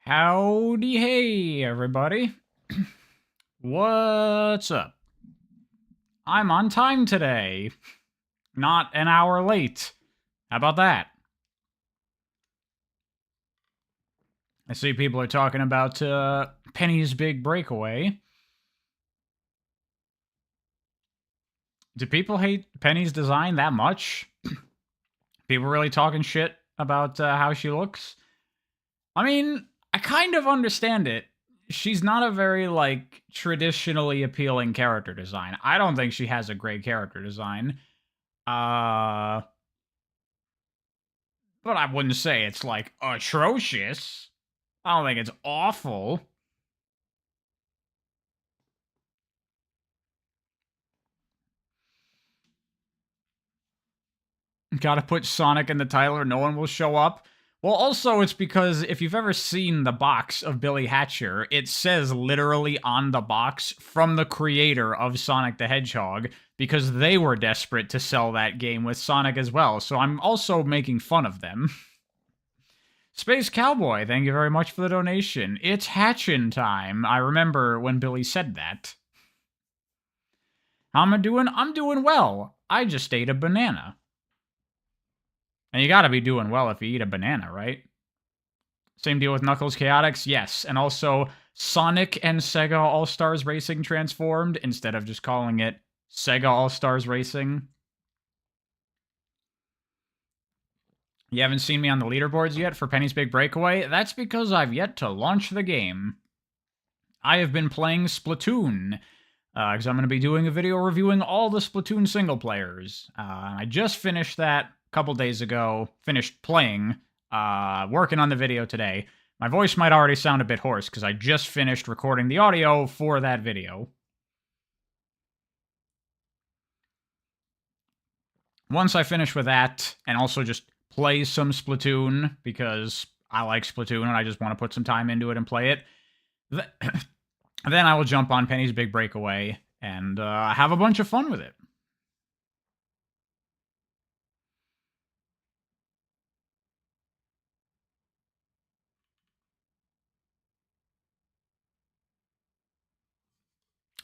Howdy, hey, everybody. What's up? I'm on time today. Not an hour late. How about that? I see people are talking about Penny's big breakaway. Do people hate Penny's design that much? People really talking shit about how she looks? I mean, I kind of understand it. She's not a very, like, traditionally appealing character design. I don't think she has a great character design. Uh, but I wouldn't say it's, like, atrocious. I don't think it's awful. Gotta put Sonic in the title or no one will show up. Well, also, it's because if you've ever seen the box of Billy Hatcher, it says literally on the box from the creator of Sonic the Hedgehog, because they were desperate to sell that game with Sonic as well, so I'm also making fun of them. Space Cowboy, thank you very much for the donation. It's hatchin' time. I remember when Billy said that. How am I doing? I'm doing well. I just ate a banana. And you gotta be doing well if you eat a banana, right? Same deal with Knuckles Chaotix, yes. And also, Sonic and Sega All-Stars Racing transformed instead of just calling it Sega All-Stars Racing. You haven't seen me on the leaderboards yet for Penny's Big Breakaway? That's because I've yet to launch the game. I have been playing Splatoon, because I'm going to be doing a video reviewing all the Splatoon single players. I just finished that a couple days ago, finished playing, working on the video today. My voice might already sound a bit hoarse, because I just finished recording the audio for that video. Once I finish with that, and also just play some Splatoon, because I like Splatoon and I just want to put some time into it and play it, then I will jump on Penny's Big Breakaway and have a bunch of fun with it.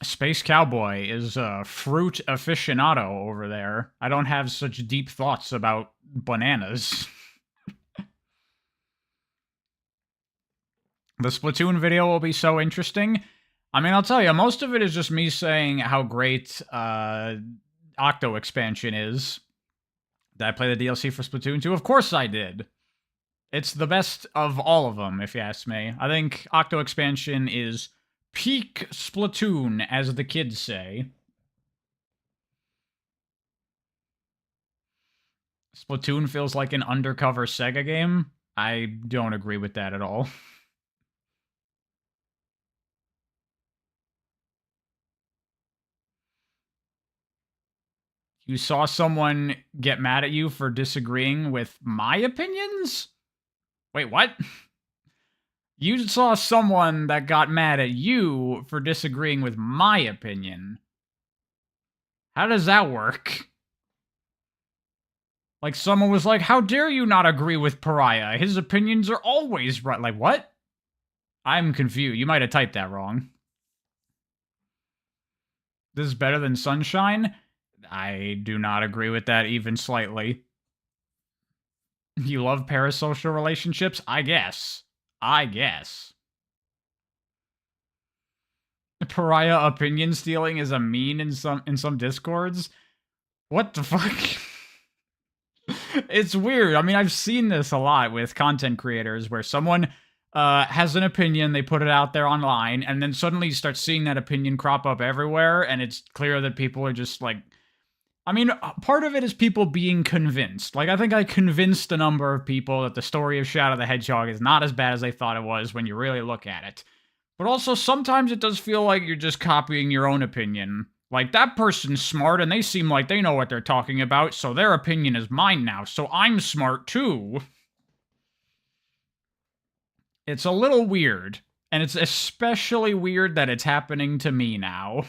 Space Cowboy is a fruit aficionado over there. I don't have such deep thoughts about bananas. The Splatoon video will be so interesting. I mean, I'll tell you, most of it is just me saying how great Octo expansion is. Did I play the DLC for Splatoon 2? Of course I did. It's the best of all of them, if you ask me. I think Octo expansion is peak Splatoon, as the kids say. Splatoon feels like an undercover Sega game. I don't agree with that at all. You saw someone get mad at you for disagreeing with my opinions? Wait, what? You saw someone that got mad at you for disagreeing with my opinion. How does that work? Like, someone was like, how dare you not agree with Pariah? His opinions are always right. Like, what? I'm confused. You might have typed that wrong. This is better than Sunshine? I do not agree with that even slightly. You love parasocial relationships? I guess. Pariah opinion stealing is a meme in some discords. What the fuck? It's weird. I mean, I've seen this a lot with content creators where someone has an opinion, they put it out there online, and then suddenly you start seeing that opinion crop up everywhere, and it's clear that people are just like, I mean, part of it is people being convinced. Like, I think I convinced a number of people that the story of Shadow the Hedgehog is not as bad as they thought it was when you really look at it. But also, sometimes it does feel like you're just copying your own opinion. Like, that person's smart and they seem like they know what they're talking about, so their opinion is mine now, so I'm smart too. It's a little weird. And it's especially weird that it's happening to me now.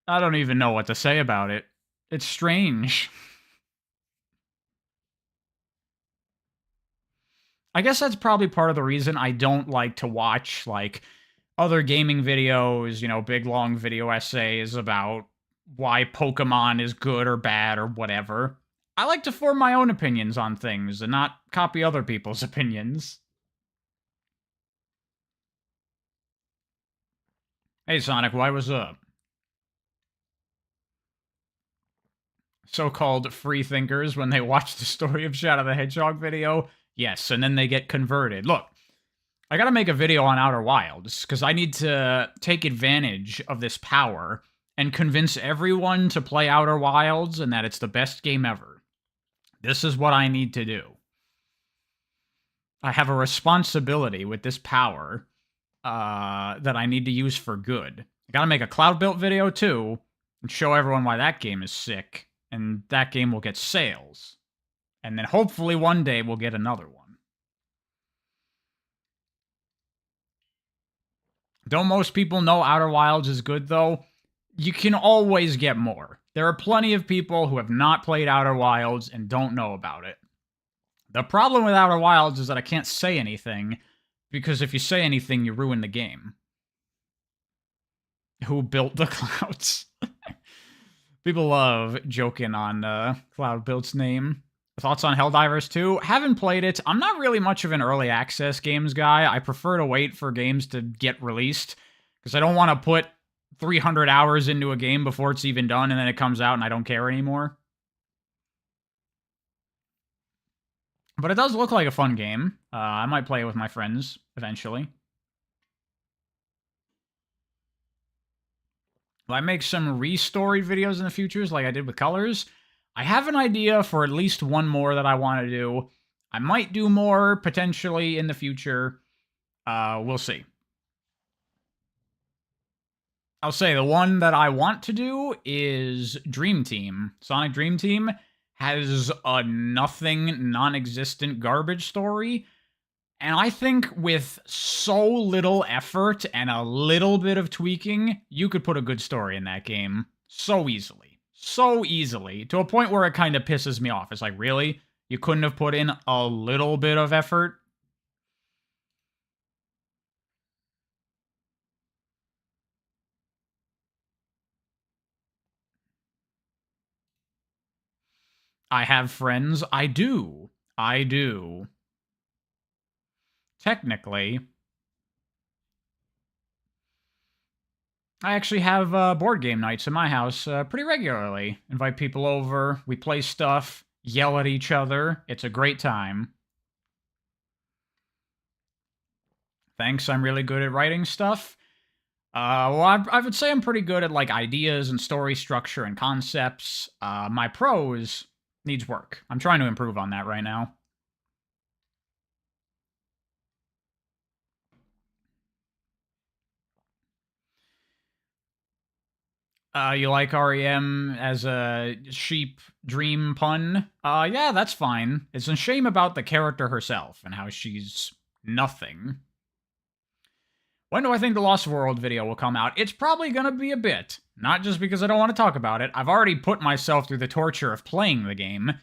I don't even know what to say about it. It's strange. I guess that's probably part of the reason I don't like to watch like other gaming videos, big long video essays about why Pokemon is good or bad or whatever. I like to form my own opinions on things and not copy other people's opinions. Hey Sonic, why was up? So-called free thinkers when they watch the story of Shadow the Hedgehog video? Yes, and then they get converted. Look, I gotta make a video on Outer Wilds, because I need to take advantage of this power and convince everyone to play Outer Wilds and that it's the best game ever. This is what I need to do. I have a responsibility with this power that I need to use for good. I gotta make a cloud-built video, too, and show everyone why that game is sick, and that game will get sales. And then hopefully one day we'll get another one. Don't most people know Outer Wilds is good, though? You can always get more. There are plenty of people who have not played Outer Wilds and don't know about it. The problem with Outer Wilds is that I can't say anything, because if you say anything, you ruin the game. Who built the clouds? People love joking on Cloud Built's name. Thoughts on Helldivers 2? Haven't played it. I'm not really much of an early access games guy. I prefer to wait for games to get released, because I don't want to put 300 hours into a game before it's even done, and then it comes out and I don't care anymore. But it does look like a fun game. I might play it with my friends eventually. Will I make some re-story videos in the futures like I did with Colors? I have an idea for at least one more that I want to do. I might do more, potentially, in the future. We'll see. I'll say the one that I want to do is Dream Team. Sonic Dream Team has a nothing, non-existent garbage story. And I think with so little effort and a little bit of tweaking, you could put a good story in that game so easily. So easily. To a point where it kind of pisses me off. It's like, really? You couldn't have put in a little bit of effort? I have friends. I do. I do. Technically. I actually have board game nights in my house pretty regularly. Invite people over, we play stuff, yell at each other. It's a great time. Thanks, I'm really good at writing stuff. Well, I would say I'm pretty good at like ideas and story structure and concepts. My prose needs work. I'm trying to improve on that right now. You like REM as a sheep dream pun? Yeah, that's fine. It's a shame about the character herself and how she's nothing. When do I think the Lost World video will come out? It's probably gonna be a bit. Not just because I don't want to talk about it. I've already put myself through the torture of playing the game.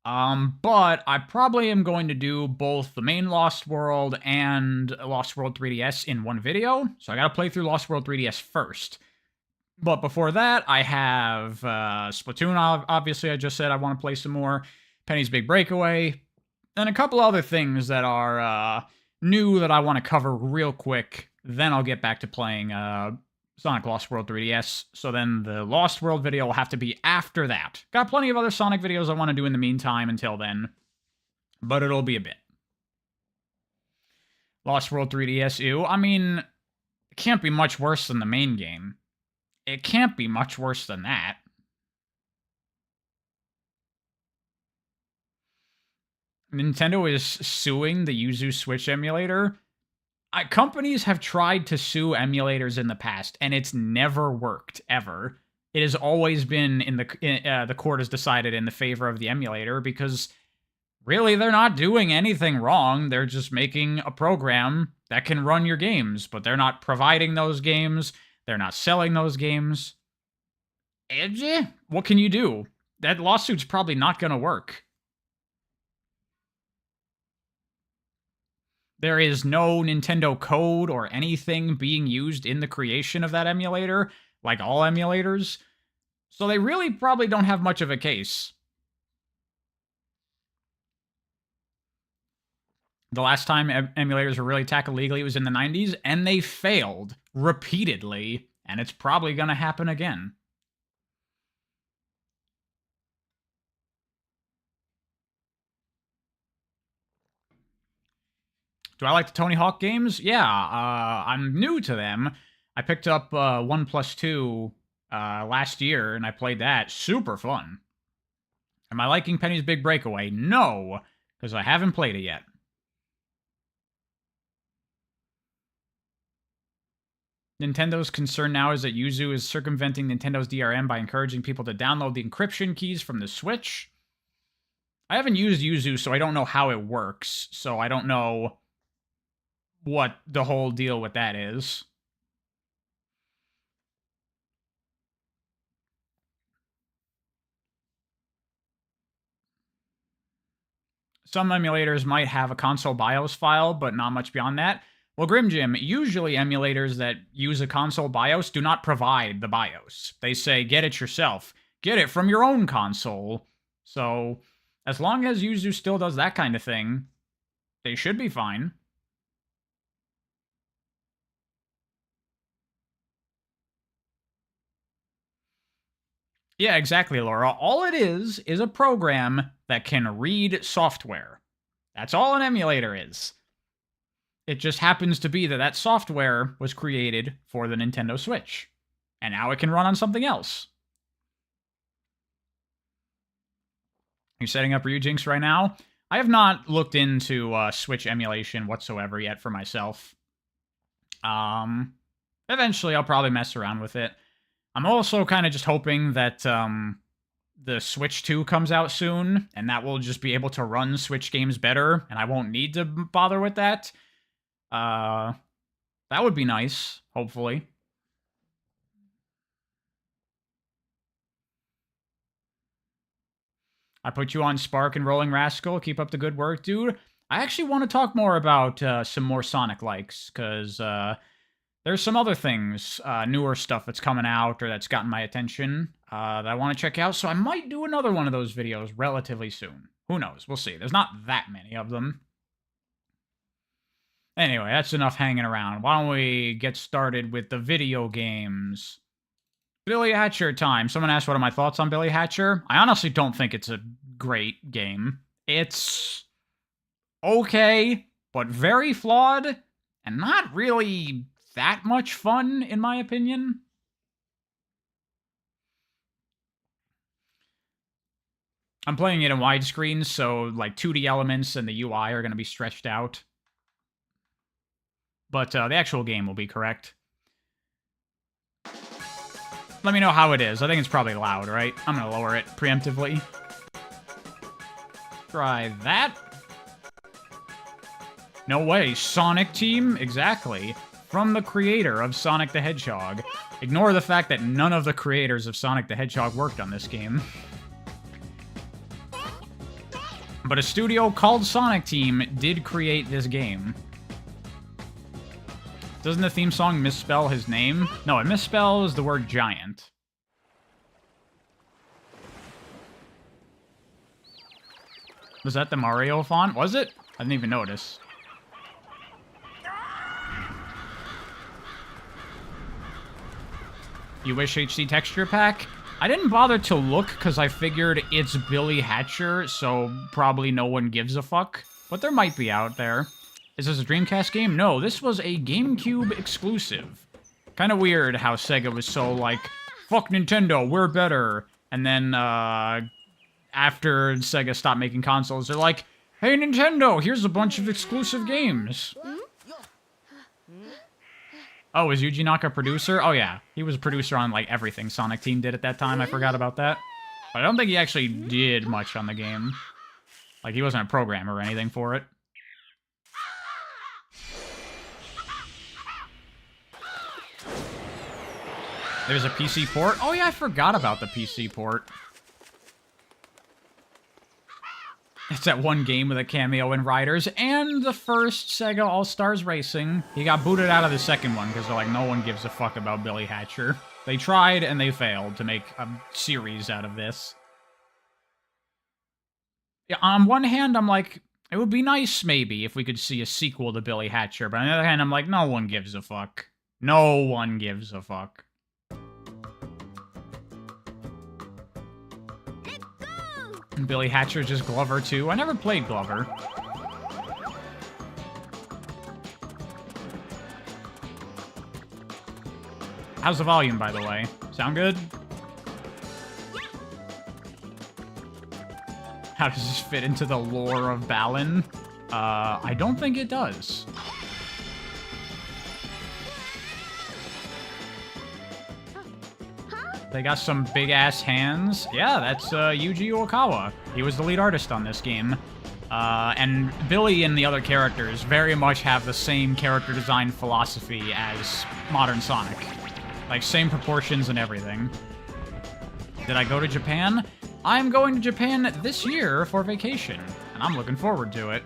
But I probably am going to do both the main Lost World and Lost World 3DS in one video. So I gotta play through Lost World 3DS first. But before that, I have Splatoon, obviously, I just said I want to play some more. Penny's Big Breakaway. And a couple other things that are new that I want to cover real quick. Then I'll get back to playing Sonic Lost World 3DS. So then the Lost World video will have to be after that. Got plenty of other Sonic videos I want to do in the meantime until then. But it'll be a bit. Lost World 3DS, ew. I mean, it can't be much worse than the main game. It can't be much worse than that. Nintendo is suing the Yuzu Switch emulator. Companies have tried to sue emulators in the past, and it's never worked, ever. It has always been the court has decided in the favor of the emulator, because really they're not doing anything wrong. They're just making a program that can run your games, but they're not providing those games. They're not selling those games. And what can you do? That lawsuit's probably not going to work. There is no Nintendo code or anything being used in the creation of that emulator, like all emulators. So they really probably don't have much of a case. The last time emulators were really tackled legally was in the 90s, and they failed repeatedly, and it's probably going to happen again. Do I like the Tony Hawk games? Yeah, I'm new to them. I picked up 1+2 last year, and I played that. Super fun. Am I liking Penny's Big Breakaway? No, because I haven't played it yet. Nintendo's concern now is that Yuzu is circumventing Nintendo's DRM by encouraging people to download the encryption keys from the Switch. I haven't used Yuzu, so I don't know how it works, so I don't know what the whole deal with that is. Some emulators might have a console BIOS file, but not much beyond that. Well, Grim Jim, usually emulators that use a console BIOS do not provide the BIOS. They say, get it yourself. Get it from your own console. So, as long as Yuzu still does that kind of thing, they should be fine. Yeah, exactly, Laura. All it is a program that can read software. That's all an emulator is. It just happens to be that that software was created for the Nintendo Switch. And now it can run on something else. You're setting up Ryujinx right now? I have not looked into Switch emulation whatsoever yet for myself. Eventually I'll probably mess around with it. I'm also kind of just hoping that the Switch 2 comes out soon, and that will just be able to run Switch games better, and I won't need to bother with that. That would be nice, hopefully. I put you on Spark and Rolling Rascal. Keep up the good work, dude. I actually want to talk more about some more Sonic likes, because there's some other things, newer stuff that's coming out or that's gotten my attention that I want to check out, so I might do another one of those videos relatively soon. Who knows? We'll see. There's not that many of them. Anyway, that's enough hanging around. Why don't we get started with the video games? Billy Hatcher time. Someone asked what are my thoughts on Billy Hatcher. I honestly don't think it's a great game. It's okay, but very flawed, and not really that much fun, in my opinion. I'm playing it in widescreen, so like 2D elements and the UI are going to be stretched out. But the actual game will be correct. Let me know how it is. I think it's probably loud, right? I'm going to lower it preemptively. Try that. No way. Sonic Team? Exactly. From the creator of Sonic the Hedgehog. Ignore the fact that none of the creators of Sonic the Hedgehog worked on this game. But a studio called Sonic Team did create this game. Doesn't the theme song misspell his name? No, it misspells the word giant. Was that the Mario font? Was it? I didn't even notice. You wish HD texture pack? I didn't bother to look because I figured it's Billy Hatcher, so probably no one gives a fuck. But there might be out there. Is this a Dreamcast game? No, this was a GameCube exclusive. Kind of weird how Sega was so like, fuck Nintendo, we're better. And then after Sega stopped making consoles, they're like, hey Nintendo, here's a bunch of exclusive games. Oh, is Yuji Naka a producer? Oh yeah, he was a producer on like everything Sonic Team did at that time. I forgot about that. But I don't think he actually did much on the game. Like he wasn't a programmer or anything for it. There's a PC port? Oh yeah, I forgot about the PC port. It's that one game with a cameo in Riders, and the first Sega All-Stars Racing. He got booted out of the second one, because they're like, no one gives a fuck about Billy Hatcher. They tried, and they failed to make a series out of this. Yeah, on one hand, I'm like, it would be nice, maybe, if we could see a sequel to Billy Hatcher, but on the other hand, I'm like, no one gives a fuck. No one gives a fuck. Billy Hatcher's just Glover, too. I never played Glover. How's the volume, by the way? Sound good? How does this fit into the lore of Balan? I don't think it does. They got some big-ass hands. Yeah, that's Yuji Okawa. He was the lead artist on this game. And Billy and the other characters very much have the same character design philosophy as modern Sonic. Like, same proportions and everything. Did I go to Japan? I'm going to Japan this year for vacation, and I'm looking forward to it.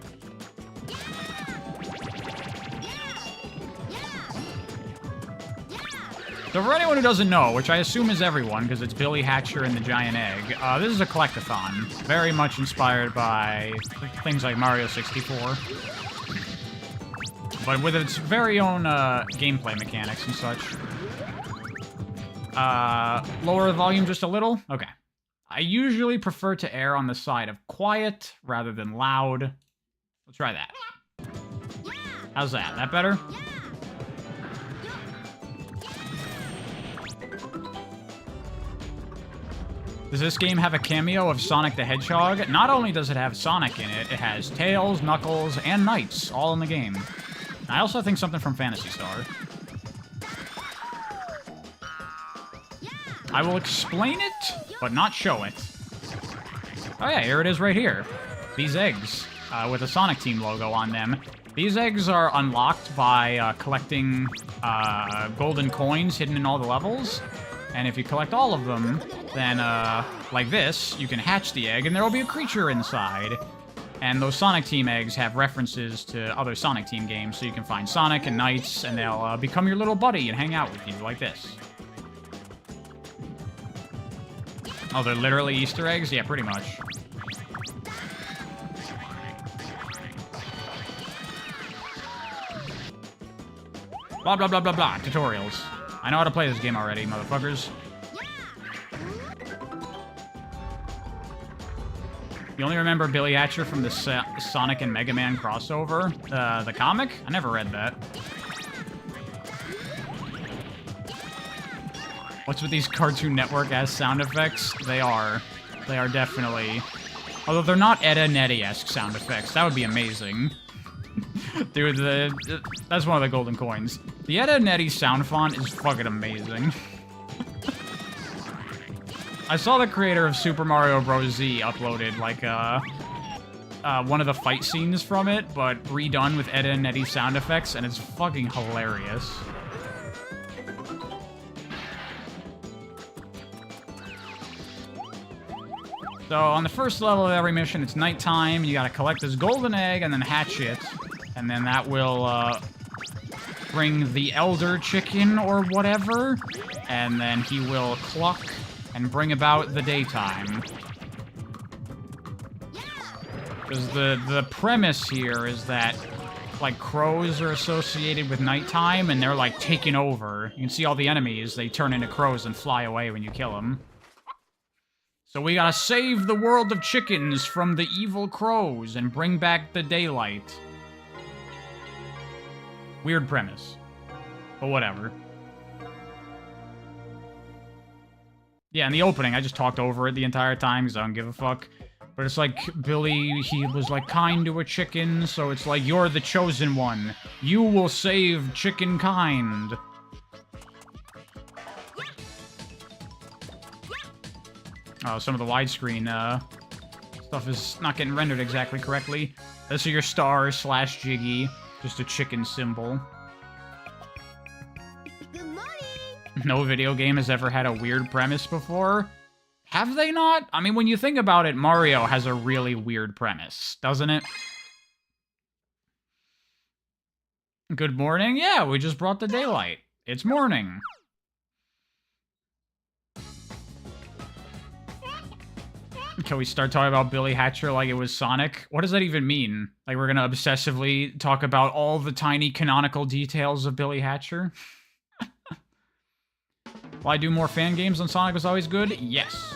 So for anyone who doesn't know, which I assume is everyone, because it's Billy Hatcher and the Giant Egg, this is a collectathon, very much inspired by things like Mario 64. But with its very own gameplay mechanics and such. Lower the volume just a little? Okay. I usually prefer to err on the side of quiet rather than loud. Let's try that. How's that? That better? Does this game have a cameo of Sonic the Hedgehog? Not only does it have Sonic in it, it has Tails, Knuckles, and Knights all in the game. I also think something from Phantasy Star. I will explain it, but not show it. Oh yeah, here it is right here. These eggs, with a Sonic Team logo on them. These eggs are unlocked by collecting golden coins hidden in all the levels. And if you collect all of them, then, like this, you can hatch the egg, and there will be a creature inside. And those Sonic Team eggs have references to other Sonic Team games, so you can find Sonic and Knights, and they'll become your little buddy and hang out with you, like this. Oh, they're literally Easter eggs? Yeah, pretty much. Blah, blah, blah, blah, blah. Tutorials. I know how to play this game already, motherfuckers. You only remember Billy Hatcher from the Sonic and Mega Man crossover? The comic? I never read that. What's with these Cartoon Network-ass sound effects? They are. They are definitely... Although they're not Ed and Eddy-esque sound effects. That would be amazing. Dude, that's one of the golden coins. The Ed and Eddy sound font is fucking amazing. I saw the creator of Super Mario Bros. Z uploaded, like, one of the fight scenes from it, but redone with Ed and Eddy sound effects, and it's fucking hilarious. So, on the first level of every mission, it's nighttime, you gotta collect this golden egg and then hatch it, and then that will, bring the Elder Chicken or whatever, and then he will cluck and bring about the daytime. Because the premise here is that, like, crows are associated with nighttime, and they're, like, taking over. You can see all the enemies, they turn into crows and fly away when you kill them. So we gotta save the world of chickens from the evil crows and bring back the daylight. Weird premise. But whatever. Yeah, in the opening, I just talked over it the entire time because I don't give a fuck. But it's like, Billy, he was, like, kind to a chicken, so it's like, you're the chosen one. You will save chicken kind. Oh, some of the widescreen, stuff is not getting rendered exactly correctly. This is your star / Jiggy. Just a chicken symbol. Good morning. No video game has ever had a weird premise before. Have they not? I mean, when you think about it, Mario has a really weird premise, doesn't it? Good morning? Yeah, we just brought the daylight. It's morning. Can we start talking about Billy Hatcher like it was Sonic? What does that even mean? Like we're gonna obsessively talk about all the tiny canonical details of Billy Hatcher? Will I do more fan games on Sonic was always good? Yes.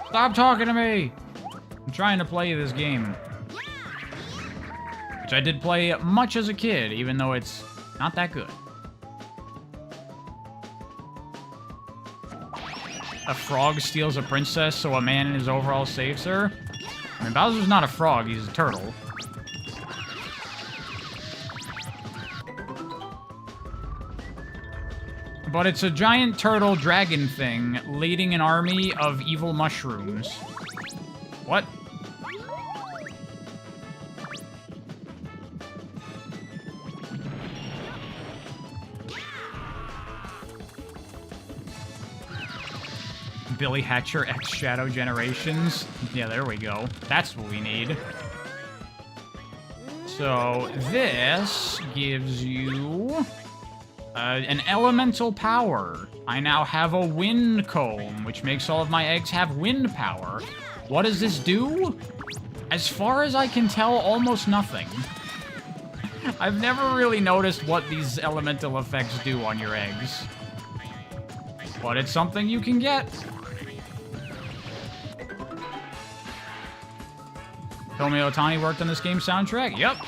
Stop talking to me! I'm trying to play this game. Which I did play much as a kid, even though it's not that good. A frog steals a princess, so a man in his overall saves her? I mean, Bowser's not a frog, he's a turtle. But it's a giant turtle dragon thing leading an army of evil mushrooms. What? Billy Hatcher X Shadow Generations. Yeah, there we go. That's what we need. So this gives you an elemental power. I now have a wind comb, which makes all of my eggs have wind power. What does this do? As far as I can tell, almost nothing. I've never really noticed what these elemental effects do on your eggs. But it's something you can get. Tomoe Otani worked on this game's soundtrack? Yep.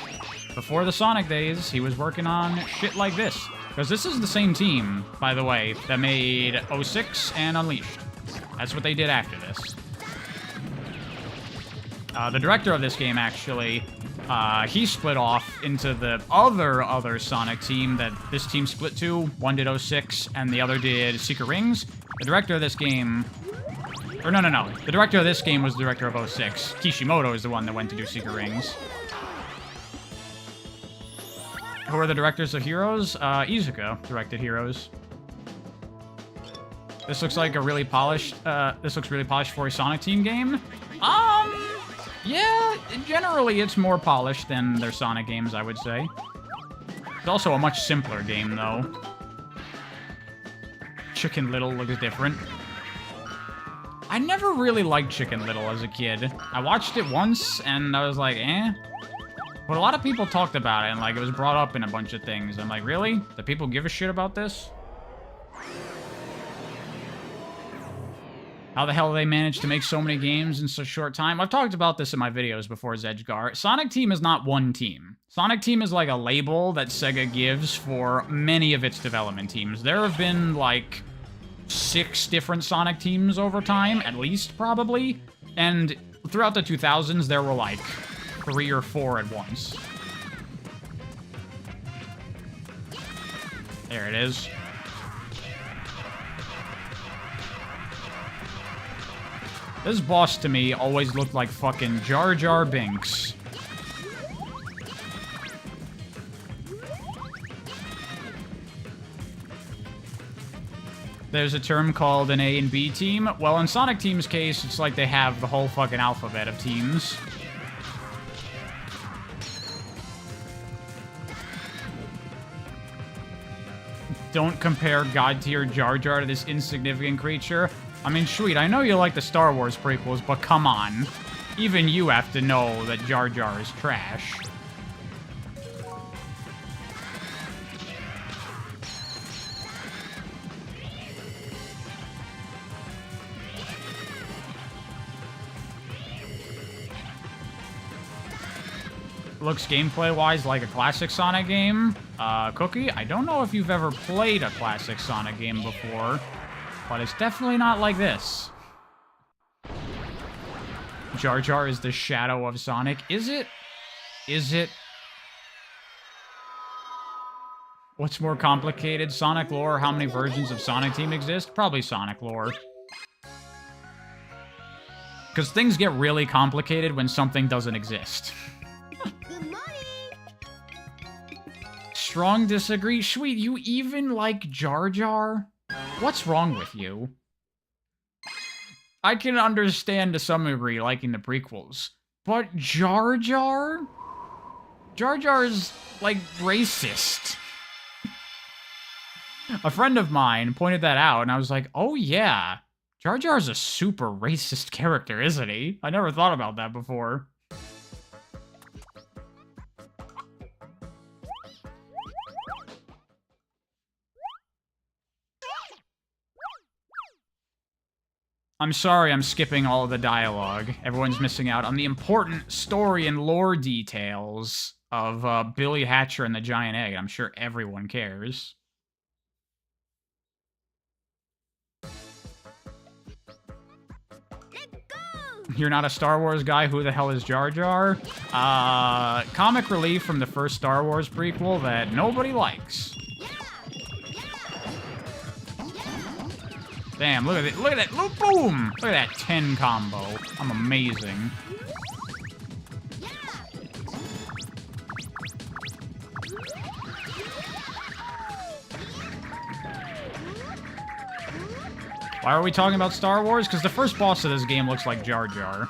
Before the Sonic days, he was working on shit like this. Because this is the same team, by the way, that made 06 and Unleashed. That's what they did after this. The director of this game, actually, he split off into the other Sonic team that this team split to. One did 06, and the other did Secret Rings. The director of this game... Or no. The director of this game was the director of 06. Kishimoto is the one that went to do Secret Rings. Who are the directors of Heroes? Izuka directed Heroes. This looks like a really polished, for a Sonic Team game. Yeah, generally it's more polished than their Sonic games, I would say. It's also a much simpler game, though. Chicken Little looks different. I never really liked Chicken Little as a kid. I watched it once, and I was like, eh. But a lot of people talked about it, and like it was brought up in a bunch of things. I'm like, really? Do people give a shit about this? How the hell do they manage to make so many games in such a short time? I've talked about this in my videos before, Zedgar. Sonic Team is not one team. Sonic Team is like a label that Sega gives for many of its development teams. There have been like 6 different Sonic teams over time, at least, probably. And throughout the 2000s, there were like 3 or 4 at once. There it is. This boss to me always looked like fucking Jar Jar Binks. There's a term called an A and B team. Well, in Sonic Team's case, it's like they have the whole fucking alphabet of teams. Don't compare God-tier Jar Jar to this insignificant creature. I mean, sweet, I know you like the Star Wars prequels, but come on. Even you have to know that Jar Jar is trash. Looks gameplay-wise like a classic Sonic game. Cookie, I don't know if you've ever played a classic Sonic game before, but it's definitely not like this. Jar Jar is the shadow of Sonic. Is it? Is it? What's more complicated, Sonic lore or how many versions of Sonic Team exist? Probably Sonic lore. Because things get really complicated when something doesn't exist. Strong disagree. Sweet, you even like Jar Jar? What's wrong with you? I can understand to some degree liking the prequels, but Jar Jar? Jar Jar is, like, racist. A friend of mine pointed that out, and I was like, oh yeah, Jar Jar's a super racist character, isn't he? I never thought about that before. I'm sorry I'm skipping all of the dialogue. Everyone's missing out on the important story and lore details of Billy Hatcher and the Giant Egg. I'm sure everyone cares. You're not a Star Wars guy? Who the hell is Jar Jar? Comic relief from the first Star Wars prequel that nobody likes. Damn, look at it. Look at that. Look, boom! Look at that 10 combo. I'm amazing. Why are we talking about Star Wars? Because the first boss of this game looks like Jar Jar.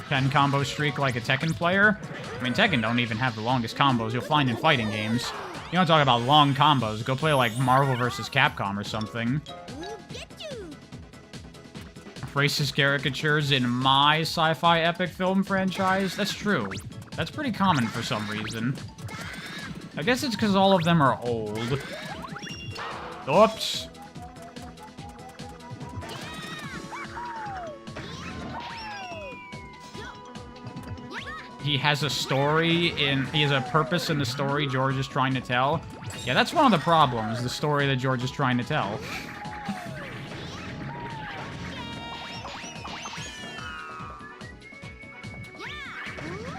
Ten combo streak like a Tekken player? I mean, Tekken don't even have the longest combos you'll find in fighting games. You don't talk about long combos. Go play like Marvel vs. Capcom or something. Racist caricatures in my sci-fi epic film franchise? That's true. That's pretty common for some reason. I guess it's because all of them are old. Oops. He has a story he has a purpose in the story George is trying to tell. Yeah, that's one of the problems, the story that George is trying to tell.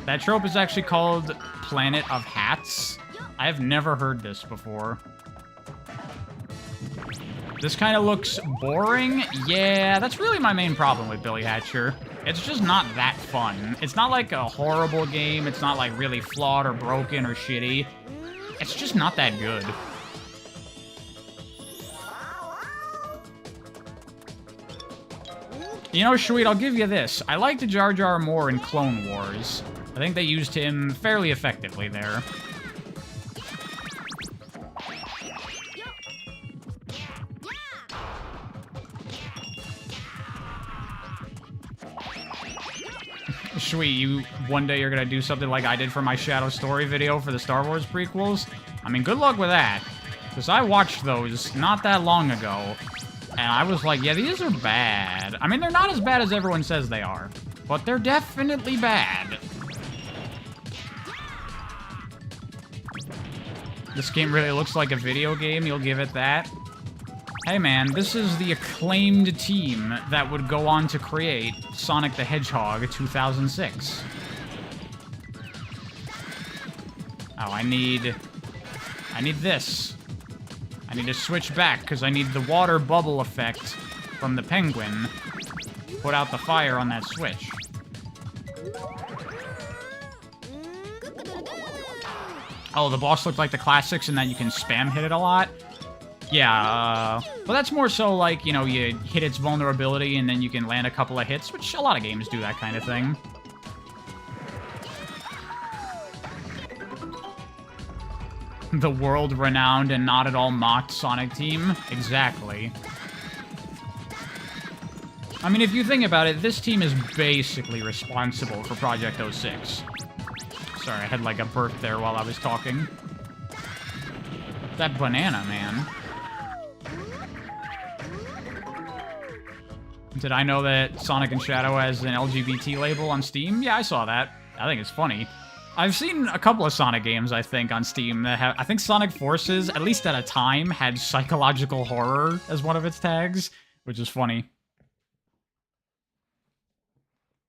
That trope is actually called Planet of Hats. I have never heard this before. This kind of looks boring. Yeah, that's really my main problem with Billy Hatcher. It's just not that fun. It's not like a horrible game. It's not like really flawed or broken or shitty. It's just not that good. You know, Sweet, I'll give you this. I liked Jar Jar more in Clone Wars. I think they used him fairly effectively there. Sweet, one day you're gonna do something like I did for my Shadow Story video for the Star Wars prequels? I mean, good luck with that. Because I watched those not that long ago, and I was like, yeah, these are bad. I mean, they're not as bad as everyone says they are, but they're definitely bad. This game really looks like a video game, you'll give it that. Hey man, this is the acclaimed team that would go on to create Sonic the Hedgehog 2006. Oh, I need this. I need to switch back, because I need the water bubble effect from the penguin. Put out the fire on that switch. Oh, the boss looked like the classics in that you can spam hit it a lot? Yeah, well, that's more so like, you know, you hit its vulnerability and then you can land a couple of hits, which a lot of games do that kind of thing. The world-renowned and not at all mocked Sonic team? Exactly. I mean, if you think about it, this team is basically responsible for Project 06. Sorry, I had like a burp there while I was talking. That banana, man. Did I know that Sonic and Shadow has an LGBT label on Steam? Yeah, I saw that. I think it's funny. I've seen a couple of Sonic games, I think, on Steam that have... I think Sonic Forces, at least at a time, had psychological horror as one of its tags, which is funny.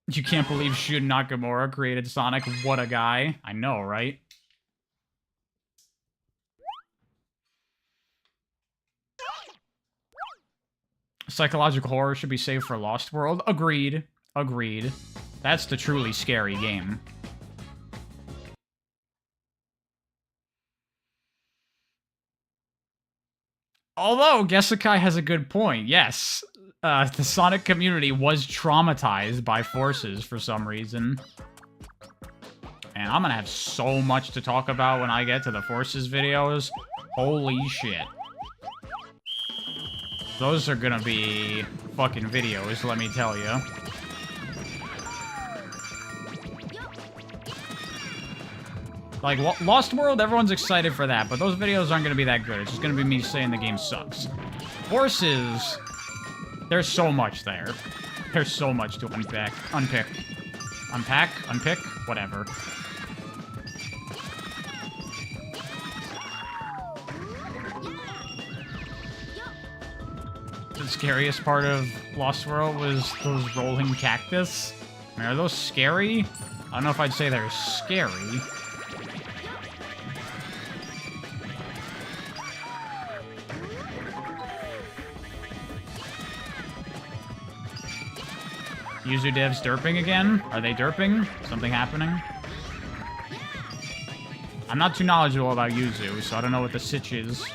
You can't believe Shun Nakamura created Sonic. What a guy. I know, right? Psychological horror should be saved for Lost World. Agreed. Agreed. That's the truly scary game. Although, Gesekai has a good point. Yes, the Sonic community was traumatized by forces for some reason. And I'm gonna have so much to talk about when I get to the forces videos. Holy shit. Those are gonna be fucking videos, let me tell you. Like, Lost World, everyone's excited for that, but those videos aren't gonna be that good. It's just gonna be me saying the game sucks. Forces, there's so much there. There's so much to unpick. Unpick, whatever. The scariest part of Lost World was those rolling cactus. I mean, are those scary? I don't know if I'd say they're scary. Yuzu devs derping again? Are they derping? Something happening? I'm not too knowledgeable about Yuzu, so I don't know what the sitch is.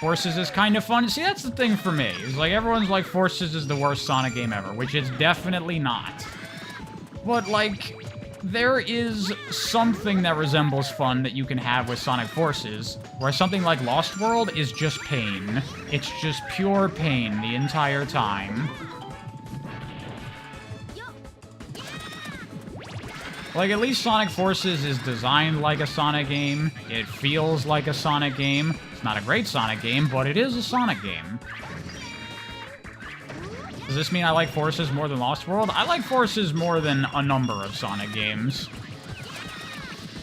Forces is kind of fun. See, that's the thing for me. It's like, everyone's like, Forces is the worst Sonic game ever, which it's definitely not. But, like, there is something that resembles fun that you can have with Sonic Forces, where something like Lost World is just pain. It's just pure pain the entire time. Like, at least Sonic Forces is designed like a Sonic game. It feels like a Sonic game. It's not a great Sonic game, but it is a Sonic game. Does this mean I like Forces more than Lost World? I like Forces more than a number of Sonic games.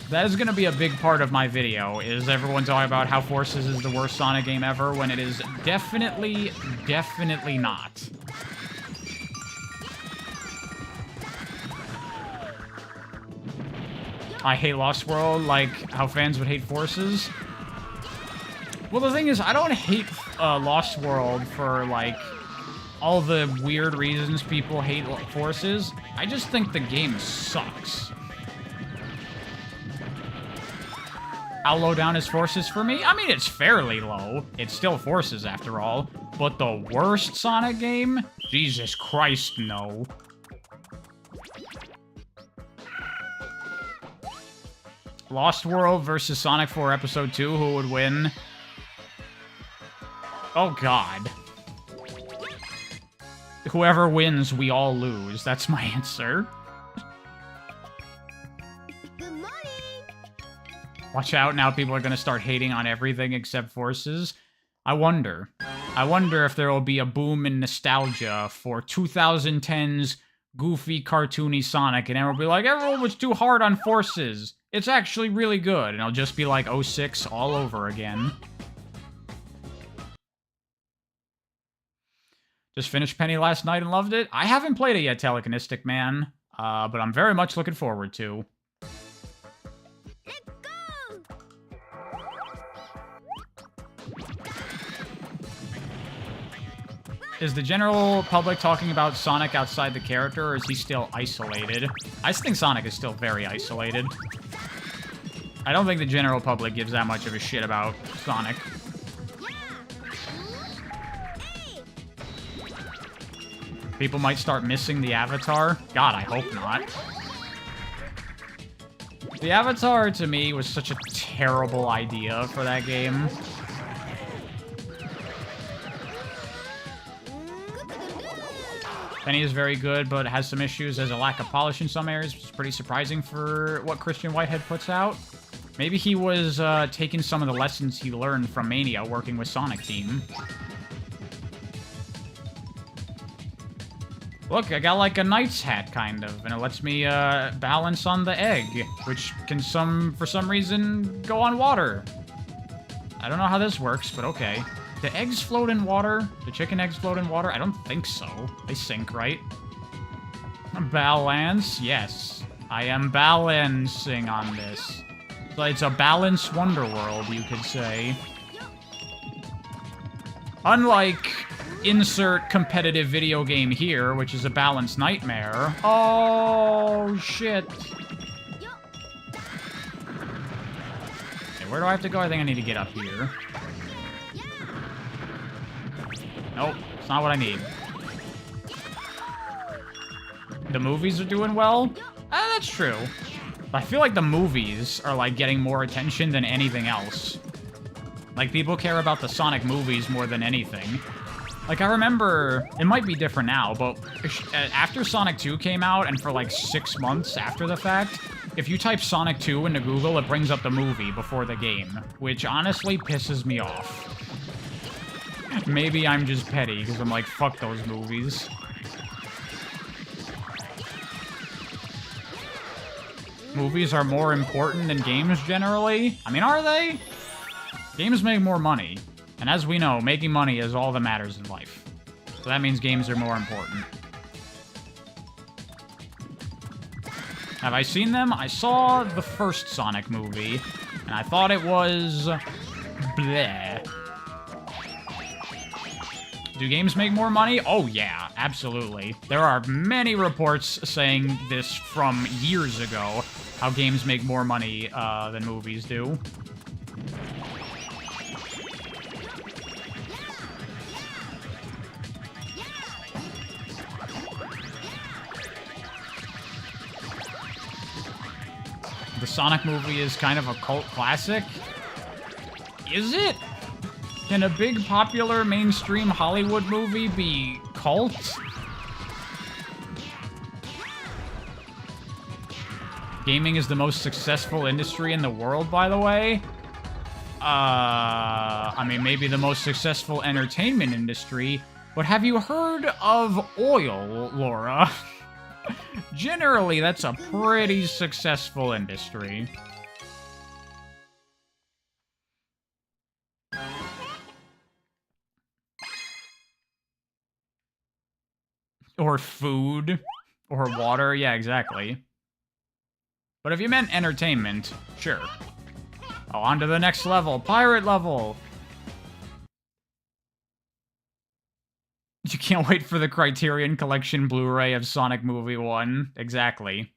That is going to be a big part of my video, is everyone talking about how Forces is the worst Sonic game ever, when it is definitely not. I hate Lost World, like how fans would hate Forces. Well, the thing is, I don't hate Lost World for, like, all the weird reasons people hate Forces. I just think the game sucks. How low down is Forces for me? I mean, it's fairly low. It's still Forces, after all. But the worst Sonic game? Jesus Christ, no. Lost World versus Sonic 4 Episode 2, who would win? Oh, God. Whoever wins, we all lose. That's my answer. Good morning. Watch out, now people are going to start hating on everything except Forces. I wonder. I wonder if there will be a boom in nostalgia for 2010's goofy, cartoony Sonic, and everyone will be like, everyone was too hard on Forces. It's actually really good. And I'll just be like 06 all over again. Just finished Penny last night and loved it. I haven't played it yet, Telekinestic Man, but I'm very much looking forward to. Let's go. Is the general public talking about Sonic outside the character, or is he still isolated? I think Sonic is still very isolated. I don't think the general public gives that much of a shit about Sonic. People might start missing the Avatar. God, I hope not. The Avatar, to me, was such a terrible idea for that game. Penny is very good, but has some issues as a lack of polish in some areas, which is pretty surprising for what Christian Whitehead puts out. Maybe he was taking some of the lessons he learned from Mania working with Sonic Team. Look, I got like a knight's hat, kind of, and it lets me balance on the egg, which can for some reason go on water. I don't know how this works, but okay. Do eggs float in water? Do chicken eggs float in water? I don't think so. They sink, right? Balance? Yes. I am balancing on this. So it's a balanced Wonderworld, you could say. Unlike insert competitive video game here, which is a balanced nightmare. Oh, shit. where do I have to go? I think I need to get up here. Nope, it's not what I need. The movies are doing well? That's true. I feel like the movies are, like, getting more attention than anything else. Like, people care about the Sonic movies more than anything. Like, I remember, it might be different now, but after Sonic 2 came out, and for, like, 6 months after the fact, if you type Sonic 2 into Google, it brings up the movie before the game, which honestly pisses me off. Maybe I'm just petty, because I'm like, fuck those movies. Movies are more important than games generally? I mean, are they? Games make more money. And as we know, making money is all that matters in life. So that means games are more important. Have I seen them? I saw the first Sonic movie, and I thought it was... bleh. Do games make more money? Oh yeah, absolutely. There are many reports saying this from years ago, how games make more money than movies do. The Sonic movie is kind of a cult classic. Is it? Can a big, popular, mainstream Hollywood movie be cult? Gaming is the most successful industry in the world, by the way. I mean, maybe the most successful entertainment industry, but have you heard of oil, Laura? Generally, that's a pretty successful industry. Or food. Or water. Yeah, exactly. But if you meant entertainment, sure. Oh, on to the next level. Pirate level! You can't wait for the Criterion Collection Blu-ray of Sonic Movie 1. Exactly.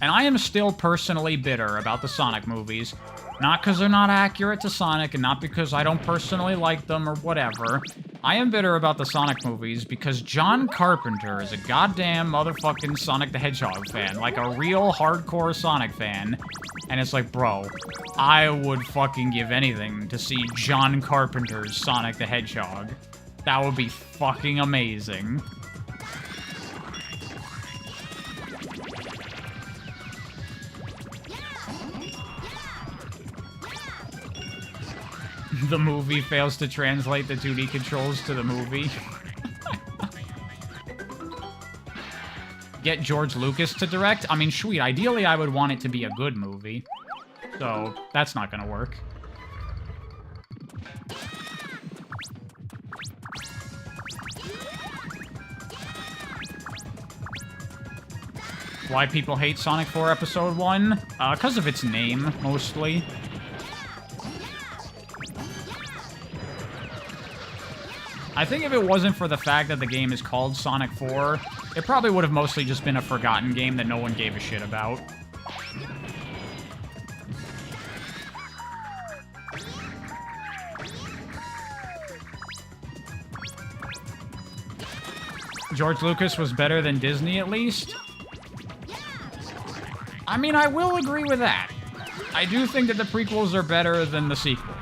And I am still personally bitter about the Sonic movies. Not because they're not accurate to Sonic, and not because I don't personally like them or whatever. I am bitter about the Sonic movies because John Carpenter is a goddamn motherfucking Sonic the Hedgehog fan. Like a real hardcore Sonic fan. And it's like, bro, I would fucking give anything to see John Carpenter's Sonic the Hedgehog. That would be fucking amazing. The movie fails to translate the 2D controls to the movie. Get George Lucas to direct? I mean, sweet. Ideally, I would want it to be a good movie. So, that's not gonna work. Why people hate Sonic 4 Episode 1? Because of its name, mostly. I think if it wasn't for the fact that the game is called Sonic 4, it probably would have mostly just been a forgotten game that no one gave a shit about. George Lucas was better than Disney, at least? I mean, I will agree with that. I do think that the prequels are better than the sequels.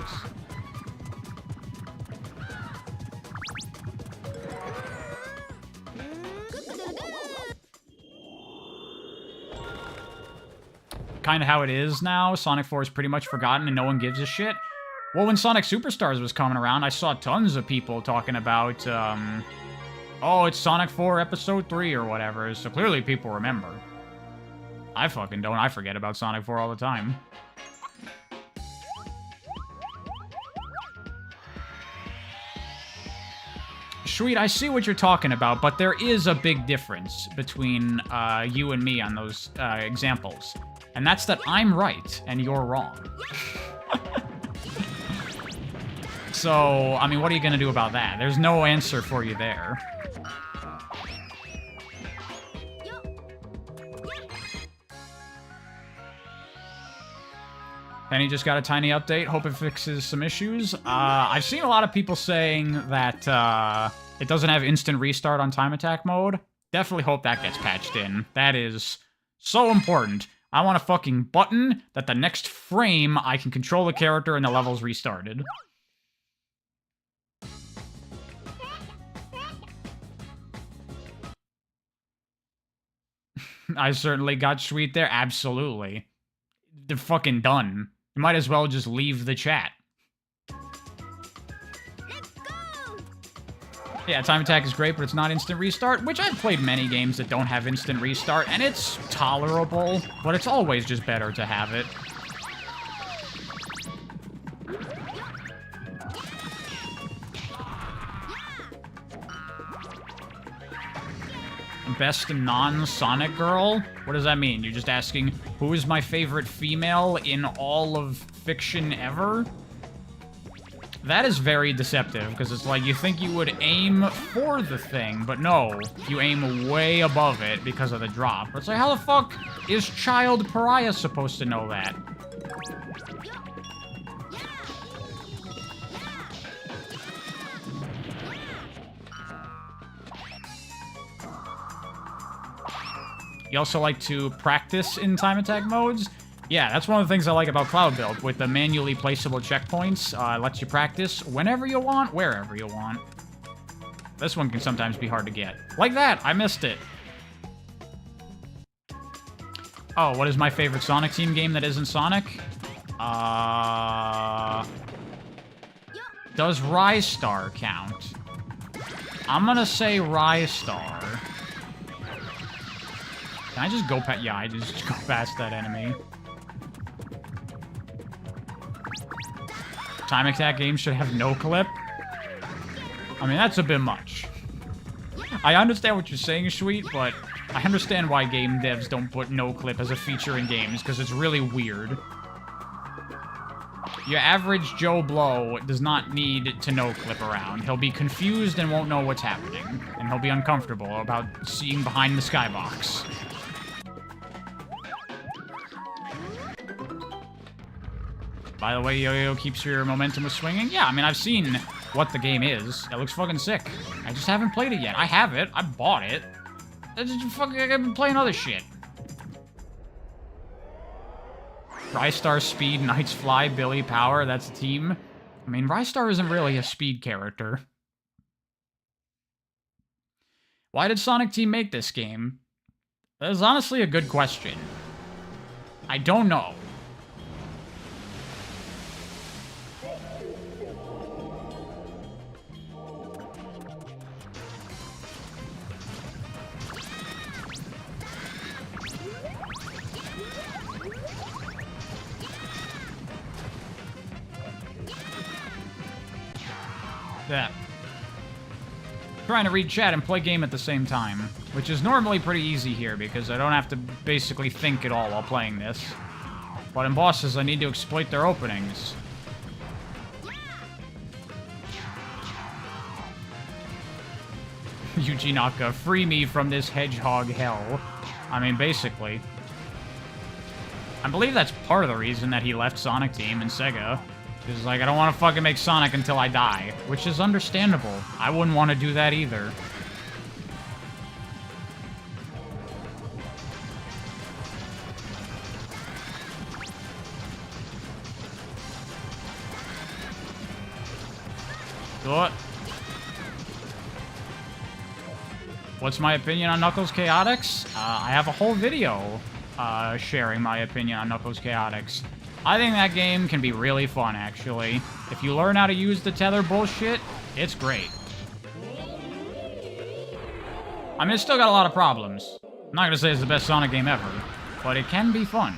Kind of how it is now. Sonic 4 is pretty much forgotten and no one gives a shit. Well, when Sonic Superstars was coming around, I saw tons of people talking about, oh, it's Sonic 4 Episode 3 or whatever, so clearly people remember. I fucking don't. I forget about Sonic 4 all the time. Sweet, I see what you're talking about, but there is a big difference between you and me on those examples. And that's that I'm right, and you're wrong. So, I mean, what are you gonna do about that? There's no answer for you there. Penny just got a tiny update. Hope it fixes some issues. I've seen a lot of people saying that it doesn't have instant restart on time attack mode. Definitely hope that gets patched in. That is so important. I want a fucking button that the next frame I can control the character and the level's restarted. I certainly got sweet there. Absolutely. They're fucking done. You might as well just leave the chat. Let's go! Yeah, time attack is great, but it's not instant restart, which I've played many games that don't have instant restart, and it's tolerable, but it's always just better to have it. Best non-Sonic girl? What does that mean? You're just asking, who is my favorite female in all of fiction ever? That is very deceptive, because it's like, you think you would aim for the thing, but no, you aim way above it because of the drop. It's like, how the fuck is Child Pariah supposed to know that? You also like to practice in time attack modes? Yeah, that's one of the things I like about Cloud Build. With the manually placeable checkpoints, it lets you practice whenever you want, wherever you want. This one can sometimes be hard to get. Like that! I missed it. Oh, what is my favorite Sonic Team game that isn't Sonic? Does Rise Star count? I'm gonna say Rise Star. Can I just go past... Yeah, I just go past that enemy. Time attack games should have no clip. I mean, that's a bit much. I understand what you're saying, Sweet, but I understand why game devs don't put no clip as a feature in games, because it's really weird. Your average Joe Blow does not need to no clip around. He'll be confused and won't know what's happening, and he'll be uncomfortable about seeing behind the skybox. By the way, Yo-Yo keeps your momentum of swinging. Yeah, I mean, I've seen what the game is. It looks fucking sick. I just haven't played it yet. I have it. I bought it. I've been playing other shit. Rystar Speed, Knights Fly, Billy Power. That's a team. I mean, Rystar isn't really a speed character. Why did Sonic Team make this game? That is honestly a good question. I don't know. That. Trying to read chat and play game at the same time, which is normally pretty easy here because I don't have to basically think at all while playing this. But in bosses, I need to exploit their openings. Yuji Naka, free me from this hedgehog hell. I mean, basically. I believe that's part of the reason that he left Sonic Team and Sega. It's like, I don't want to fucking make Sonic until I die. Which is understandable. I wouldn't want to do that either. What? What's my opinion on Knuckles Chaotix? I have a whole video sharing my opinion on Knuckles Chaotix. I think that game can be really fun, actually. If you learn how to use the tether bullshit, it's great. I mean, it's still got a lot of problems. I'm not gonna say it's the best Sonic game ever, but it can be fun.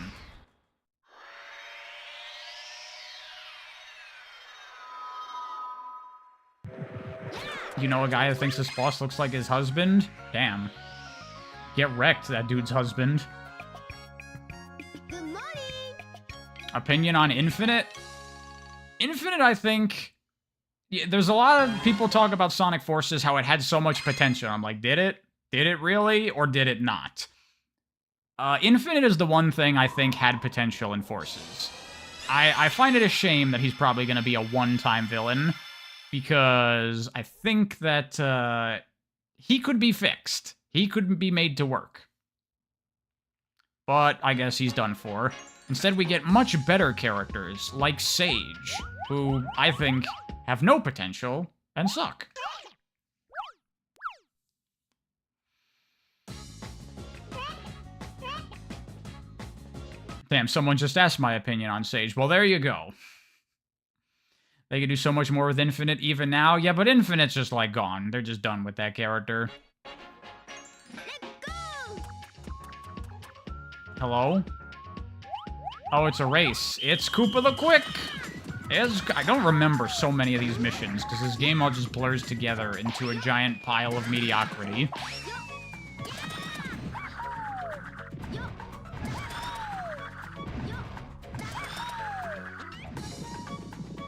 You know a guy that thinks this boss looks like his husband? Damn. Get wrecked, that dude's husband. Good morning! Opinion on Infinite? Infinite, I think... Yeah, there's a lot of people talk about Sonic Forces, how it had so much potential. I'm like, did it? Did it really? Or did it not? Infinite is the one thing I think had potential in Forces. I find it a shame that he's probably going to be a one-time villain, because I think that he could be fixed. He could be made to work. But I guess he's done for. Instead, we get much better characters, like Sage, who I think have no potential and suck. Damn, someone just asked my opinion on Sage. Well, there you go. They can do so much more with Infinite even now. Yeah, but Infinite's just, like, gone. They're just done with that character. Hello? Oh, it's a race. It's Koopa the Quick! I don't remember so many of these missions, because this game all just blurs together into a giant pile of mediocrity.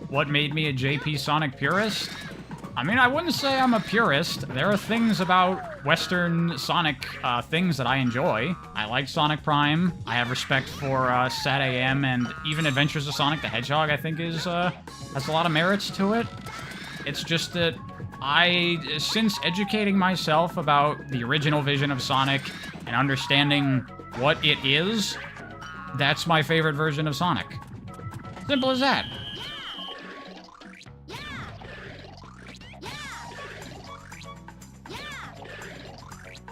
What made me a JP Sonic purist? I mean, I wouldn't say I'm a purist. There are things about Western Sonic things that I enjoy. I like Sonic Prime. I have respect for Sat AM, and even Adventures of Sonic the Hedgehog, I think, has a lot of merits to it. It's just that since educating myself about the original vision of Sonic and understanding what it is, that's my favorite version of Sonic. Simple as that.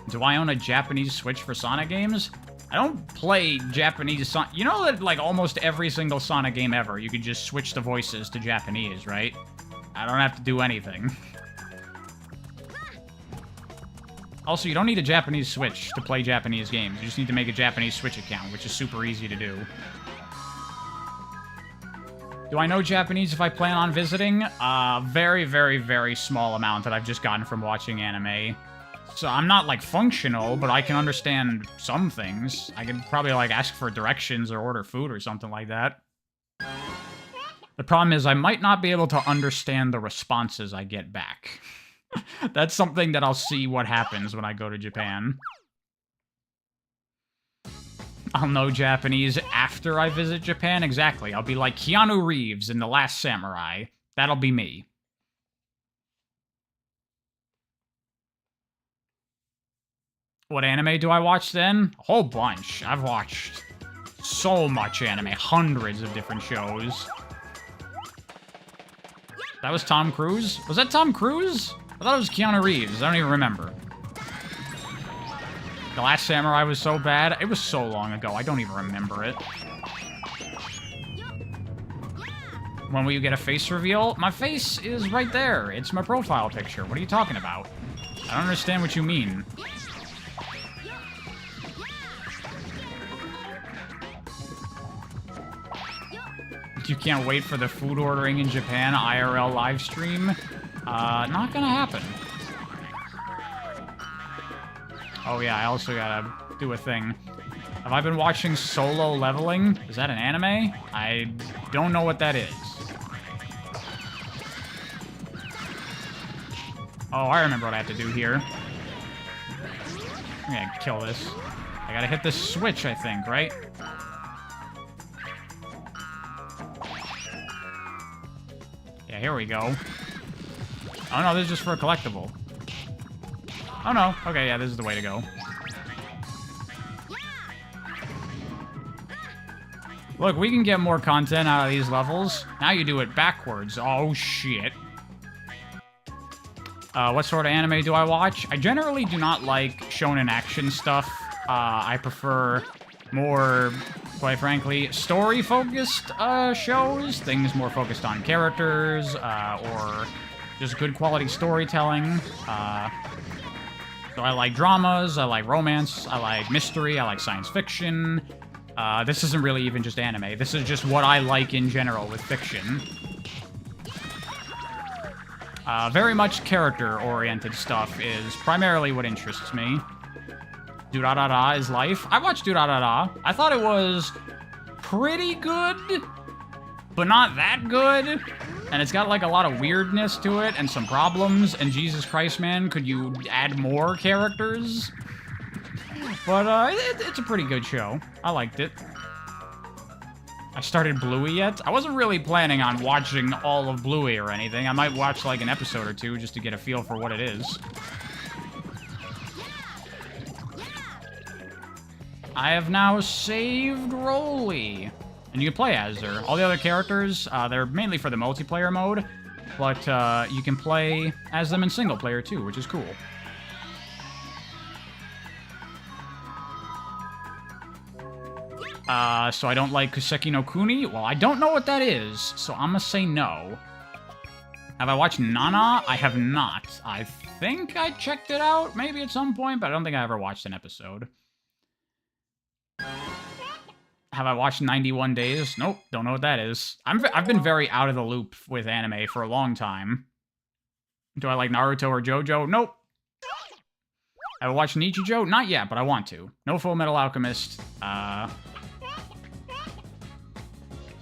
Do I own a Japanese Switch for Sonic games? I don't play Japanese Sonic. You know that, like, almost every single Sonic game ever, you could just switch the voices to Japanese, right? I don't have to do anything. Also, you don't need a Japanese Switch to play Japanese games. You just need to make a Japanese Switch account, which is super easy to do. Do I know Japanese if I plan on visiting? Very, very, very small amount that I've just gotten from watching anime. So I'm not, like, functional, but I can understand some things. I can probably, like, ask for directions or order food or something like that. The problem is I might not be able to understand the responses I get back. That's something that I'll see what happens when I go to Japan. I'll know Japanese after I visit Japan. Exactly. I'll be like Keanu Reeves in The Last Samurai. That'll be me. What anime do I watch then? A whole bunch. I've watched so much anime. Hundreds of different shows. That was Tom Cruise? Was that Tom Cruise? I thought it was Keanu Reeves. I don't even remember. The Last Samurai was so bad. It was so long ago. I don't even remember it. When will you get a face reveal? My face is right there. It's my profile picture. What are you talking about? I don't understand what you mean. You can't wait for the food ordering in Japan IRL live stream? Not gonna happen. Oh yeah, I also gotta do a thing. Have I been watching Solo Leveling? Is that an anime? I don't know what that is. Oh, I remember what I have to do here. I'm gonna kill this. I gotta hit this switch, I think, right? Yeah, here we go. Oh no, this is just for a collectible. Oh no, okay, yeah, this is the way to go. Look, we can get more content out of these levels. Now you do it backwards. Oh shit. What sort of anime do I watch? I generally do not like shonen action stuff. I prefer more, quite frankly, story-focused shows. Things more focused on characters, or just good quality storytelling. So I like dramas, I like romance, I like mystery, I like science fiction. This isn't really even just anime. This is just what I like in general with fiction. Very much character-oriented stuff is primarily what interests me. Durarara is life. I watched Durarara. I thought it was pretty good, but not that good. And it's got, like, a lot of weirdness to it and some problems. And Jesus Christ, man, could you add more characters? But, it's a pretty good show. I liked it. I started Bluey yet? I wasn't really planning on watching all of Bluey or anything. I might watch like an episode or two just to get a feel for what it is. I have now saved Rolly. And you can play as her. All the other characters, they're mainly for the multiplayer mode, but you can play as them in single player too, which is cool. So I don't like Kuseki no Kuni? Well, I don't know what that is, so I'm gonna say no. Have I watched Nana? I have not. I think I checked it out, maybe at some point, but I don't think I ever watched an episode. Have I watched 91 Days? Nope, don't know what that is. I've been very out of the loop with anime for a long time. Do I like Naruto or JoJo? Nope. Have I watched Nichijou? Not yet, but I want to. No Full Metal Alchemist.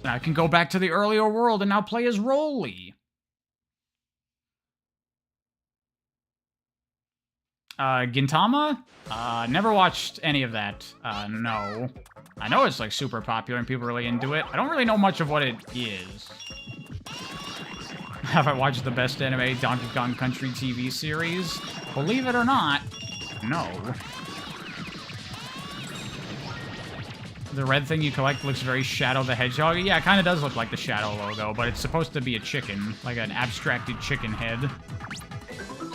I can go back to the earlier world and now play as Rolly. Gintama? Never watched any of that. No. I know it's like super popular and people are really into it. I don't really know much of what it is. Have I watched the best anime Donkey Kong Country TV series? Believe it or not, no. The red thing you collect looks very Shadow the Hedgehog. Yeah, it kind of does look like the Shadow logo, but it's supposed to be a chicken, like an abstracted chicken head.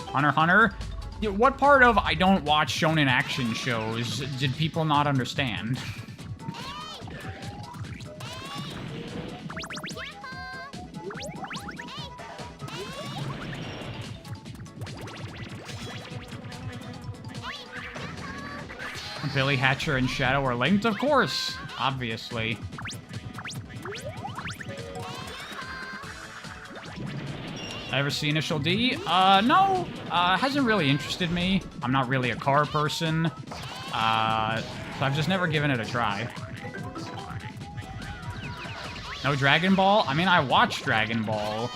Hunter x Hunter? Yeah, what part of I don't watch shonen action shows did people not understand? Billy Hatcher and Shadow are linked? Of course! Obviously. Ever see Initial D? No. Hasn't really interested me. I'm not really a car person. So I've just never given it a try. No Dragon Ball? I mean, I watched Dragon Ball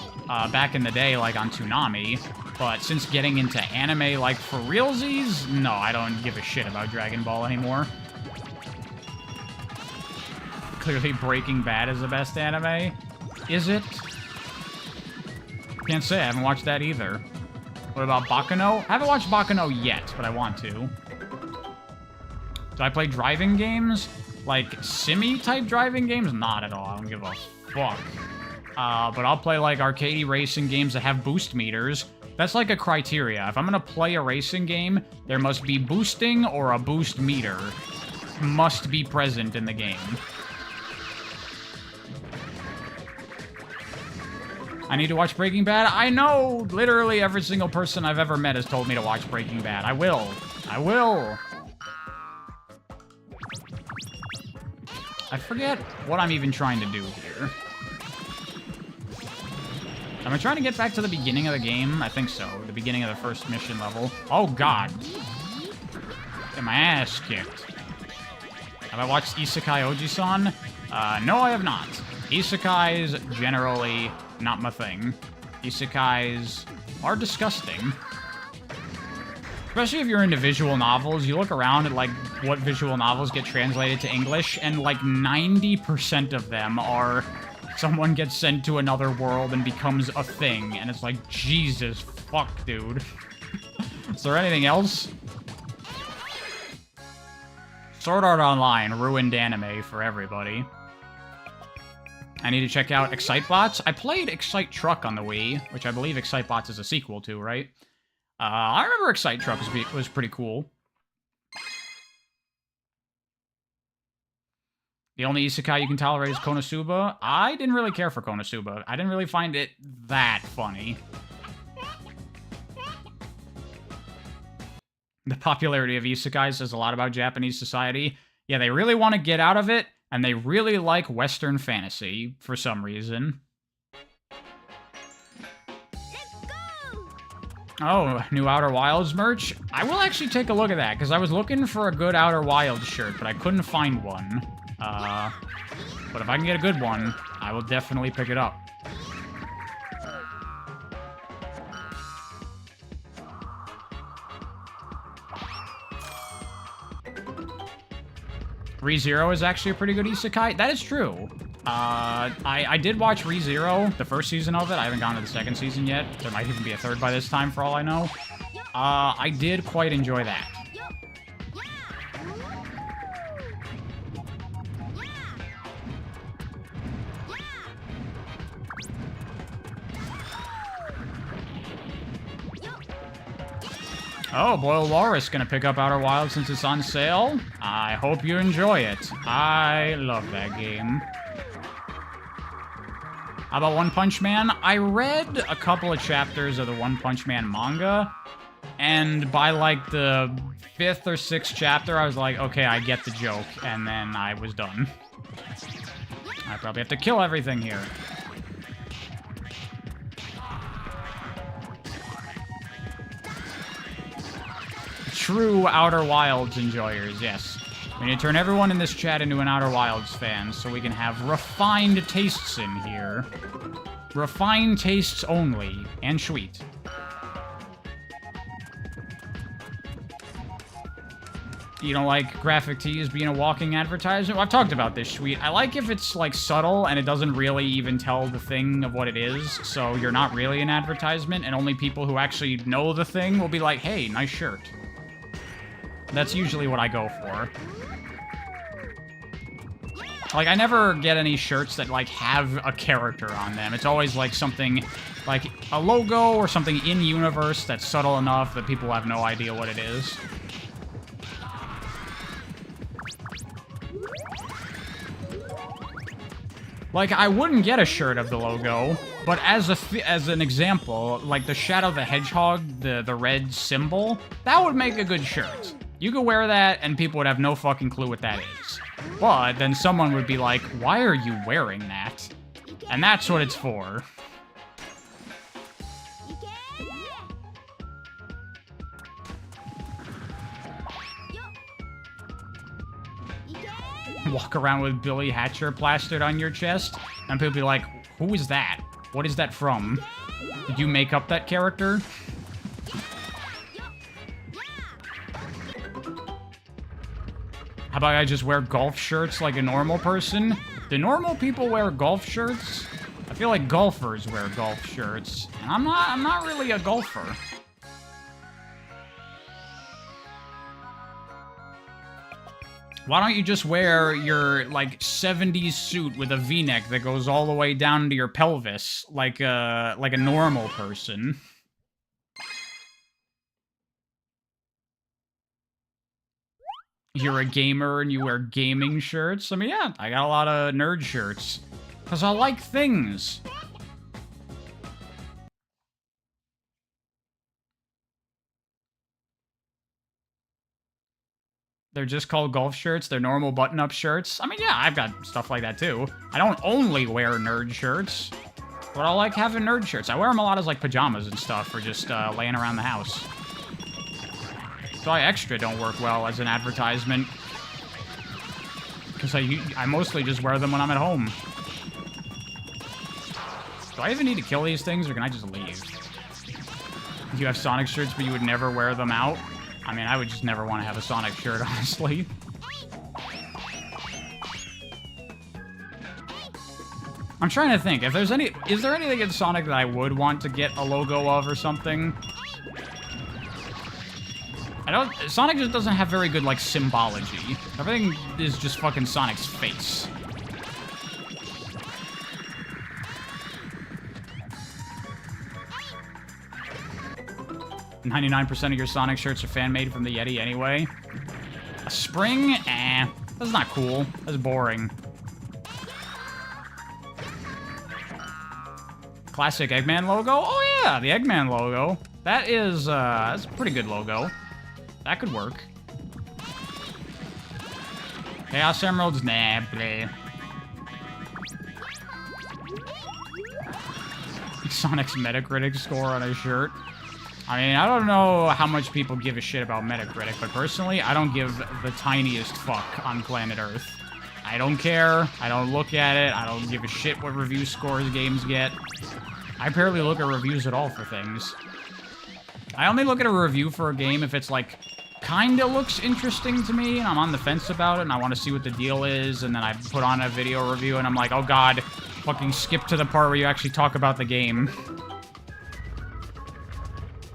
back in the day, like on Toonami. But since getting into anime, like, for realsies, no, I don't give a shit about Dragon Ball anymore. Clearly Breaking Bad is the best anime. Is it? Can't say, I haven't watched that either. What about Baccano? I haven't watched Baccano yet, but I want to. Do I play driving games? Like, simmy-type driving games? Not at all, I don't give a fuck. But I'll play, like, arcade racing games that have boost meters. That's like a criteria. If I'm gonna play a racing game, there must be boosting or a boost meter. Must be present in the game. I need to watch Breaking Bad? I know! Literally every single person I've ever met has told me to watch Breaking Bad. I will. I will. I forget what I'm even trying to do here. Am I trying to get back to the beginning of the game? I think so. The beginning of the first mission level. Oh, God. Get my ass kicked. Have I watched Isekai Oji-san? No, I have not. Isekais, generally, not my thing. Isekais are disgusting. Especially if you're into visual novels. You look around at, like, what visual novels get translated to English, and, like, 90% of them are... someone gets sent to another world and becomes a thing, and it's like, Jesus fuck, dude. Is there anything else? Sword Art Online ruined anime for everybody. I need to check out Excitebots. I played Excite Truck on the Wii, which I believe Excitebots is a sequel to, right? I remember Excite Truck was pretty cool. The only isekai you can tolerate is Konosuba. I didn't really care for Konosuba. I didn't really find it that funny. The popularity of isekai says a lot about Japanese society. Yeah, they really want to get out of it, and they really like Western fantasy for some reason. Oh, new Outer Wilds merch? I will actually take a look at that, because I was looking for a good Outer Wilds shirt, but I couldn't find one. But if I can get a good one, I will definitely pick it up. ReZero is actually a pretty good isekai. That is true. I did watch ReZero, the first season of it. I haven't gotten to the second season yet. There might even be a third by this time, for all I know. I did quite enjoy that. Oh, Boiled Walrus gonna pick up Outer Wilds since it's on sale. I hope you enjoy it. I love that game. How about One Punch Man? I read a couple of chapters of the One Punch Man manga, and by like the 5th or 6th chapter, I was like, okay, I get the joke, and then I was done. I probably have to kill everything here. True Outer Wilds enjoyers, yes. We need to turn everyone in this chat into an Outer Wilds fan so we can have refined tastes in here. Refined tastes only, and sweet. You don't like graphic tees being a walking advertisement? Well, I've talked about this, sweet. I like if it's, like, subtle and it doesn't really even tell the thing of what it is, so you're not really an advertisement, and only people who actually know the thing will be like, hey, nice shirt. That's usually what I go for. Like, I never get any shirts that, like, have a character on them. It's always, like, something, like, a logo or something in-universe that's subtle enough that people have no idea what it is. Like, I wouldn't get a shirt of the logo, but as an example, like the Shadow the Hedgehog, the red symbol, that would make a good shirt. You could wear that, and people would have no fucking clue what that is. But then someone would be like, why are you wearing that? And that's what it's for. Walk around with Billy Hatcher plastered on your chest, and people be like, who is that? What is that from? Did you make up that character? How about I just wear golf shirts like a normal person? Do normal people wear golf shirts? I feel like golfers wear golf shirts, and I'm not really a golfer. Why don't you just wear your, like, 70s suit with a V-neck that goes all the way down to your pelvis, like a normal person? You're a gamer and you wear gaming shirts? I mean, yeah, I got a lot of nerd shirts. Because I like things. They're just called golf shirts. They're normal button-up shirts. I mean, yeah, I've got stuff like that, too. I don't only wear nerd shirts, but I like having nerd shirts. I wear them a lot as, like, pajamas and stuff, or just laying around the house. So I extra don't work well as an advertisement. Because I mostly just wear them when I'm at home. Do I even need to kill these things, or can I just leave? You have Sonic shirts, but you would never wear them out? I mean, I would just never want to have a Sonic shirt, honestly. I'm trying to think, if there's is there anything in Sonic that I would want to get a logo of or something? Sonic just doesn't have very good, like, symbology. Everything is just fucking Sonic's face. "99% of your Sonic shirts are fan-made from the Yeti anyway." A spring? Eh. That's not cool. That's boring. Classic Eggman logo? Oh yeah, the Eggman logo. That is, that's a pretty good logo. That could work. Chaos Emeralds? Nah, bleh. Sonic's Metacritic score on his shirt. I mean, I don't know how much people give a shit about Metacritic, but personally, I don't give the tiniest fuck on planet Earth. I don't care. I don't look at it. I don't give a shit what review scores games get. I barely look at reviews at all for things. I only look at a review for a game if it's, like, kind of looks interesting to me, and I'm on the fence about it, and I want to see what the deal is, and then I put on a video review, and I'm like, oh god, fucking skip to the part where you actually talk about the game.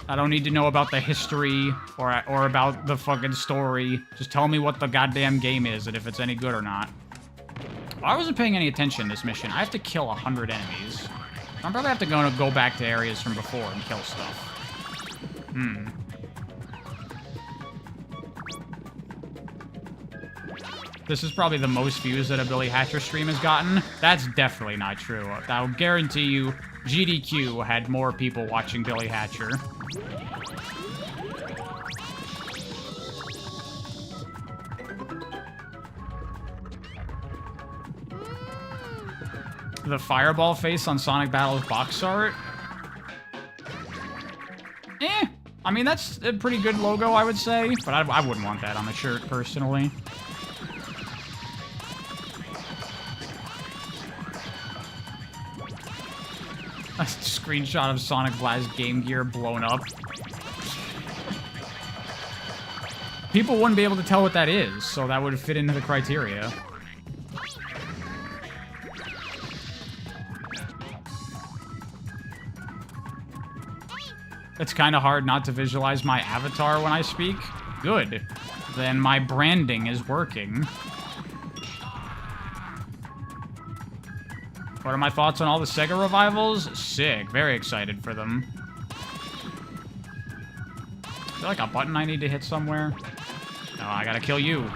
I don't need to know about the history or about the fucking story. Just tell me what the goddamn game is and if it's any good or not. Well, I wasn't paying any attention to this mission. I have to kill 100 enemies. I'm probably have to go back to areas from before and kill stuff. This is probably the most views that a Billy Hatcher stream has gotten. That's definitely not true. I'll guarantee you GDQ had more people watching Billy Hatcher. The fireball face on Sonic Battles box art? I mean, that's a pretty good logo, I would say, but I wouldn't want that on the shirt, personally. A screenshot of Sonic Blast Game Gear blown up. People wouldn't be able to tell what that is, so that would fit into the criteria. It's kind of hard not to visualize my avatar when I speak. Good. Then my branding is working. What are my thoughts on all the Sega revivals? Sick. Very excited for them. Is there like a button I need to hit somewhere? No, I gotta kill you.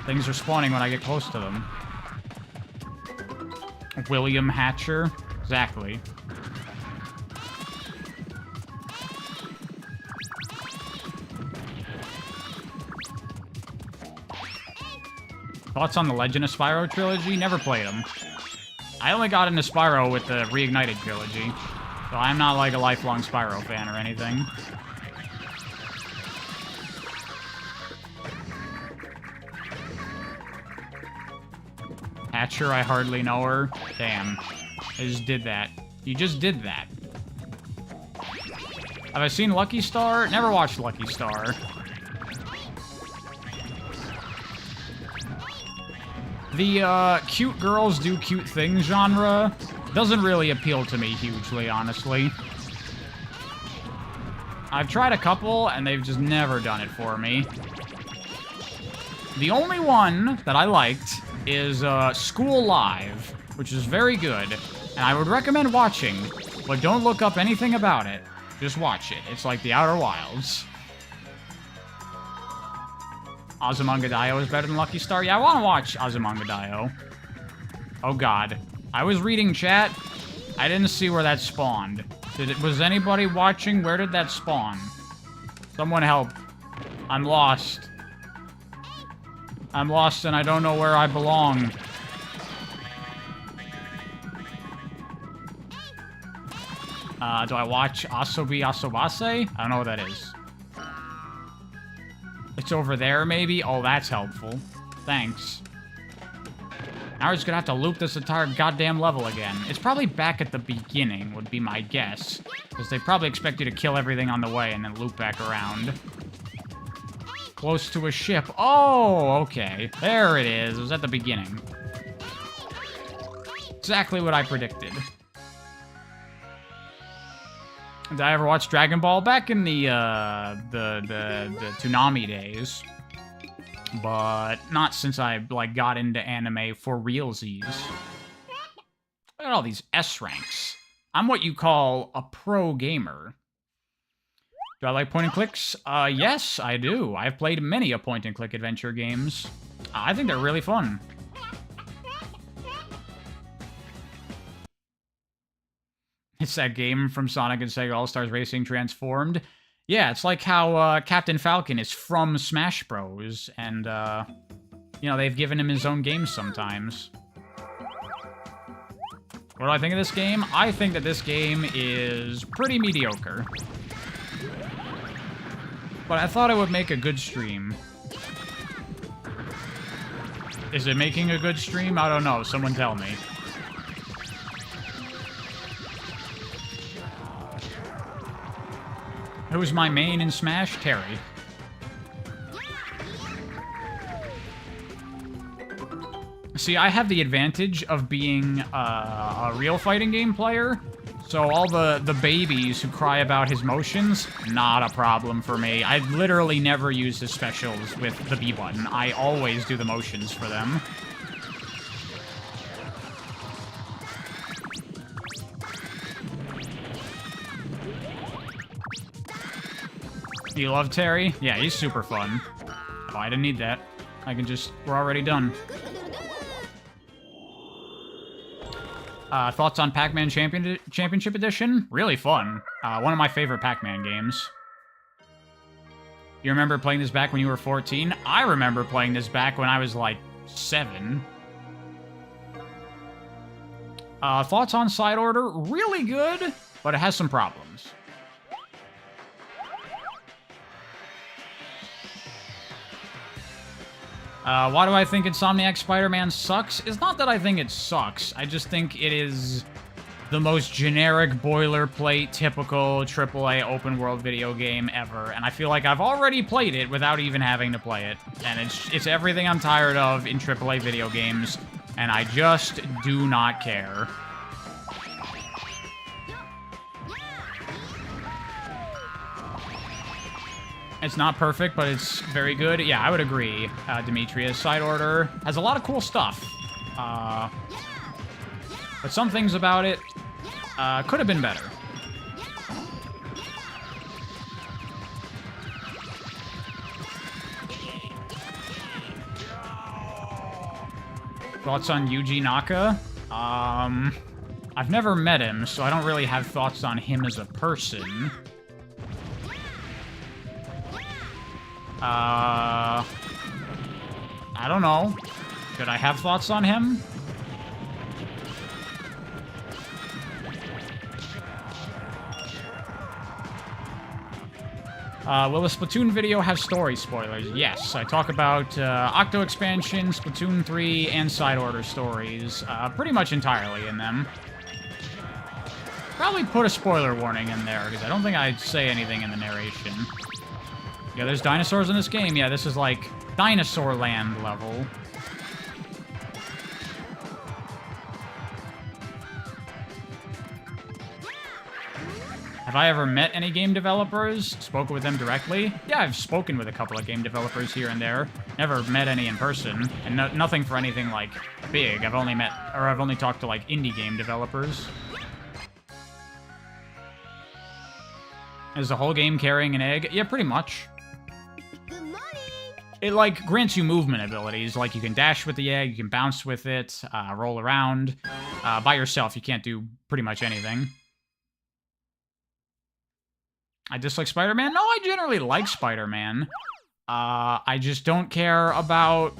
Things are spawning when I get close to them. William Hatcher? Exactly. Thoughts on the Legend of Spyro trilogy? Never played them. I only got into Spyro with the Reignited trilogy, so I'm not like a lifelong Spyro fan or anything. Hatcher, I hardly know her. Damn. I just did that. You just did that. Have I seen Lucky Star? Never watched Lucky Star. The, cute girls do cute things genre doesn't really appeal to me hugely, honestly. I've tried a couple, and they've just never done it for me. The only one that I liked is, School Live, which is very good, and I would recommend watching, but don't look up anything about it. Just watch it. It's like The Outer Wilds. Ozymandias is better than Lucky Star? Yeah, I want to watch Ozymandias. Oh god. I was reading chat. I didn't see where that spawned. Was anybody watching? Where did that spawn? Someone help. I'm lost. I'm lost and I don't know where I belong. Do I watch Asobi Asobase? I don't know what that is. It's over there, maybe? Oh, that's helpful. Thanks. Now we're just gonna have to loop this entire goddamn level again. It's probably back at the beginning, would be my guess. Because they probably expect you to kill everything on the way and then loop back around. Close to a ship. Oh, okay. There it is. It was at the beginning. Exactly what I predicted. Did I ever watch Dragon Ball? Back in the Toonami days. But not since I, like, got into anime for realsies. Look at all these S ranks. I'm what you call a pro gamer. Do I like point-and-clicks? Yes, I do. I've played many a point-and-click adventure games. I think they're really fun. It's that game from Sonic and Sega All-Stars Racing transformed. Yeah, it's like how Captain Falcon is from Smash Bros. And, you know, they've given him his own games sometimes. What do I think of this game? I think that this game is pretty mediocre. But I thought it would make a good stream. Is it making a good stream? I don't know. Someone tell me. Who's my main in Smash? Terry. See, I have the advantage of being a real fighting game player. So all the babies who cry about his motions, not a problem for me. I literally never use his specials with the B button. I always do the motions for them. You love Terry? Yeah, he's super fun. Oh, I didn't need that. I can just... We're already done. Thoughts on Pac-Man Championship Edition? Really fun. One of my favorite Pac-Man games. You remember playing this back when you were 14? I remember playing this back when I was, like, 7. Thoughts on Side Order? Really good, but it has some problems. Why do I think Insomniac Spider-Man sucks? It's not that I think it sucks. I just think it is the most generic, boilerplate, typical AAA open-world video game ever. And I feel like I've already played it without even having to play it. And it's everything I'm tired of in AAA video games. And I just do not care. It's not perfect, but it's very good. Yeah, I would agree, Demetrius. Side Order has a lot of cool stuff. But some things about it could have been better. Thoughts on Yuji Naka? I've never met him, so I don't really have thoughts on him as a person. I don't know. Should I have thoughts on him? Will the Splatoon video have story spoilers? Yes, I talk about Octo Expansion, Splatoon 3, and Side Order stories pretty much entirely in them. Probably put a spoiler warning in there, because I don't think I'd say anything in the narration. Yeah, there's dinosaurs in this game. Yeah, this is like Dinosaur Land level. Have I ever met any game developers? Spoken with them directly? Yeah, I've spoken with a couple of game developers here and there. Never met any in person, and nothing for anything like big. I've only talked to like indie game developers. Is the whole game carrying an egg? Yeah, pretty much. It, like, grants you movement abilities. Like, you can dash with the egg, you can bounce with it, roll around. By yourself, you can't do pretty much anything. I dislike Spider-Man? No, I generally like Spider-Man. I just don't care about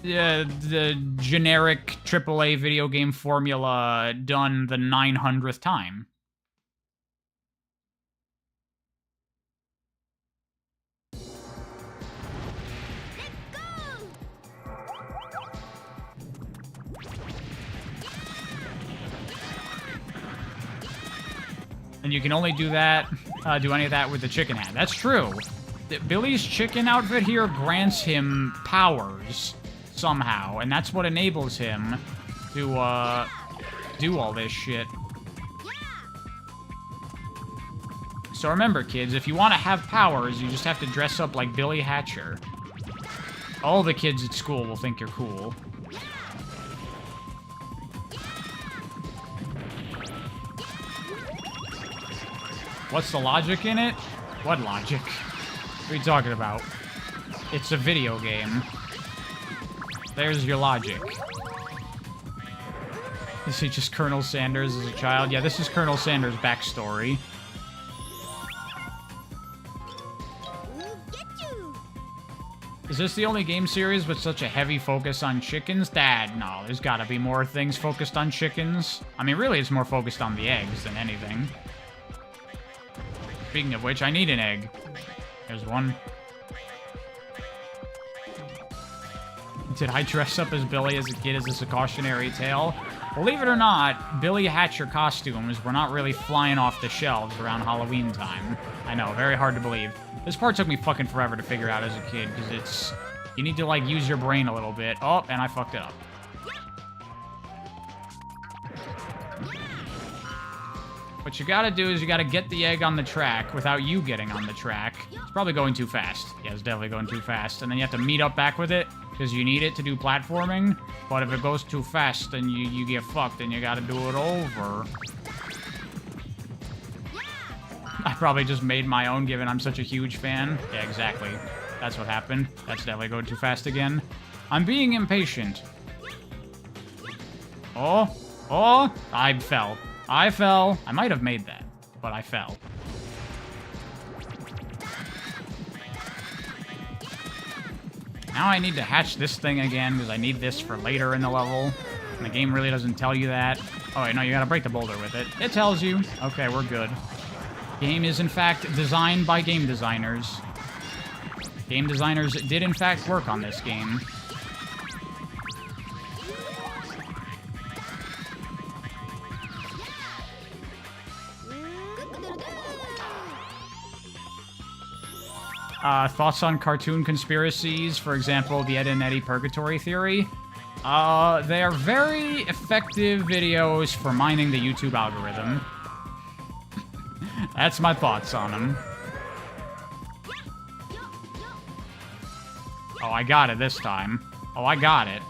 the generic AAA video game formula done the 900th time. And you can only do that, do any of that with the chicken hat. That's true. Billy's chicken outfit here grants him powers somehow, and that's what enables him to do all this shit. So remember, kids, if you want to have powers, you just have to dress up like Billy Hatcher. All the kids at school will think you're cool. What's the logic in it? What logic? What are you talking about? It's a video game. There's your logic. Is he just Colonel Sanders as a child? Yeah, this is Colonel Sanders' backstory. Is this the only game series with such a heavy focus on chickens? Dad, no, there's gotta be more things focused on chickens. I mean, really, it's more focused on the eggs than anything. Speaking of which, I need an egg. There's one. Did I dress up as Billy as a kid? Is this a cautionary tale? Believe it or not, Billy Hatcher costumes were not really flying off the shelves around Halloween time. I know, very hard to believe. This part took me fucking forever to figure out as a kid, because it's, You need to, like, use your brain a little bit. Oh, and I fucked it up. What you gotta do is you gotta get the egg on the track without you getting on the track. It's probably going too fast. Yeah, it's definitely going too fast. And then you have to meet up back with it, because you need it to do platforming. But if it goes too fast, then you get fucked, and you gotta do it over. I probably just made my own, given I'm such a huge fan. Yeah, exactly. That's what happened. That's definitely going too fast again. I'm being impatient. Oh, oh, I fell. I fell. I might have made that, but I fell. Now I need to hatch this thing again, because I need this for later in the level. And the game really doesn't tell you that. Oh, wait, no, you gotta break the boulder with it. It tells you. Okay, we're good. Game is, in fact, designed by game designers. Game designers did, in fact, work on this game. Thoughts on cartoon conspiracies, for example, the Ed and Eddie Purgatory Theory? They are very effective videos for mining the YouTube algorithm. That's my thoughts on them. Oh, I got it this time. Oh, I got it.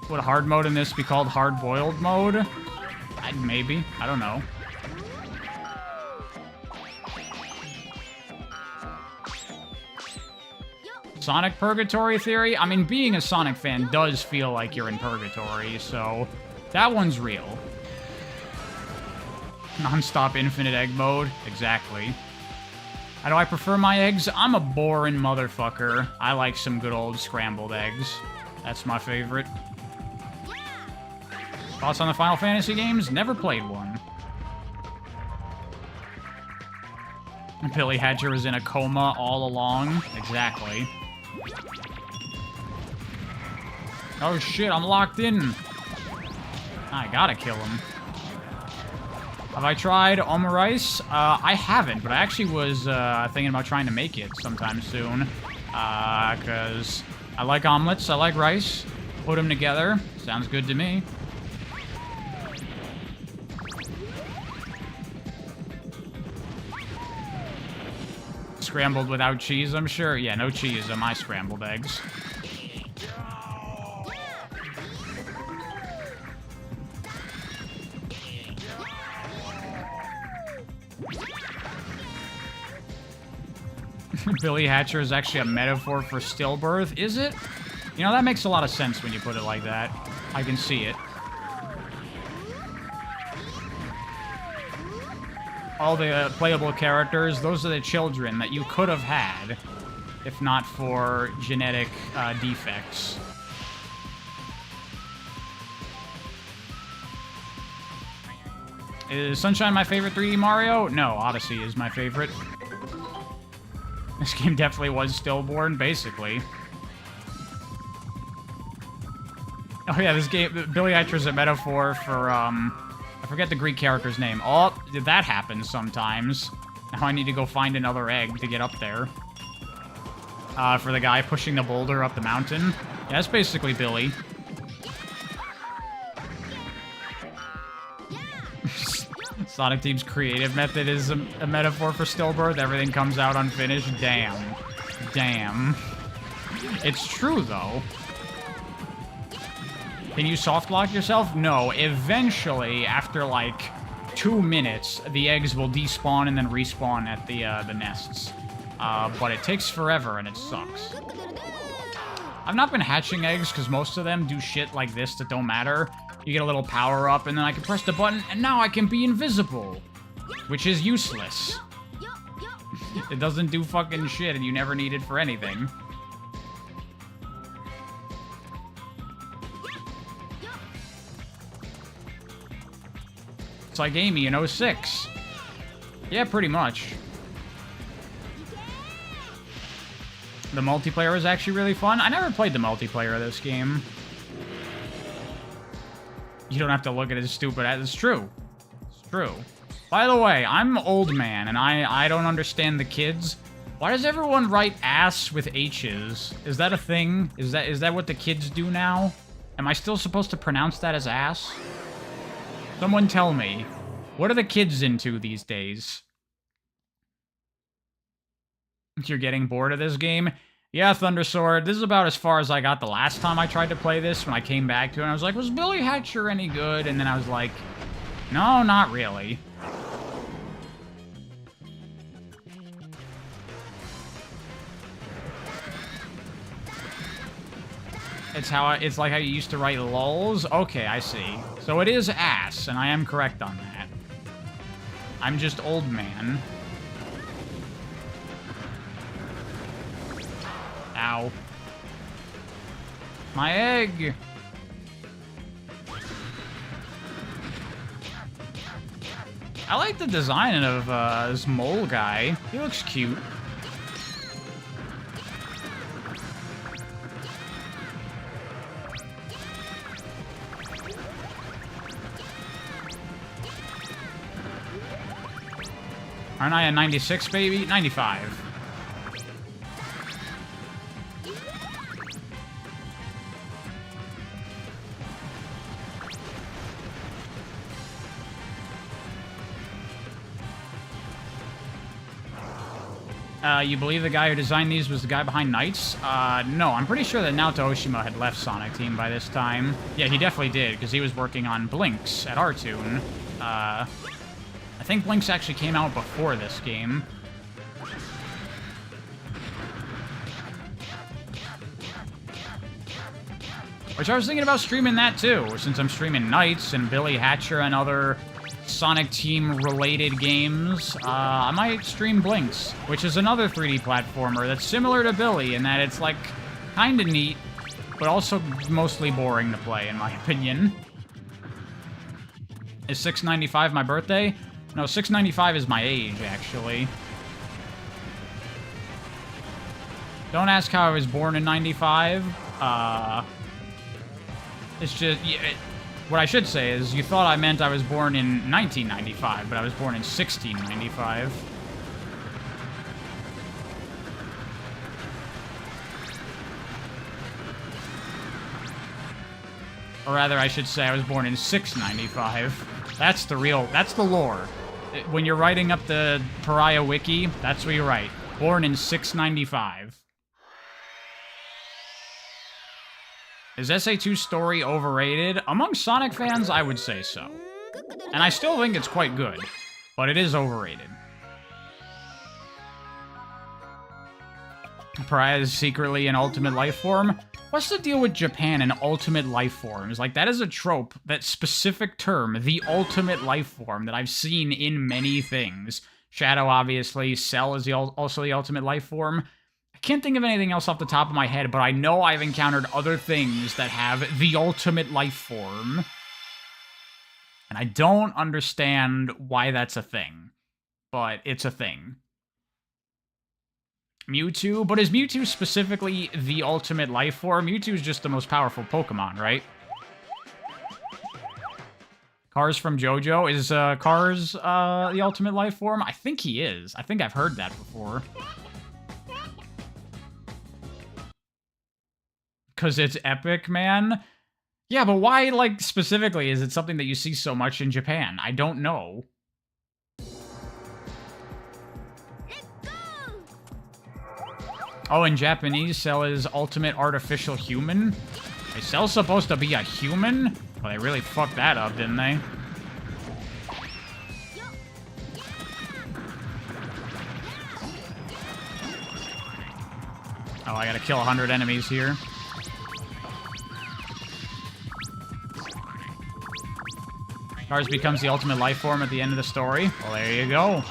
Would hard mode in this be called hard-boiled mode? Maybe. I don't know. Sonic Purgatory Theory? I mean, being a Sonic fan does feel like you're in purgatory, so that one's real. Non-stop infinite egg mode? Exactly. How do I prefer my eggs? I'm a boring motherfucker. I like some good old scrambled eggs. That's my favorite. Thoughts on the Final Fantasy games? Never played one. Billy Hatcher was in a coma all along. Exactly. Oh shit, I'm locked in. I gotta kill him. Have I tried omurice? I haven't, but I actually was thinking about trying to make it sometime soon. Because I like omelets, I like rice. Put them together. Sounds good to me. Scrambled without cheese, I'm sure. Yeah, no cheese on my scrambled eggs. Billy Hatcher is actually a metaphor for stillbirth, is it? You know, that makes a lot of sense when you put it like that. I can see it. All the playable characters, those are the children that you could have had if not for genetic defects. Is Sunshine my favorite 3D Mario? No, Odyssey is my favorite. This game definitely was stillborn, basically. Oh yeah, this game, Billy Hatcher's a metaphor for, I forget the Greek character's name. Oh, that happens sometimes. Now I need to go find another egg to get up there. For the guy pushing the boulder up the mountain. Yeah, that's basically Billy. Sonic Team's creative method is a metaphor for stillbirth. Everything comes out unfinished. Damn. Damn. It's true, though. Can you soft lock yourself? No. Eventually, after like 2 minutes, the eggs will despawn and then respawn at the nests. But it takes forever and it sucks. I've not been hatching eggs because most of them do shit like this that don't matter. You get a little power up and then I can press the button and now I can be invisible. Which is useless. It doesn't do fucking shit and you never need it for anything. It's like Amy in 06. Yeah, pretty much. The multiplayer is actually really fun. I never played the multiplayer of this game. You don't have to look at it as stupid as it's true. It's true. By the way, I'm old man, and I don't understand the kids. Why does everyone write ass with H's? Is that a thing? Is that what the kids do now? Am I still supposed to pronounce that as ass? Someone tell me. What are the kids into these days? You're getting bored of this game? Yeah, Thundersword, this is about as far as I got the last time I tried to play this. When I came back to it, I was like, was Billy Hatcher any good? And then I was like, no, not really. It's like how you used to write lulls? Okay, I see. So it is ass, and I am correct on that. I'm just old man. Ow. My egg! I like the design of this mole guy. He looks cute. Aren't I a 96, baby? 95. You believe the guy who designed these was the guy behind Knights? No, I'm pretty sure that Naoto Oshima had left Sonic Team by this time. Yeah, he definitely did, because he was working on Blinks at R-Tune. I think Blinks actually came out before this game. Which I was thinking about streaming that too, since I'm streaming Knights and Billy Hatcher and other Sonic Team-related games. I might stream Blinks, which is another 3D platformer that's similar to Billy in that it's, like, kinda neat, but also mostly boring to play, in my opinion. Is 695 my birthday? No, 695 is my age, actually. Don't ask how I was born in 95. It's just... what I should say is, you thought I meant I was born in 1995, but I was born in 1695. Or rather, I should say I was born in 695. That's the lore. When you're writing up the Pariah Wiki, that's what you write. Born in 695. Is SA2's story overrated? Among Sonic fans, I would say so. And I still think it's quite good, but it is overrated. Pariah is secretly an ultimate life form? What's the deal with Japan and ultimate life forms? Like, that is a trope, that specific term, the ultimate life form, that I've seen in many things. Shadow, obviously. Cell is also the ultimate life form. I can't think of anything else off the top of my head, but I know I've encountered other things that have the ultimate life form. And I don't understand why that's a thing. But it's a thing. Mewtwo? But is Mewtwo specifically the ultimate life form? Mewtwo is just the most powerful Pokemon, right? Cars from JoJo? Is Cars the ultimate life form? I think he is. I think I've heard that before. Because it's epic, man? Yeah, but why, like, specifically is it something that you see so much in Japan? I don't know. Oh, in Japanese, Cell is ultimate artificial human? Is Cell supposed to be a human? Well, they really fucked that up, didn't they? Oh, I gotta kill 100 enemies here. Cars becomes the ultimate life form at the end of the story. Well, there you go.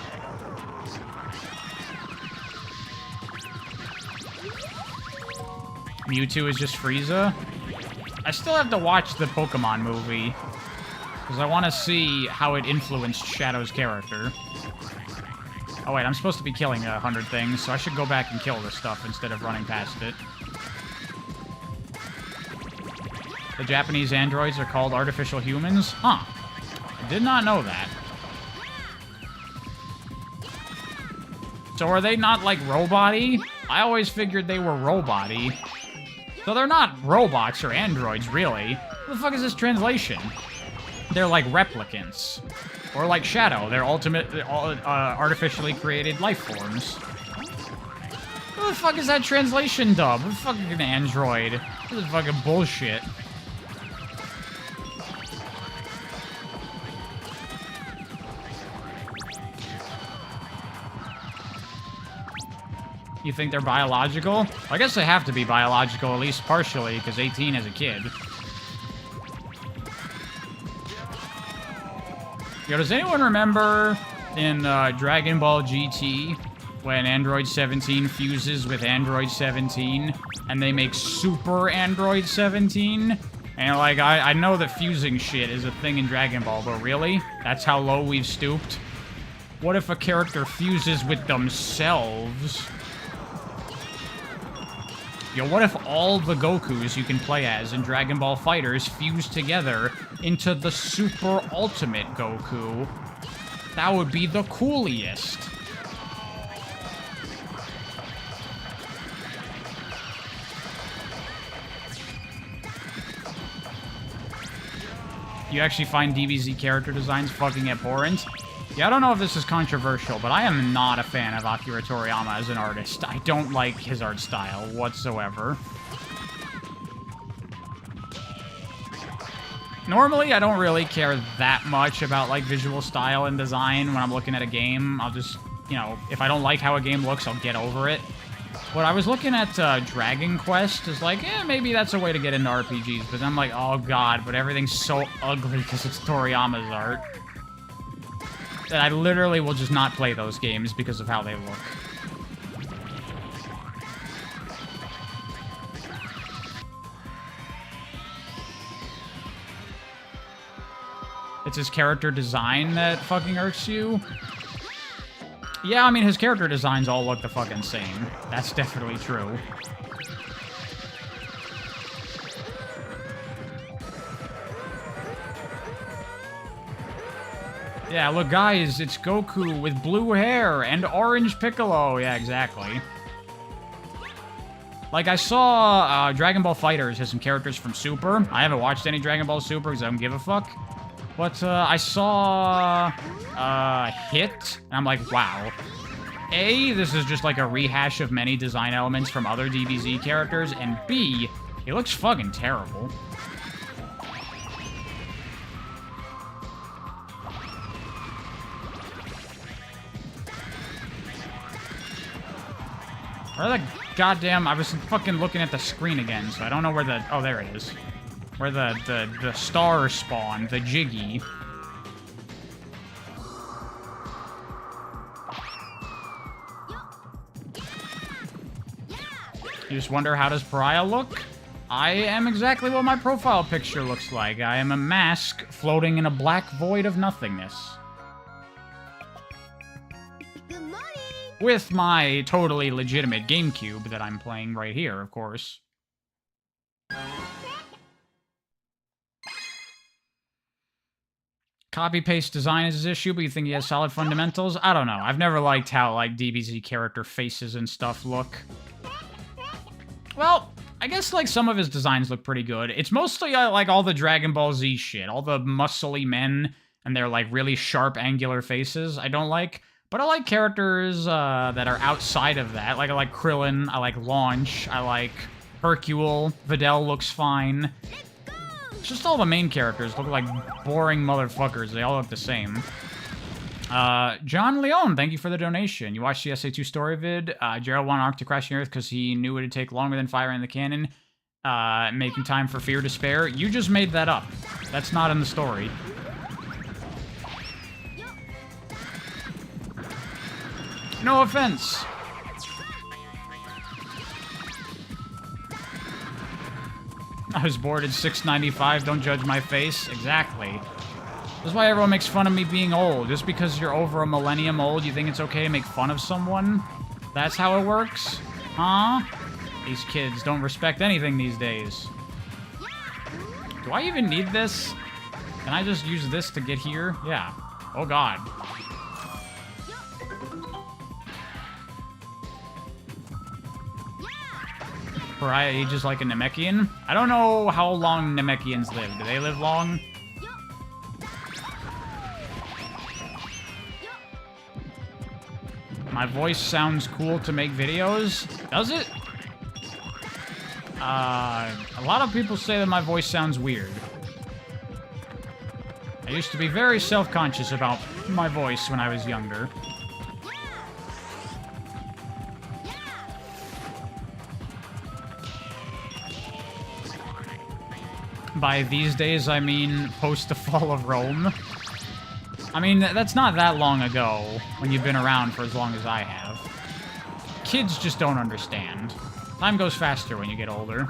Mewtwo is just Frieza. I still have to watch the Pokemon movie, because I want to see how it influenced Shadow's character. Oh wait, I'm supposed to be killing 100 things, so I should go back and kill this stuff instead of running past it. The Japanese androids are called artificial humans? Huh. I did not know that. So are they not, like, robot-y? I always figured they were robot-y. So they're not robots or androids, really. What the fuck is this translation? They're like replicants. Or like Shadow, they're artificially created life forms. What the fuck is that translation dub? What fucking android? This is fucking bullshit. You think they're biological? I guess they have to be biological, at least partially, because 18 is a kid. Yo, does anyone remember in Dragon Ball GT when Android 17 fuses with Android 17 and they make Super Android 17? And like, I know that fusing shit is a thing in Dragon Ball, but really? That's how low we've stooped? What if a character fuses with themselves? Yo, what if all the Gokus you can play as in Dragon Ball FighterZ fuse together into the Super Ultimate Goku? That would be the coolest. You actually find DBZ character designs fucking abhorrent? Yeah, I don't know if this is controversial, but I am not a fan of Akira Toriyama as an artist. I don't like his art style whatsoever. Normally, I don't really care that much about, like, visual style and design when I'm looking at a game. I'll just, you know, if I don't like how a game looks, I'll get over it. But I was looking at Dragon Quest, is like, maybe that's a way to get into RPGs. But I'm like, oh god, but everything's so ugly because it's Toriyama's art. That I literally will just not play those games because of how they look. It's his character design that fucking irks you? Yeah, I mean, his character designs all look the fucking same. That's definitely true. Yeah, look, guys, it's Goku with blue hair and orange Piccolo. Yeah, exactly. Like, I saw Dragon Ball FighterZ has some characters from Super. I haven't watched any Dragon Ball Super because I don't give a fuck. But I saw Hit, and I'm like, wow. A, this is just like a rehash of many design elements from other DBZ characters, and B, it looks fucking terrible. Where the goddamn... I was fucking looking at the screen again, so I don't know where the... Oh, there it is. Where the stars spawn, the Jiggy. You just wonder, how does Pariah look? I am exactly what my profile picture looks like. I am a mask floating in a black void of nothingness. Good morning. With my totally legitimate GameCube that I'm playing right here, of course. Copy-paste design is his issue, but you think he has solid fundamentals? I don't know. I've never liked how, like, DBZ character faces and stuff look. Well, I guess, like, some of his designs look pretty good. It's mostly, like, all the Dragon Ball Z shit. All the muscly men and their, like, really sharp, angular faces I don't like. But I like characters that are outside of that. Like, I like Krillin, I like Launch, I like Hercule, Videl looks fine. It's just all the main characters look like boring motherfuckers. They all look the same. John Leone, thank you for the donation. You watched the SA2 story vid. Gerald wanted Ark to crash the Earth because he knew it would take longer than firing the cannon, making time for fear to spare. You just made that up. That's not in the story. No offense. I was bored at 6.95, don't judge my face. Exactly. This is why everyone makes fun of me being old. Just because you're over a millennium old, you think it's okay to make fun of someone? That's how it works? Huh? These kids don't respect anything these days. Do I even need this? Can I just use this to get here? Yeah. Oh god. Pariah ages like a Namekian. I don't know how long Namekians live. Do they live long? My voice sounds cool to make videos. Does it? A lot of people say that my voice sounds weird. I used to be very self-conscious about my voice when I was younger. By these days, I mean post the fall of Rome. I mean, that's not that long ago when you've been around for as long as I have. Kids just don't understand. Time goes faster when you get older.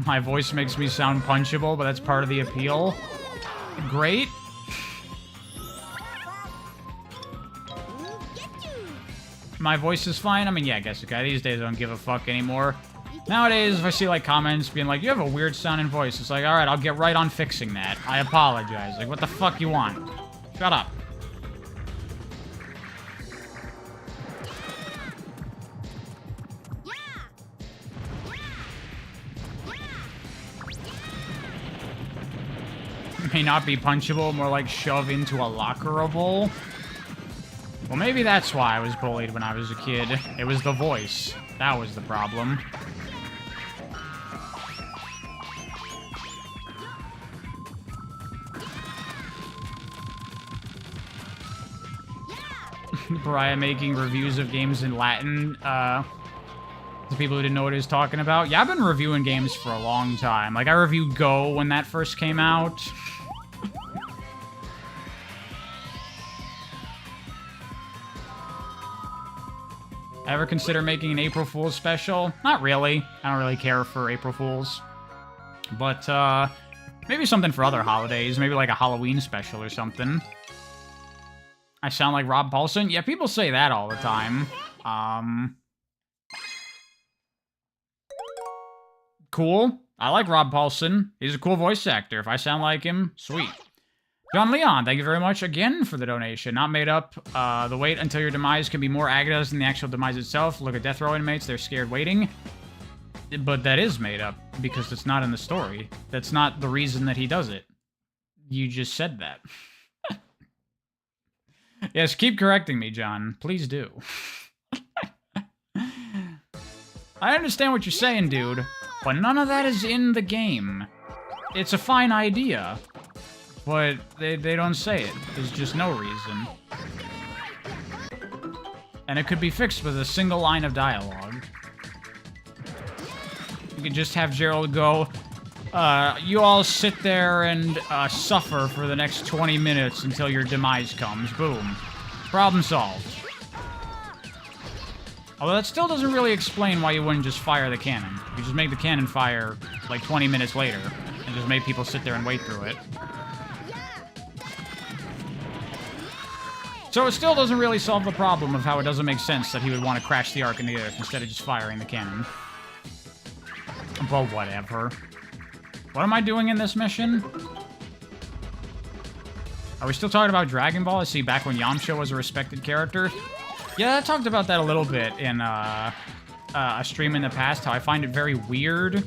My voice makes me sound punchable, but that's part of the appeal. Great. My voice is fine? I mean, yeah, I guess, okay. These days I don't give a fuck anymore. Nowadays, if I see, like, comments being like, you have a weird sounding voice, it's like, alright, I'll get right on fixing that. I apologize. Like, what the fuck you want? Shut up. May not be punchable, more like shove into a lockerable. Well, maybe that's why I was bullied when I was a kid. It was the voice. That was the problem. Pariah making reviews of games in Latin, to people who didn't know what he was talking about. Yeah, I've been reviewing games for a long time. Like, I reviewed Go when that first came out. Ever consider making an April Fool's special? Not really. I don't really care for April Fools. But, maybe something for other holidays. Maybe like a Halloween special or something. I sound like Rob Paulson? Yeah, people say that all the time. Cool. I like Rob Paulson. He's a cool voice actor. If I sound like him, sweet. John Leon, thank you very much again for the donation. Not made up. The wait until your demise can be more agonizing than the actual demise itself. Look at death row inmates. They're scared waiting. But that is made up because it's not in the story. That's not the reason that he does it. You just said that. Yes, keep correcting me, John. Please do. I understand what you're saying, dude, but none of that is in the game. It's a fine idea, but they don't say it. There's just no reason. And it could be fixed with a single line of dialogue. You could just have Gerald go, you all sit there and suffer for the next 20 minutes until your demise comes. Boom. Problem solved. Although that still doesn't really explain why you wouldn't just fire the cannon. You just make the cannon fire like 20 minutes later and just make people sit there and wait through it. So it still doesn't really solve the problem of how it doesn't make sense that he would want to crash the Ark into the earth instead of just firing the cannon. But whatever. What am I doing in this mission? Are we still talking about Dragon Ball? I see back when Yamcha was a respected character. Yeah, I talked about that a little bit in a stream in the past, how I find it very weird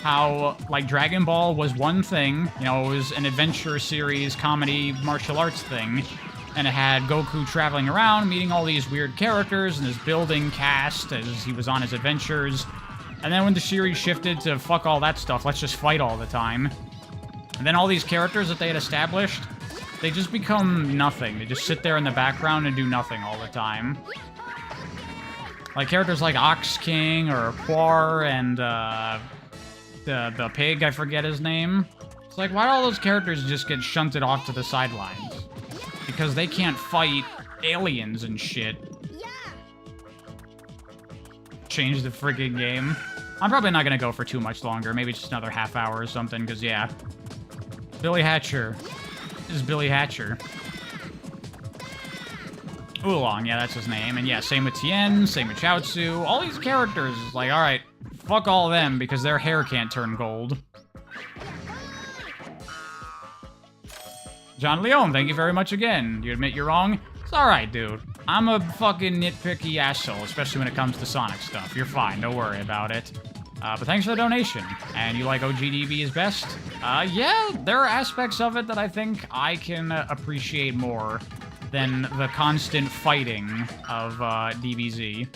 how, like, Dragon Ball was one thing, you know, it was an adventure series, comedy, martial arts thing, and it had Goku traveling around, meeting all these weird characters, and his building cast as he was on his adventures. And then when the series shifted to fuck all that stuff, let's just fight all the time. And then all these characters that they had established, they just become nothing. They just sit there in the background and do nothing all the time. Like characters like Ox King or Quar and the pig, I forget his name. It's like, why do all those characters just get shunted off to the sidelines? Because they can't fight aliens and shit. Change the friggin' game. I'm probably not gonna go for too much longer. Maybe just another half hour or something, because yeah. Billy Hatcher. This is Billy Hatcher. Oolong, yeah, that's his name. And yeah, same with Tien, same with Chaozu. All these characters, like, alright, fuck all of them because their hair can't turn gold. John Leone, thank you very much again. You admit you're wrong? It's alright, dude. I'm a fucking nitpicky asshole, especially when it comes to Sonic stuff. You're fine, don't worry about it. But thanks for the donation. And you like OGDB is best? Yeah, there are aspects of it that I think I can appreciate more than the constant fighting of DBZ.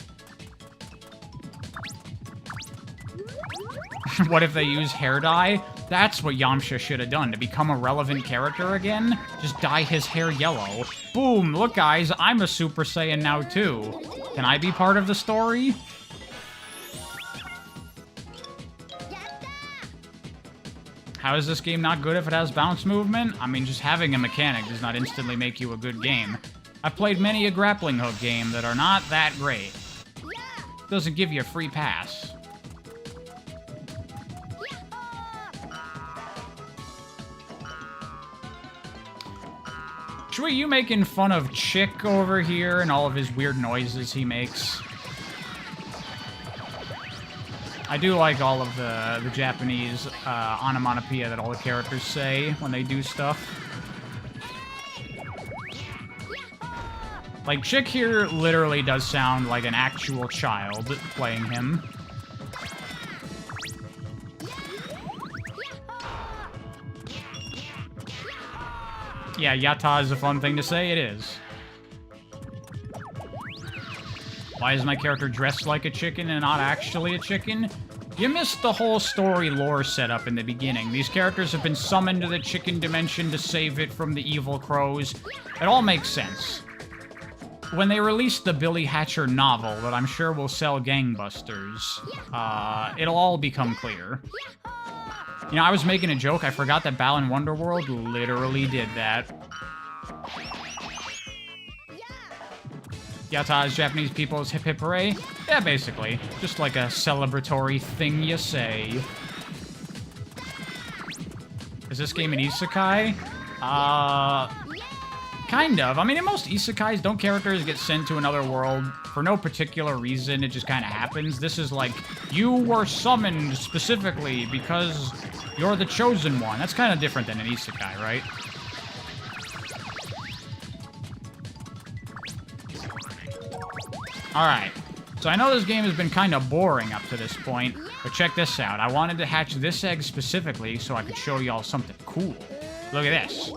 What if they use hair dye? That's what Yamcha should have done. To become a relevant character again, just dye his hair yellow. Boom, look guys, I'm a Super Saiyan now too. Can I be part of the story? How is this game not good if it has bounce movement? I mean, just having a mechanic does not instantly make you a good game. I've played many a grappling hook game that are not that great. It doesn't give you a free pass. Shui, you making fun of Chick over here and all of his weird noises he makes? I do like all of the Japanese onomatopoeia that all the characters say when they do stuff. Like, Chick here literally does sound like an actual child playing him. Yeah, Yatta is a fun thing to say. It is. Why is my character dressed like a chicken and not actually a chicken? You missed the whole story lore setup in the beginning. These characters have been summoned to the chicken dimension to save it from the evil crows. It all makes sense. When they release the Billy Hatcher novel that I'm sure will sell gangbusters, it'll all become clear. You know, I was making a joke. I forgot that Balan Wonderworld literally did that. Yatta is Japanese people's hip hip hooray? Yeah, basically. Just like a celebratory thing you say. Is this game an isekai? Kind of. I mean, in most isekais, don't characters get sent to another world for no particular reason? It just kind of happens. This is like, you were summoned specifically because you're the chosen one. That's kind of different than an isekai, right? Alright, so I know this game has been kind of boring up to this point, but check this out. I wanted to hatch this egg specifically so I could show y'all something cool. Look at this.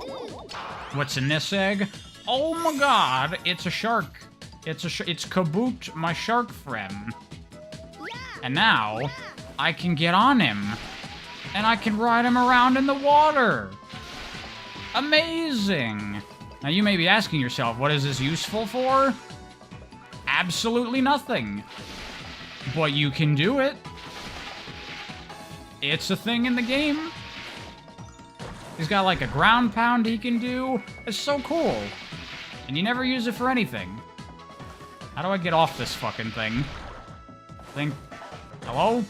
What's in this egg? Oh my god, it's a shark. It's Kaboot, my shark friend. And now, I can get on him. And I can ride him around in the water. Amazing. Now you may be asking yourself, what is this useful for? Absolutely nothing. But you can do it. It's a thing in the game. He's got like a ground pound he can do. It's so cool. And you never use it for anything. How do I get off this fucking thing? Hello?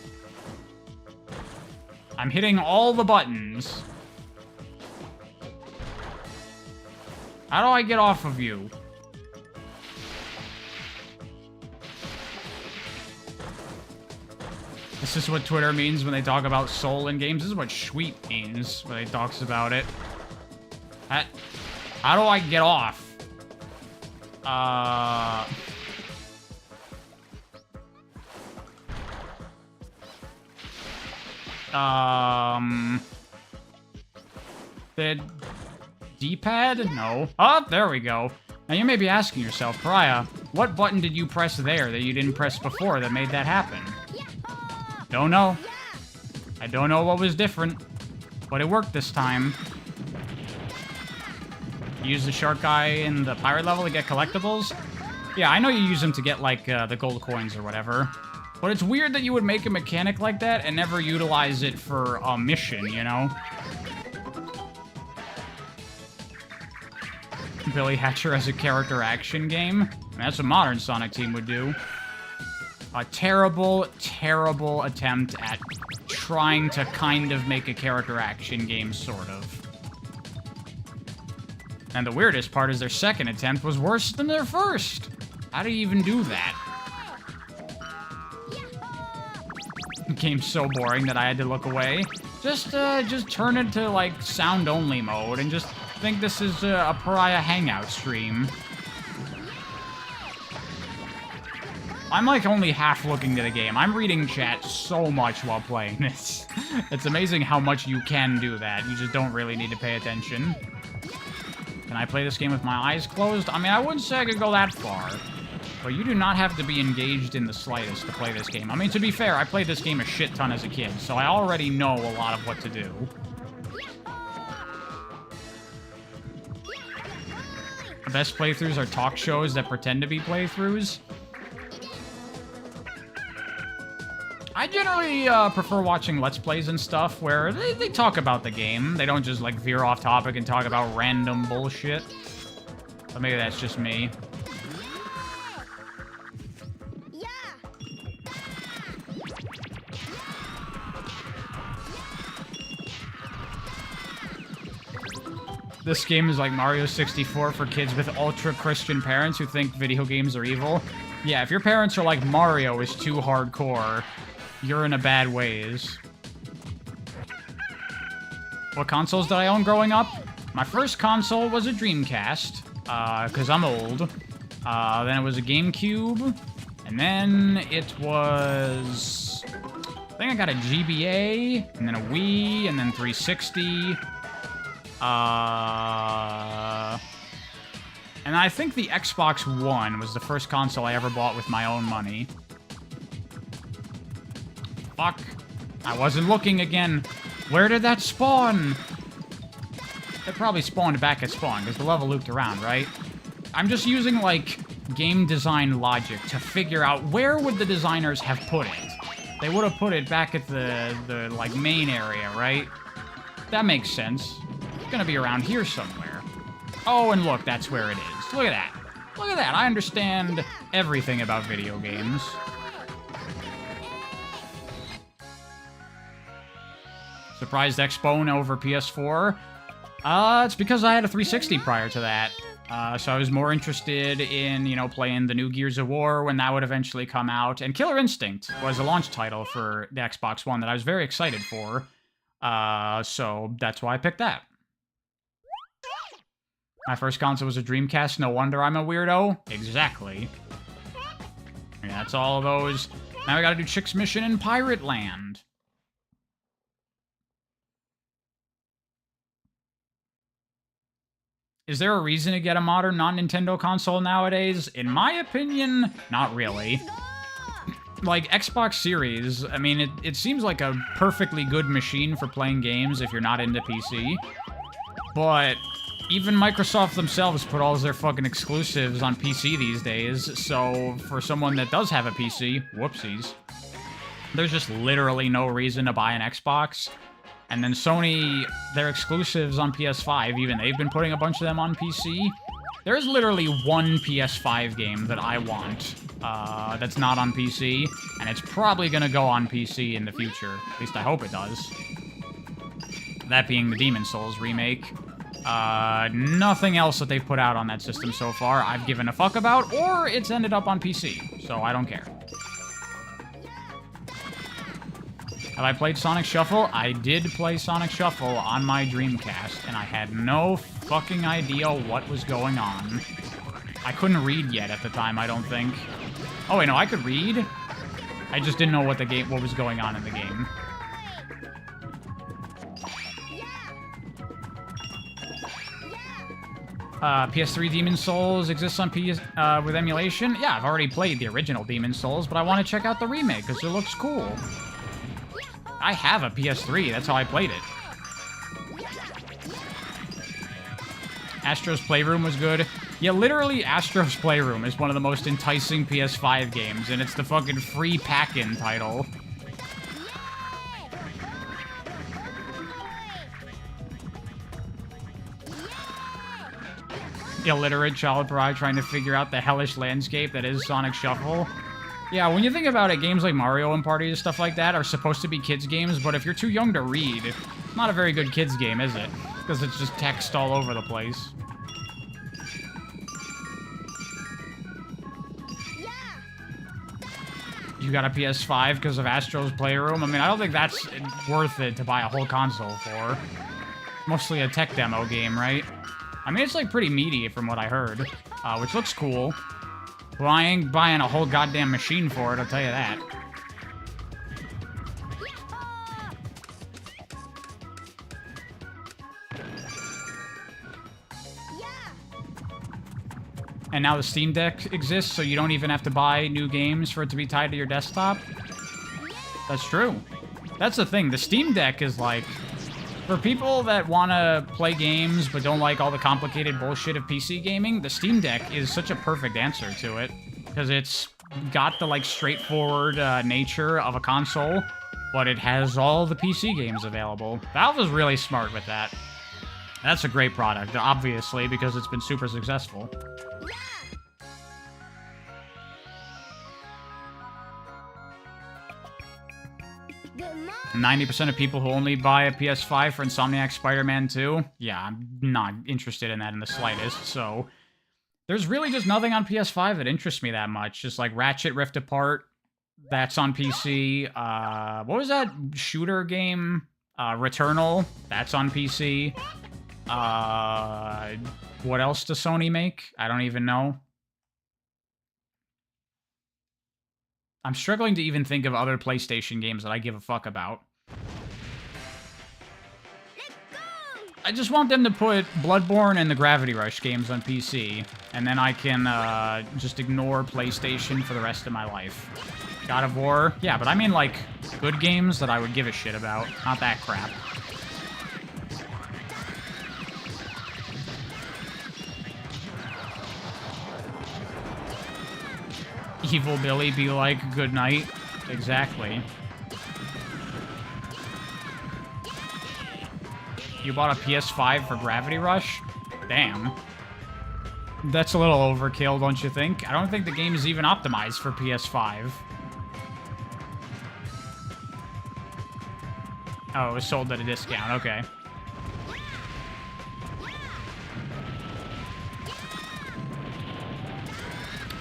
I'm hitting all the buttons. How do I get off of you? This is what Twitter means when they talk about soul in games. This is what Sweet means when he talks about it. How do I get off? The D-pad? No. Oh, there we go. Now you may be asking yourself, Pariah, what button did you press there that you didn't press before that made that happen? Don't know. I don't know what was different, but it worked this time. Use the shark guy in the pirate level to get collectibles? Yeah, I know you use them to get, like, the gold coins or whatever. But it's weird that you would make a mechanic like that and never utilize it for a mission, you know? Billy Hatcher as a character action game? That's what modern Sonic Team would do. A terrible, terrible attempt at trying to kind of make a character action game, sort of. And the weirdest part is their second attempt was worse than their first. How do you even do that? The game's so boring that I had to look away. Just turn it to, like, sound-only mode and just think this is a Pariah Hangout stream. I'm like only half looking at the game. I'm reading chat so much while playing this. It's amazing how much you can do that. You just don't really need to pay attention. Can I play this game with my eyes closed? I mean, I wouldn't say I could go that far. But you do not have to be engaged in the slightest to play this game. I mean, to be fair, I played this game a shit ton as a kid, so I already know a lot of what to do. The best playthroughs are talk shows that pretend to be playthroughs. I generally prefer watching Let's Plays and stuff where they talk about the game. They don't just, like, veer off topic and talk about random bullshit. But maybe that's just me. This game is like Mario 64 for kids with ultra-Christian parents who think video games are evil. Yeah, if your parents are like, Mario is too hardcore, you're in a bad ways. What consoles did I own growing up? My first console was a Dreamcast, because I'm old. Then it was a GameCube, and then it was... I think I got a GBA, and then a Wii, and then 360... and I think the Xbox One was the first console I ever bought with my own money. Fuck. I wasn't looking again. Where did that spawn? It probably spawned back at spawn, because the level looped around, right? I'm just using, like, game design logic to figure out where would the designers have put it. They would have put it back at the like, main area, right? That makes sense. It's gonna be around here somewhere. Oh, and look, that's where it is. Look at that. Look at that. I understand everything about video games. Surprised Xbone over PS4? It's because I had a 360 prior to that. So I was more interested in, you know, playing the new Gears of War when that would eventually come out. And Killer Instinct was a launch title for the Xbox One that I was very excited for. So that's why I picked that. My first console was a Dreamcast, no wonder I'm a weirdo. Exactly. And that's all of those. Now we gotta do Chick's Mission in Pirate Land. Is there a reason to get a modern non-Nintendo console nowadays? In my opinion, not really. Like, Xbox Series, I mean, it seems like a perfectly good machine for playing games if you're not into PC. But even Microsoft themselves put all of their fucking exclusives on PC these days, so for someone that does have a PC, whoopsies, there's just literally no reason to buy an Xbox. And then Sony, their exclusives on PS5, even they've been putting a bunch of them on PC. There's literally one PS5 game that I want that's not on PC, and it's probably gonna go on PC in the future. At least I hope it does. That being the Demon's Souls remake. Nothing else that they've put out on that system so far I've given a fuck about, or it's ended up on PC, so I don't care. Have I played Sonic Shuffle? I did play Sonic Shuffle on my Dreamcast, and I had no fucking idea what was going on. I couldn't read yet at the time, I don't think. Oh wait, no, I could read. I just didn't know what was going on in the game. PS3 Demon's Souls exists on PS with emulation. Yeah, I've already played the original Demon's Souls, but I want to check out the remake because it looks cool. I have a PS3, that's how I played it. Astro's Playroom was good. Yeah, literally, Astro's Playroom is one of the most enticing PS5 games, and it's the fucking free pack-in title. Illiterate child bride trying to figure out the hellish landscape that is Sonic Shuffle. Yeah, when you think about it, games like Mario and Party and stuff like that are supposed to be kids' games, but if you're too young to read, it's not a very good kids' game, is it? Because it's just text all over the place. You got a PS5 because of Astro's Playroom? I mean, I don't think that's worth it to buy a whole console for. Mostly a tech demo game, right? I mean, it's like pretty meaty from what I heard, which looks cool. Well, I ain't buying a whole goddamn machine for it, I'll tell you that. And now the Steam Deck exists, so you don't even have to buy new games for it to be tied to your desktop. That's true. That's the thing. The Steam Deck is like, for people that want to play games but don't like all the complicated bullshit of PC gaming, the Steam Deck is such a perfect answer to it. Because it's got the, like, straightforward nature of a console, but it has all the PC games available. Valve is really smart with that. That's a great product, obviously, because it's been super successful. 90% of people who only buy a PS5 for Insomniac Spider-Man 2, yeah, I'm not interested in that in the slightest, so... There's really just nothing on PS5 that interests me that much. Just like Ratchet Rift Apart, that's on PC. What was that shooter game? Returnal, that's on PC. What else does Sony make? I don't even know. I'm struggling to even think of other PlayStation games that I give a fuck about. I just want them to put Bloodborne and the Gravity Rush games on PC, and then I can just ignore PlayStation for the rest of my life. God of War, yeah, but I mean like good games that I would give a shit about, not that crap. Evil Billy be like, good night. Exactly. You bought a PS5 for Gravity Rush? Damn. That's a little overkill, don't you think? I don't think the game is even optimized for PS5. Oh, it was sold at a discount, okay.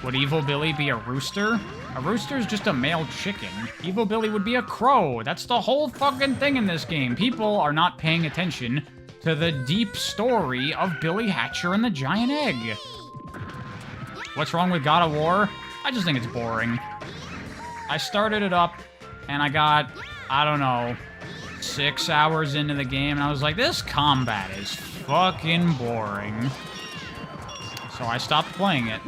Would Evil Billy be a rooster? A rooster's just a male chicken. Evil Billy would be a crow. That's the whole fucking thing in this game. People are not paying attention to the deep story of Billy Hatcher and the Giant Egg. What's wrong with God of War? I just think it's boring. I started it up, and I got, I don't know, 6 hours into the game, and I was like, this combat is fucking boring. So I stopped playing it.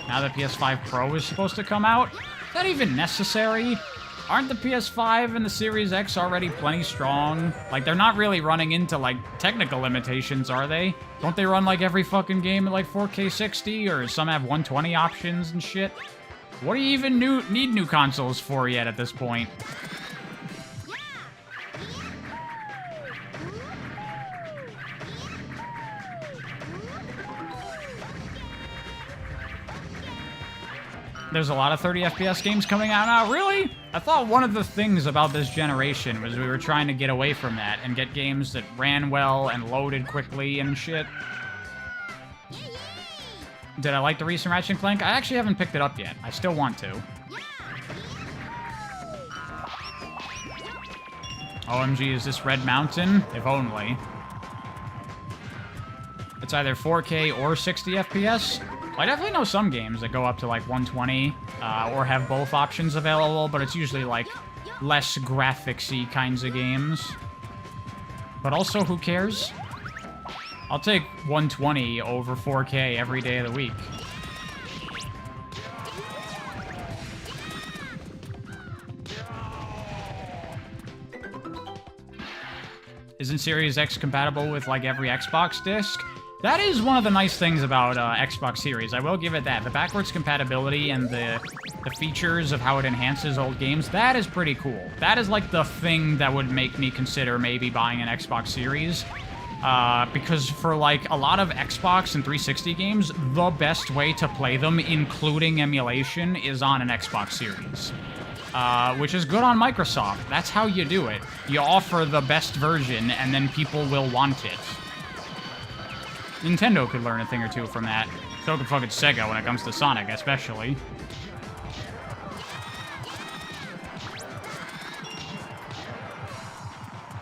Now the PS5 Pro is supposed to come out? Is that even necessary? Aren't the PS5 and the Series X already plenty strong? Like, they're not really running into, like, technical limitations, are they? Don't they run, like, every fucking game at, like, 4K 60? Or some have 120 options and shit? What do you even need new consoles for yet at this point? There's a lot of 30 FPS games coming out now. Really? I thought one of the things about this generation was we were trying to get away from that and get games that ran well and loaded quickly and shit. Did I like the recent Ratchet & Clank? I actually haven't picked it up yet. I still want to. OMG, is this Red Mountain? If only. It's either 4K or 60 FPS. I definitely know some games that go up to like 120 or have both options available, but it's usually like less graphics-y kinds of games. But also, who cares? I'll take 120 over 4K every day of the week. Isn't Series X compatible with like every Xbox disc? That is one of the nice things about Xbox Series. I will give it that. The backwards compatibility and the features of how it enhances old games, that is pretty cool. That is like the thing that would make me consider maybe buying an Xbox Series. Because for like a lot of Xbox and 360 games, the best way to play them, including emulation, is on an Xbox Series. Which is good on Microsoft. That's how you do it. You offer the best version, and then people will want it. Nintendo could learn a thing or two from that. So could fucking Sega when it comes to Sonic, especially.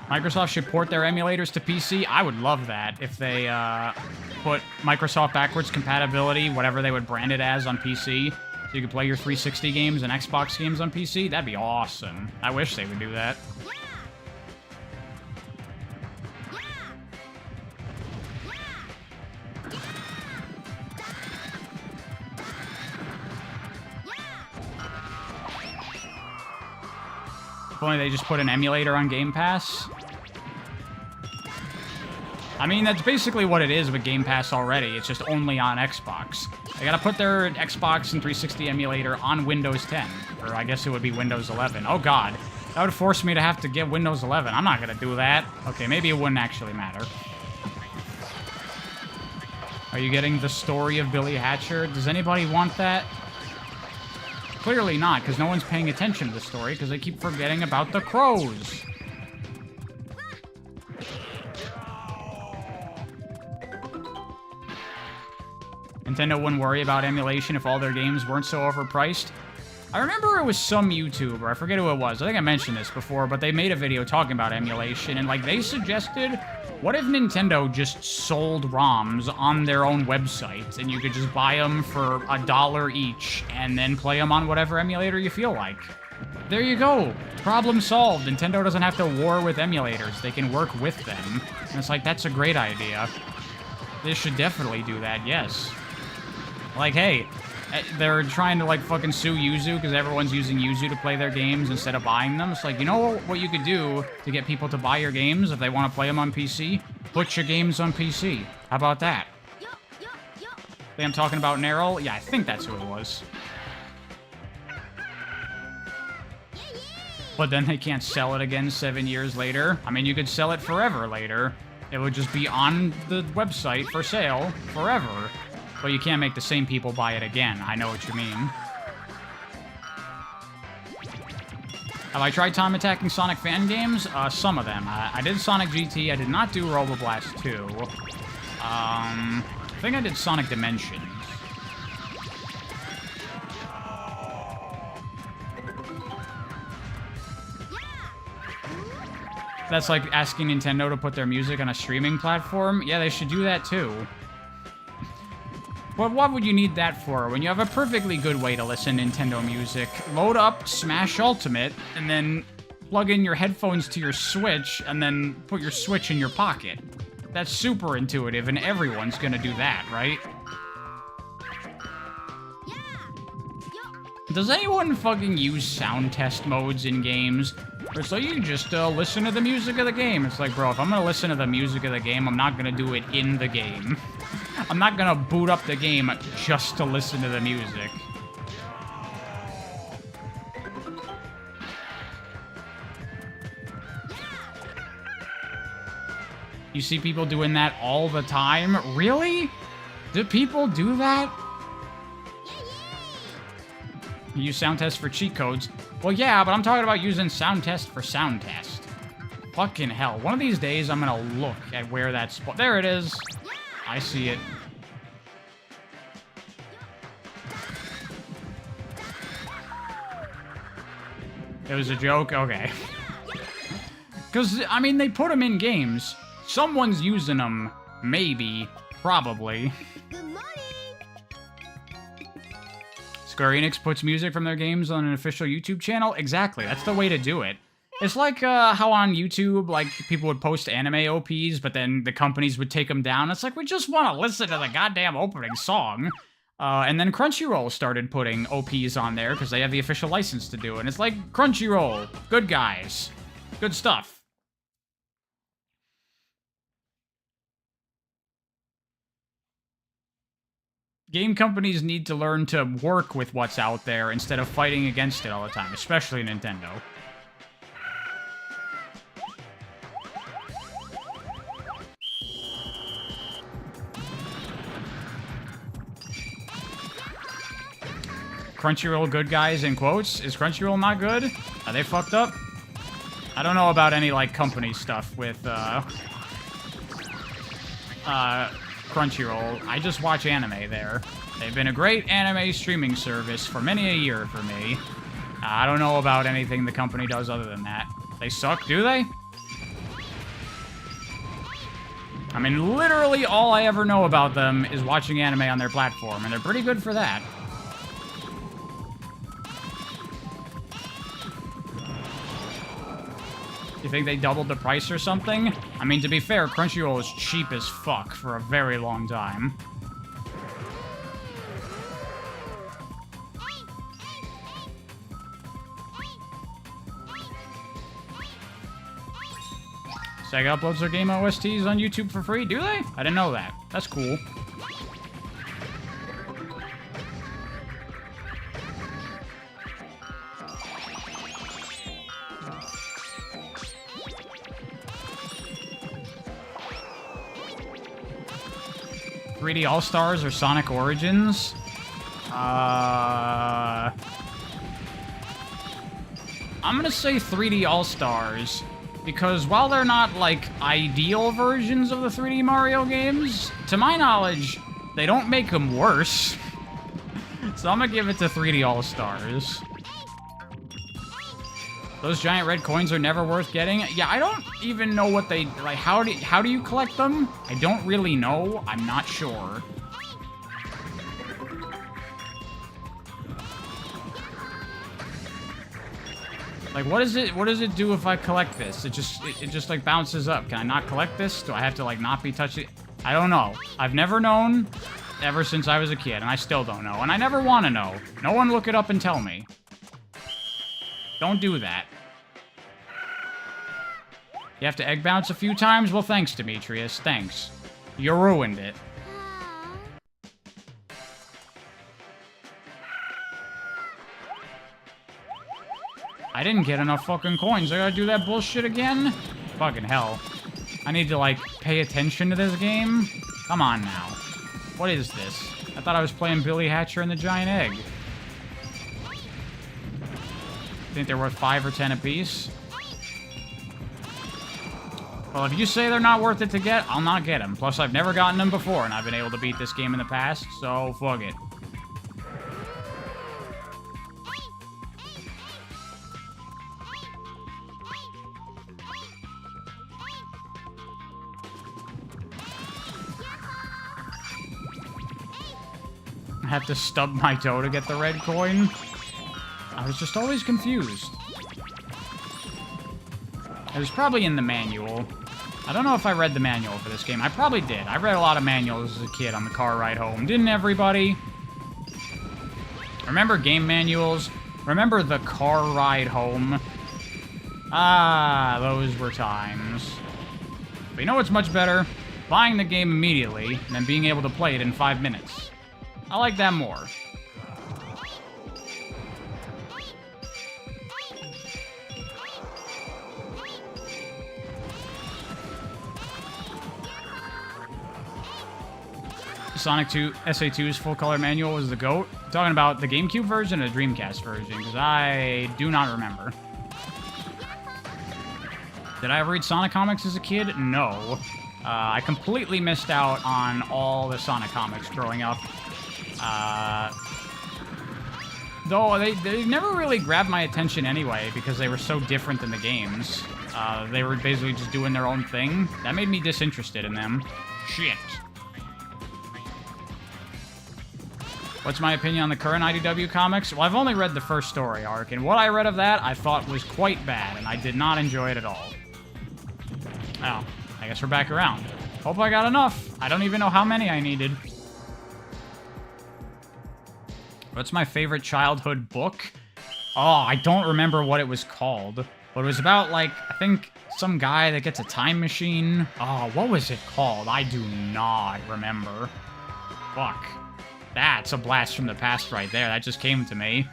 Microsoft should port their emulators to PC. I would love that if they put Microsoft backwards compatibility, whatever they would brand it as, on PC, so you could play your 360 games and Xbox games on PC? That'd be awesome. I wish they would do that. If only they just put an emulator on Game Pass. I mean, that's basically what it is with Game Pass already. It's just only on Xbox. They gotta put their Xbox and 360 emulator on Windows 10. Or I guess it would be Windows 11. Oh god. That would force me to have to get Windows 11. I'm not gonna do that. Okay, maybe it wouldn't actually matter. Are you getting the story of Billy Hatcher? Does anybody want that? Clearly not, because no one's paying attention to the story, because they keep forgetting about the crows. Nintendo wouldn't worry about emulation if all their games weren't so overpriced. I remember it was some YouTuber, I forget who it was, I think I mentioned this before, but they made a video talking about emulation, and like they suggested, what if Nintendo just sold ROMs on their own website, and you could just buy them for $1 each, and then play them on whatever emulator you feel like? There you go. Problem solved. Nintendo doesn't have to war with emulators. They can work with them. And it's like, that's a great idea. They should definitely do that, yes. Like, hey, they're trying to, like, fucking sue Yuzu because everyone's using Yuzu to play their games instead of buying them. It's like, you know what you could do to get people to buy your games if they want to play them on PC? Put your games on PC. How about that? Think I'm talking about Nerl? Yeah, I think that's who it was. But then they can't sell it again 7 years later. I mean, you could sell it forever later. It would just be on the website for sale forever. But you can't make the same people buy it again. I know what you mean. Have I tried time attacking Sonic fan games? Some of them. I did Sonic GT. I did not do Roboblast 2. I think I did Sonic Dimensions. That's like asking Nintendo to put their music on a streaming platform. Yeah, they should do that too. But what would you need that for when you have a perfectly good way to listen to Nintendo music? Load up Smash Ultimate, and then plug in your headphones to your Switch, and then put your Switch in your pocket. That's super intuitive, and everyone's gonna do that, right? Does anyone fucking use sound test modes in games? Or so you just listen to the music of the game. It's like, bro, if I'm gonna listen to the music of the game, I'm not gonna do it in the game. I'm not gonna boot up the game just to listen to the music. You see people doing that all the time? Really? Do people do that? You use sound test for cheat codes. Well, yeah, but I'm talking about using sound test for sound test. Fucking hell. One of these days, I'm gonna look at where that's... There it is. I see it. It was a joke? Okay. Because, I mean, they put them in games. Someone's using them. Maybe. Probably. Good morning. Square Enix puts music from their games on an official YouTube channel? Exactly. That's the way to do it. It's like how on YouTube, like, people would post anime OPs, but then the companies would take them down. It's like, we just want to listen to the goddamn opening song. And then Crunchyroll started putting OPs on there because they have the official license to do it. And it's like, Crunchyroll, good guys. Good stuff. Game companies need to learn to work with what's out there instead of fighting against it all the time, especially Nintendo. Crunchyroll good guys in quotes? Is Crunchyroll not good? Are they fucked up? I don't know about any, like, company stuff with, Crunchyroll. I just watch anime there. They've been a great anime streaming service for many a year for me. I don't know about anything the company does other than that. They suck, do they? I mean, literally all I ever know about them is watching anime on their platform, and they're pretty good for that. You think they doubled the price or something? I mean, to be fair, Crunchyroll was cheap as fuck for a very long time. Sega uploads their game OSTs on YouTube for free, do they? I didn't know that. That's cool. "3D All-Stars" or Sonic Origins? I'm gonna say 3D All-Stars, because while they're not, like, ideal versions of the 3D Mario games, to my knowledge, they don't make them worse. So I'm gonna give it to 3D All-Stars. Those giant red coins are never worth getting? Yeah, I don't even know what they... Like, how do you collect them? I don't really know. I'm not sure. Like, what does it do if I collect this? It just like bounces up. Can I not collect this? Do I have to like not be touching? I don't know. I've never known ever since I was a kid, and I still don't know. And I never want to know. No one look it up and tell me. Don't do that. You have to egg bounce a few times? Well, thanks, Demetrius. Thanks. You ruined it. I didn't get enough fucking coins. I gotta do that bullshit again? Fucking hell. I need to, like, pay attention to this game? Come on now. What is this? I thought I was playing Billy Hatcher and the Giant Egg. Think they're worth 5 or 10 apiece? Well, if you say they're not worth it to get, I'll not get them. Plus, I've never gotten them before, and I've been able to beat this game in the past, so fuck it. I have to stub my toe to get the red coin? I was just always confused. It was probably in the manual. I don't know if I read the manual for this game. I probably did. I read a lot of manuals as a kid on the car ride home. Didn't everybody? Remember game manuals? Remember the car ride home? Ah, those were times. But you know what's much better? Buying the game immediately, and then being able to play it in 5 minutes. I like that more. Sonic 2 SA2's full color manual was the GOAT. Talking about the GameCube version or the Dreamcast version, because I do not remember. Did I ever read Sonic comics as a kid? No. I completely missed out on all the Sonic comics growing up. Though they never really grabbed my attention anyway, because they were so different than the games. They were basically just doing their own thing. That made me disinterested in them. Shit. What's my opinion on the current IDW comics? Well, I've only read the first story arc, and what I read of that I thought was quite bad, and I did not enjoy it at all. Oh, I guess we're back around. Hope I got enough. I don't even know how many I needed. What's my favorite childhood book? Oh, I don't remember what it was called, but it was about, like, I think some guy that gets a time machine. Oh, what was it called? I do not remember. Fuck. That's a blast from the past right there. That just came to me.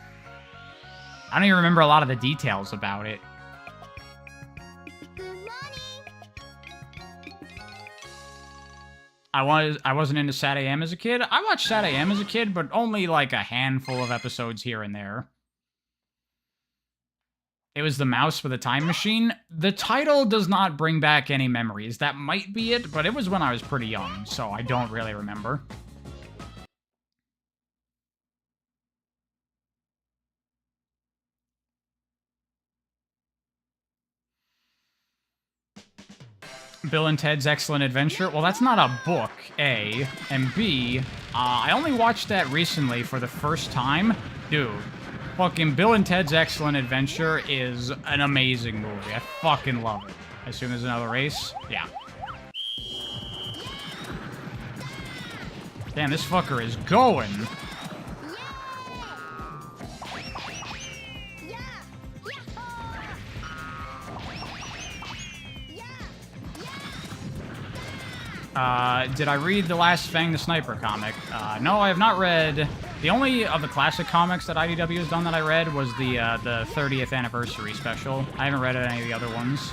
I don't even remember a lot of the details about it. I wasn't into Sat AM as a kid. I watched Sat AM as a kid, but only like a handful of episodes here and there. It was the mouse with a time machine. The title does not bring back any memories. That might be it, but it was when I was pretty young, so I don't really remember. Bill and Ted's Excellent Adventure. Well, that's not a book, A. And B, I only watched that recently for the first time. Dude, fucking Bill and Ted's Excellent Adventure is an amazing movie. I fucking love it. I assume there's another race? Yeah. Damn, this fucker is going. Did I read the last Fang the Sniper comic? No, I have not read... The only of the classic comics that IDW has done that I read was the 30th anniversary special. I haven't read any of the other ones.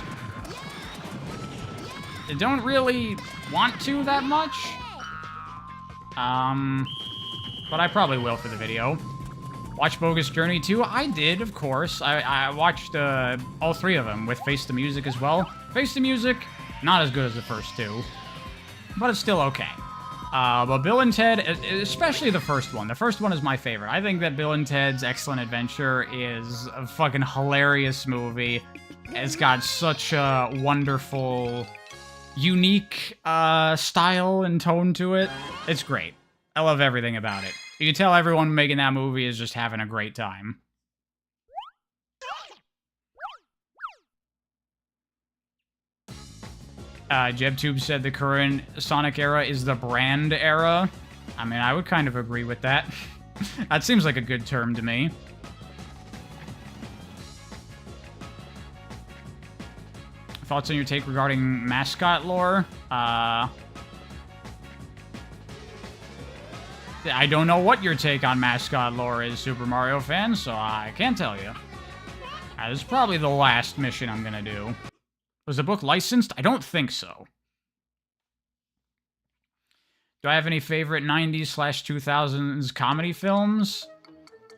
I don't really want to that much. But I probably will for the video. Watch Bogus Journey 2? I did, of course. I watched all three of them with Face the Music as well. Face the Music, not as good as the first two. But it's still okay. But Bill and Ted, especially the first one. The first one is my favorite. I think that Bill and Ted's Excellent Adventure is a fucking hilarious movie. It's got such a wonderful, unique style and tone to it. It's great. I love everything about it. You can tell everyone making that movie is just having a great time. JebTube said the current Sonic era is the brand era. I mean, I would kind of agree with that. That seems like a good term to me. Thoughts on your take regarding mascot lore? I don't know what your take on mascot lore is, Super Mario fan, so I can't tell you. This is probably the last mission I'm gonna do. Was the book licensed? I don't think so. Do I have any favorite 90s/2000s comedy films?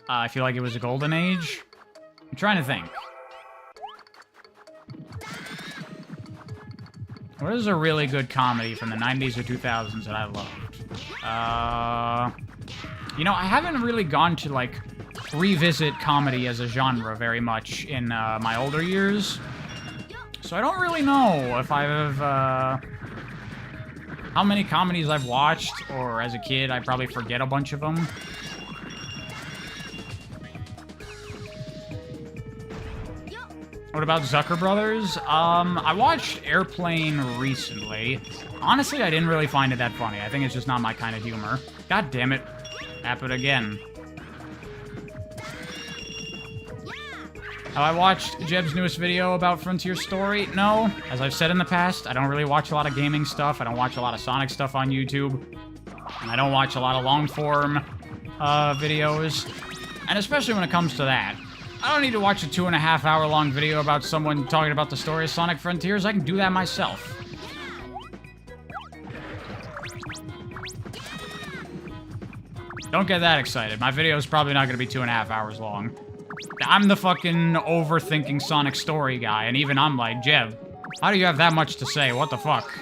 I feel like it was a golden age. I'm trying to think. What is a really good comedy from the 90s or 2000s that I loved? You know, I haven't really gone to, like, revisit comedy as a genre very much in my older years. So I don't really know if I've, how many comedies I've watched, or as a kid, I probably forget a bunch of them. What about Zucker Brothers? I watched Airplane recently. Honestly, I didn't really find it that funny. I think it's just not my kind of humor. God damn it. Happened again. Have I watched Jeb's newest video about Frontier Story? No. As I've said in the past, I don't really watch a lot of gaming stuff. I don't watch a lot of Sonic stuff on YouTube. And I don't watch a lot of long-form videos. And especially when it comes to that. I don't need to watch a 2.5-hour long video about someone talking about the story of Sonic Frontiers. I can do that myself. Don't get that excited. My video is probably not going to be 2.5 hours long. I'm the fucking overthinking Sonic story guy, and even I'm like, Jeb, how do you have that much to say? What the fuck?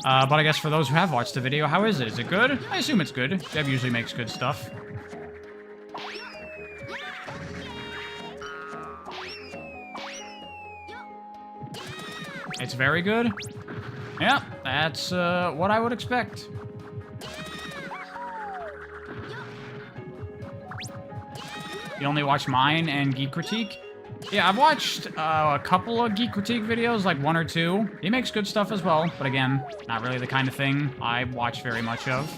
But I guess for those who have watched the video, how is it? Is it good? I assume it's good. Jeb usually makes good stuff. It's very good? Yeah, that's what I would expect. You only watch mine and Geek Critique? Yeah, I've watched a couple of Geek Critique videos, like 1 or 2. He makes good stuff as well, but again, not really the kind of thing I watch very much of.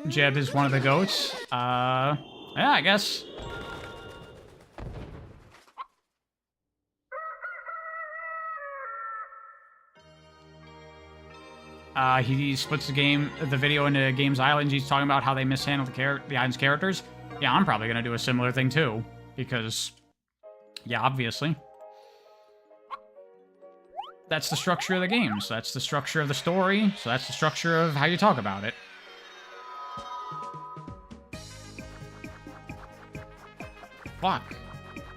Jeb is one of the goats. Yeah, I guess. He splits the video into Games Island. He's talking about how they mishandled the island's characters. Yeah, I'm probably gonna do a similar thing too, because, yeah, obviously. That's the structure of the games. That's the structure of the story. So that's the structure of how you talk about it. Fuck.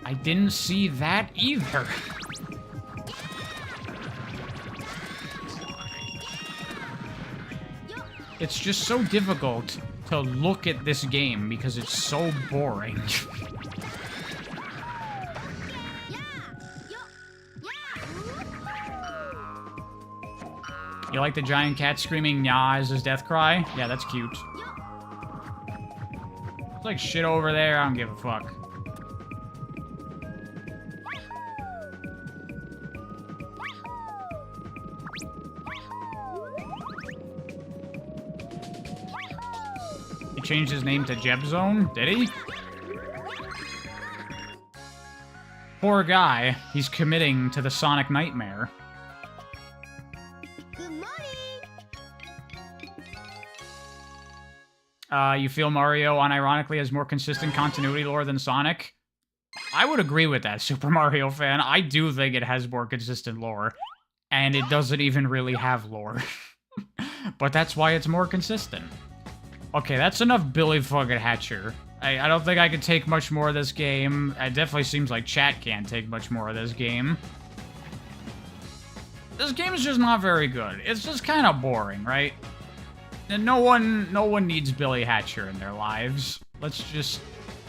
I didn't see that either. It's just so difficult to look at this game because it's so boring. You like the giant cat screaming "Nyah" as his death cry? Yeah, that's cute. It's like shit over there, I don't give a fuck. He changed his name to Jebzone, did he? Poor guy, he's committing to the Sonic nightmare. Good morning. You feel Mario unironically has more consistent continuity lore than Sonic? I would agree with that, Super Mario fan. I do think it has more consistent lore. And it doesn't even really have lore. But that's why it's more consistent. Okay, that's enough Billy fucking Hatcher. I don't think I can take much more of this game. It definitely seems like chat can't take much more of this game. This game is just not very good. It's just kind of boring, right? And no one needs Billy Hatcher in their lives. Let's just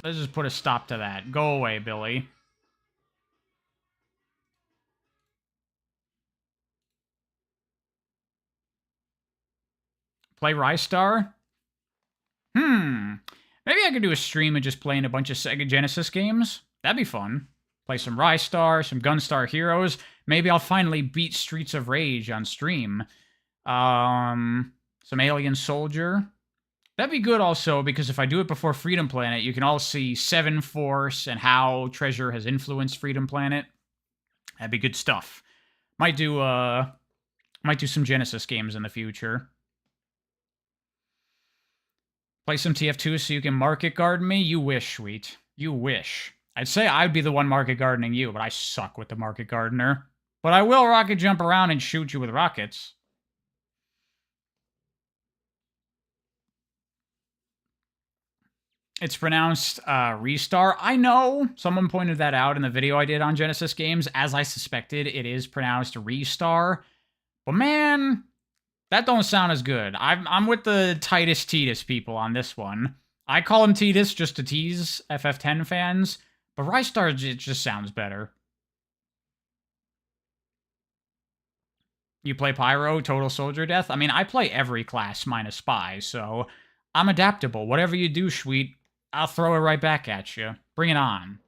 put a stop to that. Go away, Billy. Play Rystar? Maybe I could do a stream of just playing a bunch of Sega Genesis games. That'd be fun. Play some Rystar, some Gunstar Heroes. Maybe I'll finally beat Streets of Rage on stream. Some Alien Soldier. That'd be good also, because if I do it before Freedom Planet, you can all see Seven Force and how Treasure has influenced Freedom Planet. That'd be good stuff. Might do some Genesis games in the future. Play some TF2 so you can market garden me? You wish, sweet. You wish. I'd say I'd be the one market gardening you, but I suck with the market gardener. But I will rocket jump around and shoot you with rockets. It's pronounced Restar. I know. Someone pointed that out in the video I did on Genesis games. As I suspected, it is pronounced Restar. But man, that don't sound as good. I'm with the Titus Titus people on this one. I call him Titus just to tease FF10 fans, but Rystar, it just sounds better. You play Pyro, Total Soldier Death? I mean, I play every class minus Spy, so I'm adaptable. Whatever you do, sweet, I'll throw it right back at you. Bring it on.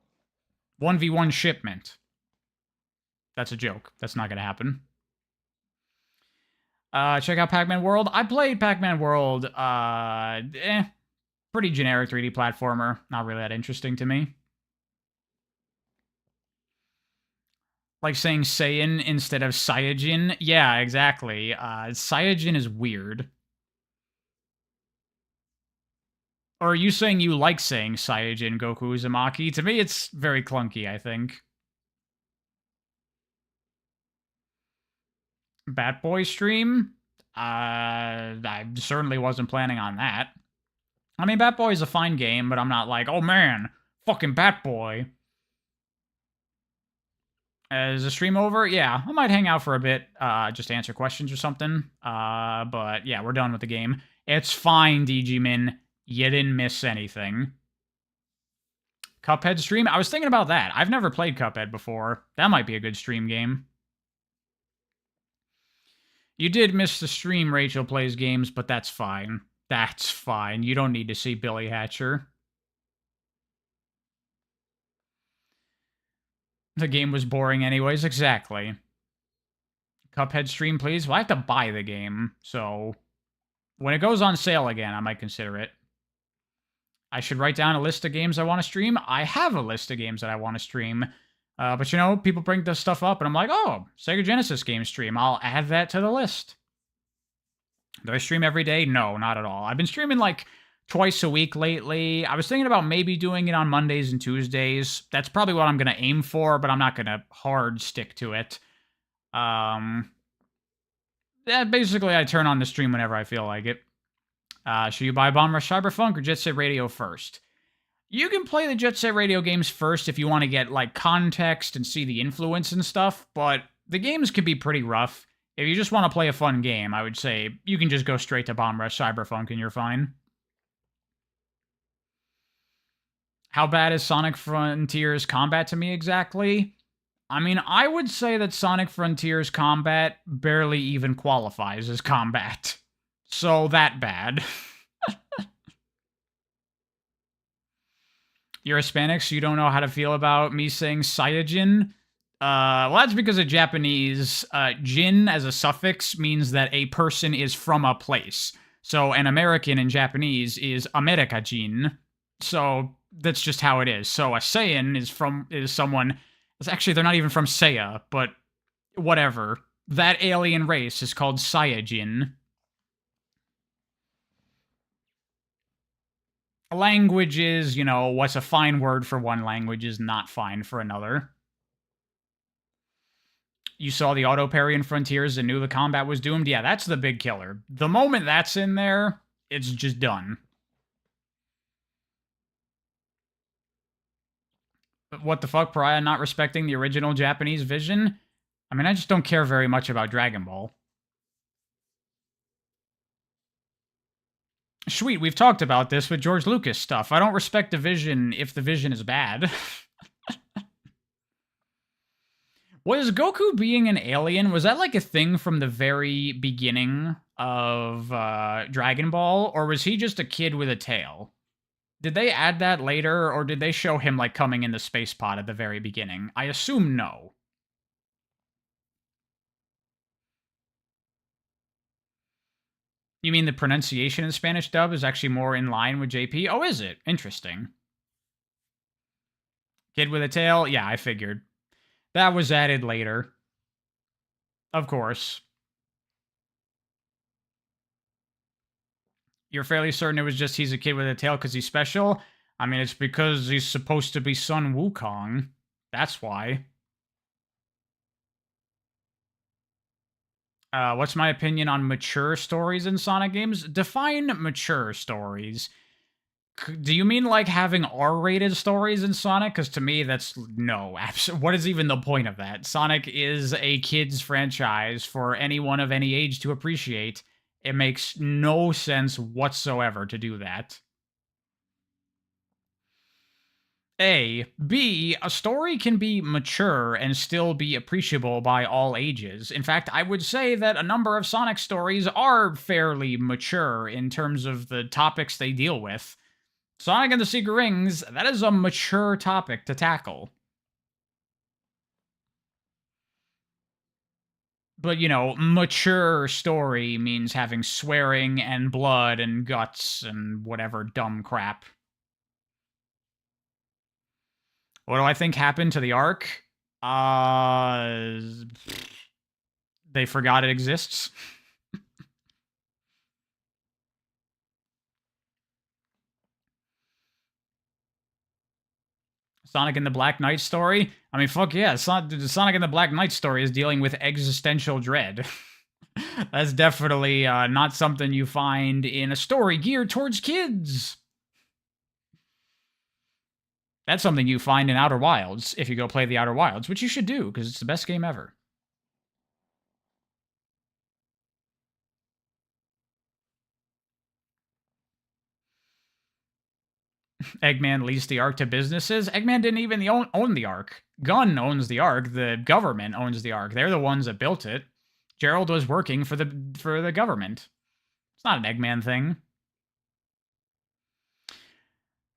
1v1 shipment. That's a joke. That's not going to happen. Check out Pac-Man World. I played Pac-Man World. Pretty generic 3D platformer. Not really that interesting to me. Like saying Saiyan instead of Saiyajin. Yeah, exactly. Saiyajin is weird. Or are you saying you like saying Saiyajin Goku Uzumaki? To me, it's very clunky, I think. Batboy stream? I certainly wasn't planning on that. I mean, Batboy is a fine game, but I'm not like, oh man, fucking Batboy. Is the stream over? Yeah, I might hang out for a bit, just to answer questions or something. But yeah, we're done with the game. It's fine, DG Min. You didn't miss anything. Cuphead stream? I was thinking about that. I've never played Cuphead before. That might be a good stream game. You did miss the stream Rachel Plays Games, but that's fine. That's fine. You don't need to see Billy Hatcher. The game was boring anyways, exactly. Cuphead stream, please? Well, I have to buy the game, so when it goes on sale again, I might consider it. I should write down a list of games I want to stream. I have a list of games that I want to stream. But you know, people bring this stuff up, and I'm like, oh, Sega Genesis game stream. I'll add that to the list. Do I stream every day? No, not at all. I've been streaming like twice a week lately. I was thinking about maybe doing it on Mondays and Tuesdays. That's probably what I'm going to aim for, but I'm not going to hard stick to it. Yeah, basically, I turn on the stream whenever I feel like it. Should you buy Bomb Rush Cyberpunk or Jet Set Radio first? You can play the Jet Set Radio games first if you want to get, like, context and see the influence and stuff, but the games can be pretty rough. If you just want to play a fun game, I would say you can just go straight to Bomb Rush Cyberpunk and you're fine. How bad is Sonic Frontiers combat to me exactly? I mean, I would say that Sonic Frontiers combat barely even qualifies as combat. So that bad. You're Hispanic, so you don't know how to feel about me saying Saiyajin? Well, that's because of Japanese. Jin as a suffix means that a person is from a place. So an American in Japanese is America Jin. So that's just how it is. So a Saiyan is someone. Actually, they're not even from Seiya, but whatever. That alien race is called Saiyajin. Language is, what's a fine word for one language is not fine for another. You saw the auto parry in Frontiers and knew the combat was doomed? Yeah, that's the big killer. The moment that's in there, it's just done. But what the fuck, Pariah not respecting the original Japanese vision? I mean, I just don't care very much about Dragon Ball. Sweet, we've talked about this with George Lucas stuff. I don't respect the vision if the vision is bad. Was Goku being an alien, was that like a thing from the very beginning of Dragon Ball? Or was he just a kid with a tail? Did they add that later, or did they show him like coming in the space pod at the very beginning? I assume no. You mean the pronunciation in the Spanish dub is actually more in line with JP? Oh, is it? Interesting. Kid with a tail? Yeah, I figured. That was added later. Of course. You're fairly certain it was just he's a kid with a tail because he's special? I mean, it's because he's supposed to be Sun Wukong. That's why. What's my opinion on mature stories in Sonic games? Define mature stories. Do you mean like having R-rated stories in Sonic? Because to me, that's no. What is even the point of that? Sonic is a kid's franchise for anyone of any age to appreciate. It makes no sense whatsoever to do that. B, a story can be mature and still be appreciable by all ages. In fact, I would say that a number of Sonic stories are fairly mature in terms of the topics they deal with. Sonic and the Secret Rings, that is a mature topic to tackle. But, mature story means having swearing and blood and guts and whatever dumb crap. What do I think happened to the Ark? They forgot it exists. Sonic and the Black Knight story? I mean, fuck yeah. Sonic and the Black Knight story is dealing with existential dread. That's definitely not something you find in a story geared towards kids. That's something you find in Outer Wilds if you go play the Outer Wilds, which you should do because it's the best game ever. Eggman leased the Ark to businesses. Eggman didn't even own the Ark. Gunn owns the Ark. The government owns the Ark. They're the ones that built it. Gerald was working for the government. It's not an Eggman thing.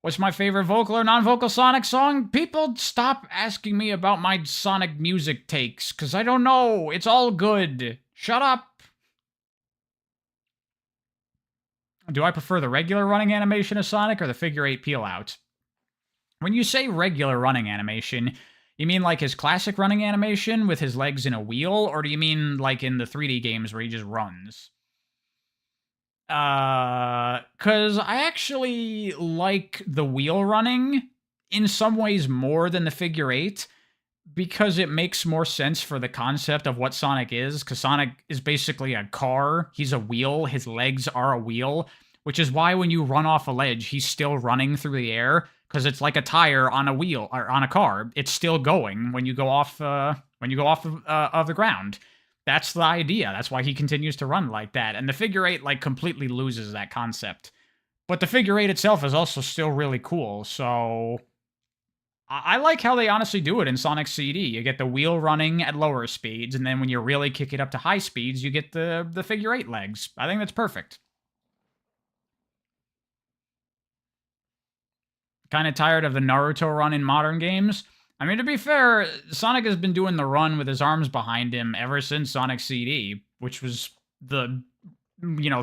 What's my favorite vocal or non-vocal Sonic song? People stop asking me about my Sonic music takes, because I don't know. It's all good. Shut up. Do I prefer the regular running animation of Sonic or the figure 8 peel out? When you say regular running animation, you mean like his classic running animation with his legs in a wheel, or do you mean like in the 3D games where he just runs? Because I actually like the wheel running in some ways more than the figure 8, because it makes more sense for the concept of what Sonic is, because Sonic is basically a car. He's a wheel. His legs are a wheel, which is why when you run off a ledge, he's still running through the air, because it's like a tire on a wheel, or on a car. It's still going when you go off of the ground. That's the idea. That's why he continues to run like that. And the figure eight, like, completely loses that concept. But the figure eight itself is also still really cool. So I like how they honestly do it in Sonic CD. You get the wheel running at lower speeds, and then when you really kick it up to high speeds, you get the figure eight legs. I think that's perfect. Kind of tired of the Naruto run in modern games. I mean, to be fair, Sonic has been doing the run with his arms behind him ever since Sonic CD, which was the,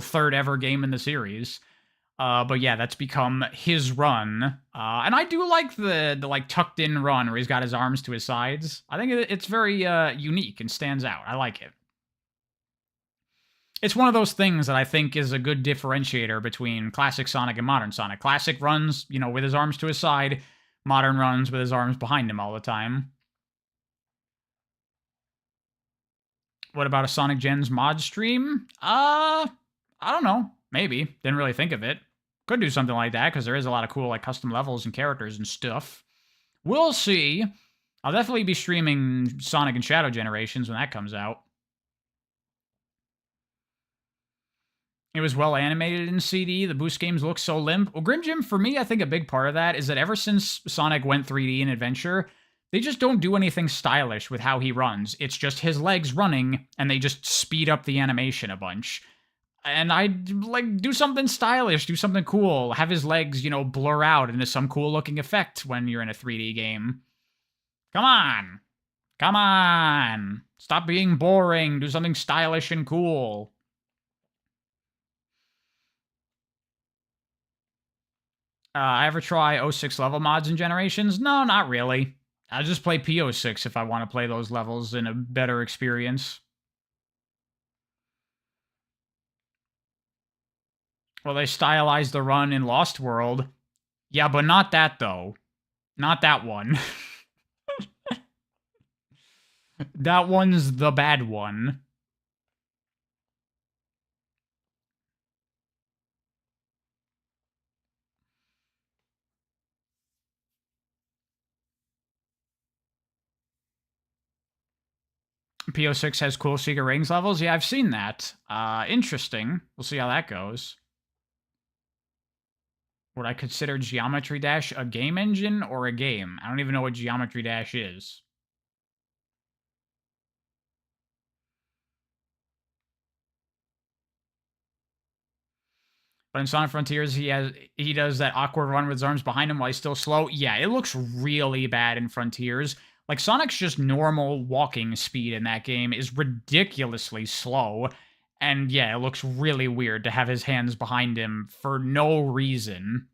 third ever game in the series. But yeah, that's become his run. And I do like the like tucked in run where he's got his arms to his sides. I think it's very unique and stands out. I like it. It's one of those things that I think is a good differentiator between classic Sonic and modern Sonic. Classic runs, with his arms to his side. Modern runs with his arms behind him all the time. What about a Sonic Gens mod stream? I don't know. Maybe. Didn't really think of it. Could do something like that, because there is a lot of cool, like, custom levels and characters and stuff. We'll see. I'll definitely be streaming Sonic and Shadow Generations when that comes out. It was well animated in CD. The boost games look so limp. Well, Grim Jim, for me, I think a big part of that is that ever since Sonic went 3D in Adventure, they just don't do anything stylish with how he runs. It's just his legs running, and they just speed up the animation a bunch. And I'd like do something stylish, do something cool, have his legs, blur out into some cool looking effect when you're in a 3D game. Come on. Come on. Stop being boring. Do something stylish and cool. I ever try 06 level mods in Generations? No, not really. I'll just play P06 if I want to play those levels in a better experience. Well, they stylized the run in Lost World. Yeah, but not that, though. Not that one. That one's the bad one. P06 has cool Secret Rings levels? Yeah, I've seen that. Interesting. We'll see how that goes. Would I consider Geometry Dash a game engine or a game? I don't even know what Geometry Dash is. But in Sonic Frontiers, he does that awkward run with his arms behind him while he's still slow. Yeah, it looks really bad in Frontiers. Like, Sonic's just normal walking speed in that game is ridiculously slow. And yeah, it looks really weird to have his hands behind him for no reason.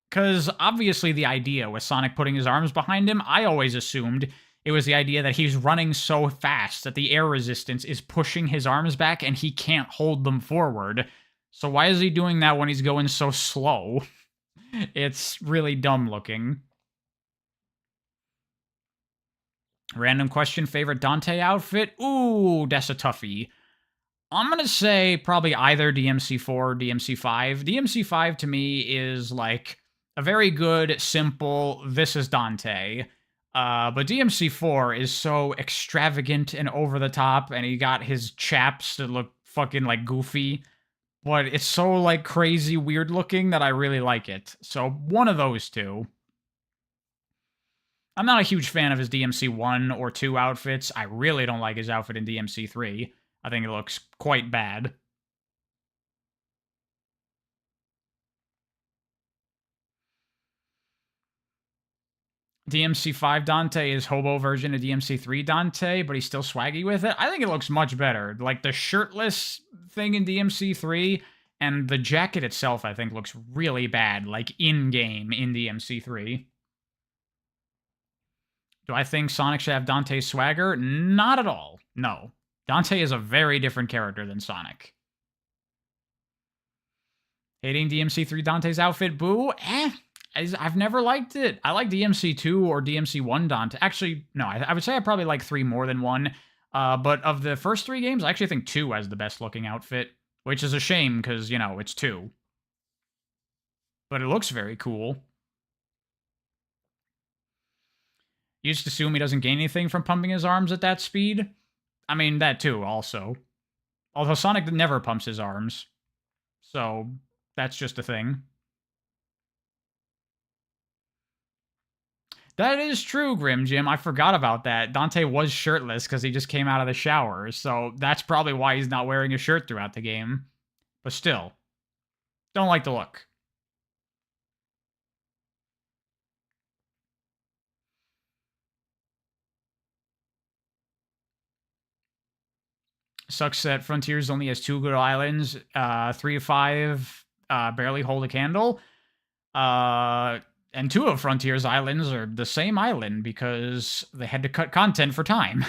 Because obviously the idea with Sonic putting his arms behind him, I always assumed it was the idea that he's running so fast that the air resistance is pushing his arms back and he can't hold them forward. So why is he doing that when he's going so slow? It's really dumb looking. Random question, favorite Dante outfit? Ooh, that's a toughie. I'm going to say probably either DMC4 or DMC5. DMC5 to me is like a very good, simple, this is Dante. But DMC4 is so extravagant and over the top, and he got his chaps that look fucking like goofy. But it's so like crazy weird looking that I really like it. So one of those two. I'm not a huge fan of his DMC 1 or 2 outfits. I really don't like his outfit in DMC 3. I think it looks quite bad. DMC 5 Dante is hobo version of DMC 3 Dante, but he's still swaggy with it. I think it looks much better. Like the shirtless thing in DMC 3 and the jacket itself, I think, looks really bad, like in-game in DMC 3. Do I think Sonic should have Dante's swagger? Not at all. No. Dante is a very different character than Sonic. Hating DMC3 Dante's outfit? Boo? I've never liked it. I like DMC2 or DMC1 Dante. Actually, no, I would say I probably like 3 more than 1. But of the first 3 games, I actually think 2 has the best looking outfit, which is a shame because, it's 2. But it looks very cool. You just assume he doesn't gain anything from pumping his arms at that speed? I mean, that too, also. Although Sonic never pumps his arms. So, that's just a thing. That is true, Grim Jim. I forgot about that. Dante was shirtless because he just came out of the shower. So, that's probably why he's not wearing a shirt throughout the game. But still, don't like the look. Sucks that Frontiers only has 2 good islands. 3 of 5 barely hold a candle. And 2 of Frontier's islands are the same island because they had to cut content for time.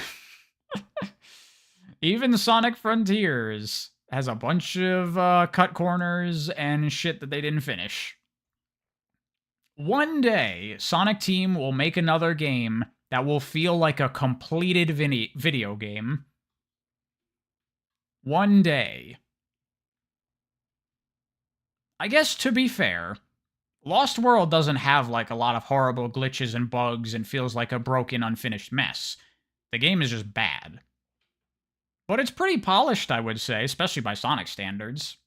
Even Sonic Frontiers has a bunch of cut corners and shit that they didn't finish. One day, Sonic Team will make another game that will feel like a completed video game. One day. I guess to be fair, Lost World doesn't have like a lot of horrible glitches and bugs and feels like a broken, unfinished mess. The game is just bad. But it's pretty polished, I would say, especially by Sonic standards.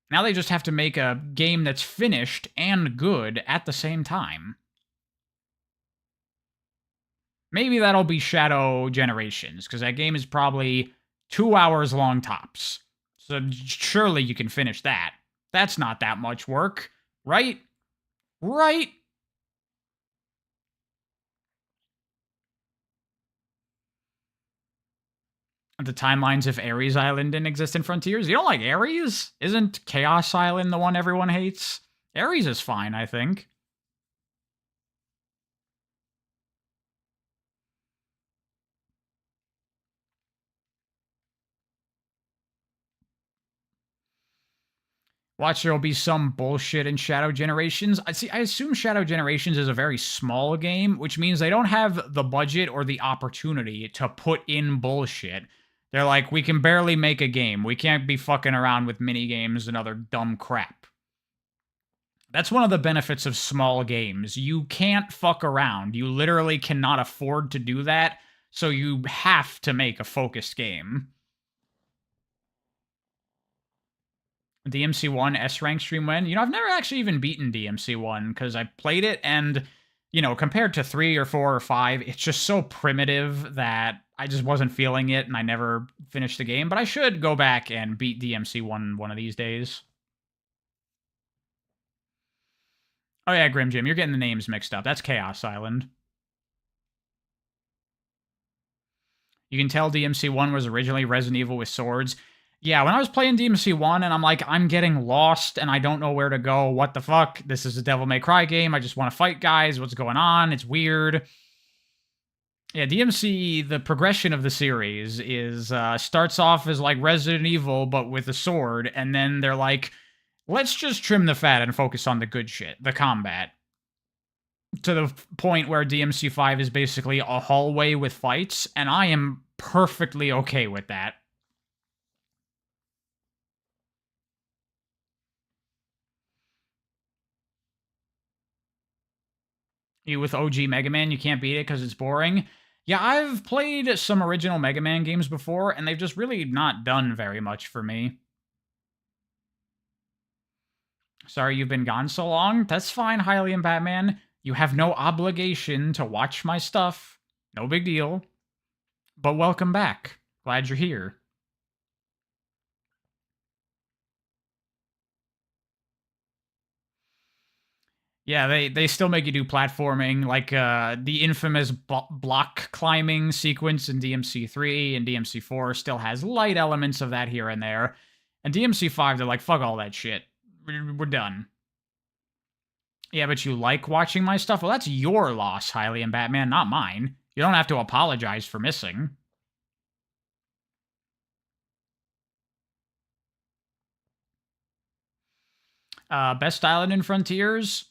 Now they just have to make a game that's finished and good at the same time. Maybe that'll be Shadow Generations, because that game is probably 2 hours long tops. So surely you can finish that. That's not that much work, right? Right? The timelines of Ares Island didn't exist in Frontiers. You don't like Ares? Isn't Chaos Island the one everyone hates? Ares is fine, I think. Watch, there'll be some bullshit in Shadow Generations. I assume Shadow Generations is a very small game, which means they don't have the budget or the opportunity to put in bullshit. They're like, we can barely make a game. We can't be fucking around with mini games and other dumb crap. That's one of the benefits of small games. You can't fuck around. You literally cannot afford to do that, so you have to make a focused game. DMC1 S rank stream win. I've never actually even beaten DMC1 because I played it and, compared to 3 or 4 or 5, it's just so primitive that I just wasn't feeling it and I never finished the game. But I should go back and beat DMC1 one of these days. Oh yeah, Grim Jim, you're getting the names mixed up. That's Chaos Island. You can tell DMC1 was originally Resident Evil with swords. Yeah, when I was playing DMC1 and I'm like, I'm getting lost and I don't know where to go. What the fuck? This is a Devil May Cry game. I just want to fight guys. What's going on? It's weird. Yeah, DMC, the progression of the series is starts off as like Resident Evil, but with a sword. And then they're like, let's just trim the fat and focus on the good shit, the combat. To the point where DMC5 is basically a hallway with fights. And I am perfectly okay with that. With OG Mega Man, you can't beat it because it's boring. Yeah, I've played some original Mega Man games before, and they've just really not done very much for me. Sorry you've been gone so long. That's fine, Hylian Batman. You have no obligation to watch my stuff. No big deal. But welcome back. Glad you're here. Yeah, they still make you do platforming, like the infamous block climbing sequence in DMC3 and DMC4 still has light elements of that here and there. And DMC5, they're like, fuck all that shit. We're done. Yeah, but you like watching my stuff? Well, that's your loss, Hylian Batman, not mine. You don't have to apologize for missing. Best Island in Frontiers?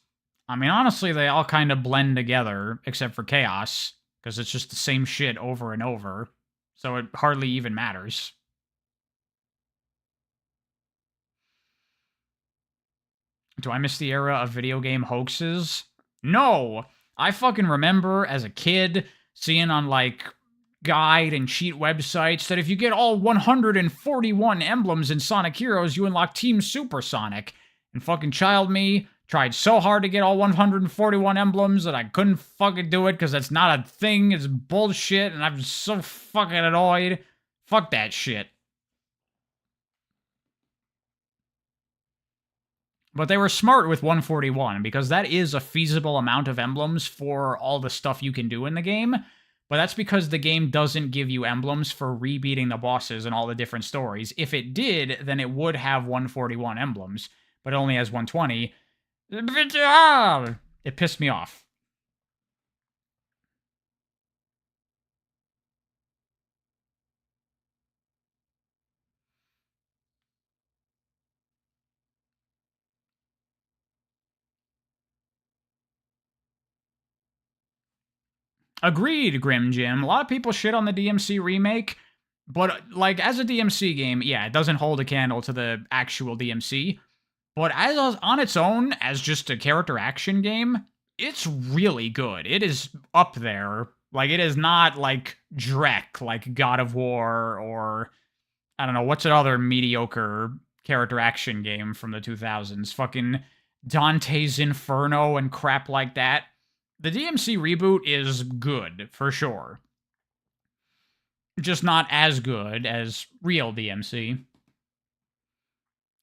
I mean, honestly, they all kind of blend together, except for Chaos, because it's just the same shit over and over. So it hardly even matters. Do I miss the era of video game hoaxes? No! I fucking remember as a kid seeing on, like, guide and cheat websites that if you get all 141 emblems in Sonic Heroes, you unlock Team Super Sonic. And fucking child me tried so hard to get all 141 emblems that I couldn't fucking do it because that's not a thing. It's bullshit, and I'm so fucking annoyed. Fuck that shit. But they were smart with 141 because that is a feasible amount of emblems for all the stuff you can do in the game. But that's because the game doesn't give you emblems for rebeating the bosses and all the different stories. If it did, then it would have 141 emblems, but it only has 120. It pissed me off. Agreed, Grim Jim. A lot of people shit on the DMC remake, but like as a DMC game, yeah, it doesn't hold a candle to the actual DMC. But as on its own, as just a character action game, it's really good. It is up there. Like it is not like Drek, like God of War, or I don't know what's another mediocre character action game from the 2000s. Fucking Dante's Inferno and crap like that. The DMC reboot is good, for sure. Just not as good as real DMC.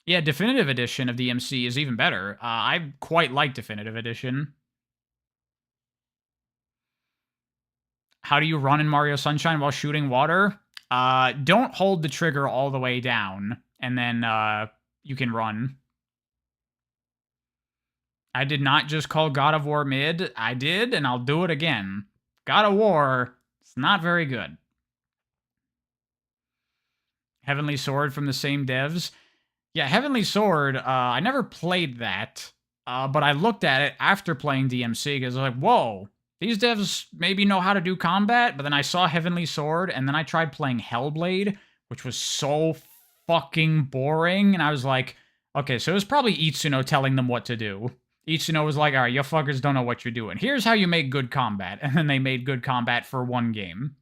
Yeah, Definitive Edition of DMC is even better. I quite like Definitive Edition. How do you run in Mario Sunshine while shooting water? Don't hold the trigger all the way down, and then you can run. I did not just call God of War mid. I did, and I'll do it again. God of War, it's not very good. Heavenly Sword from the same devs. Yeah, Heavenly Sword, I never played that, but I looked at it after playing DMC because I was like, whoa, these devs maybe know how to do combat, but then I saw Heavenly Sword, and then I tried playing Hellblade, which was so fucking boring, and I was like, okay, so it was probably Itsuno telling them what to do. Itsuno was like, all right, you fuckers don't know what you're doing. Here's how you make good combat. And then they made good combat for one game.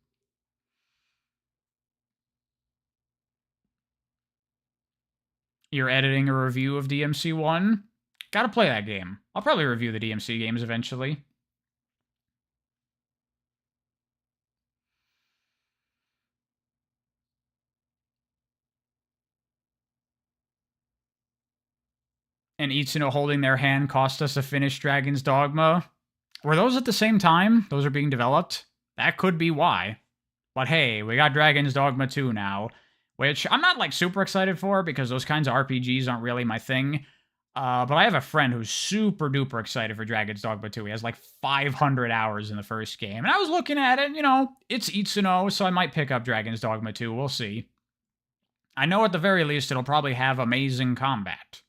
You're editing a review of DMC1? Gotta play that game. I'll probably review the DMC games eventually. And Itsuno holding their hand cost us a finished Dragon's Dogma. Were those at the same time? Those are being developed? That could be why. But hey, we got Dragon's Dogma 2 now, which I'm not like super excited for because those kinds of RPGs aren't really my thing. But I have a friend who's super duper excited for Dragon's Dogma 2. He has like 500 hours in the first game. And I was looking at it, you know, it's Itsuno, so I might pick up Dragon's Dogma 2. We'll see. I know at the very least it'll probably have amazing combat.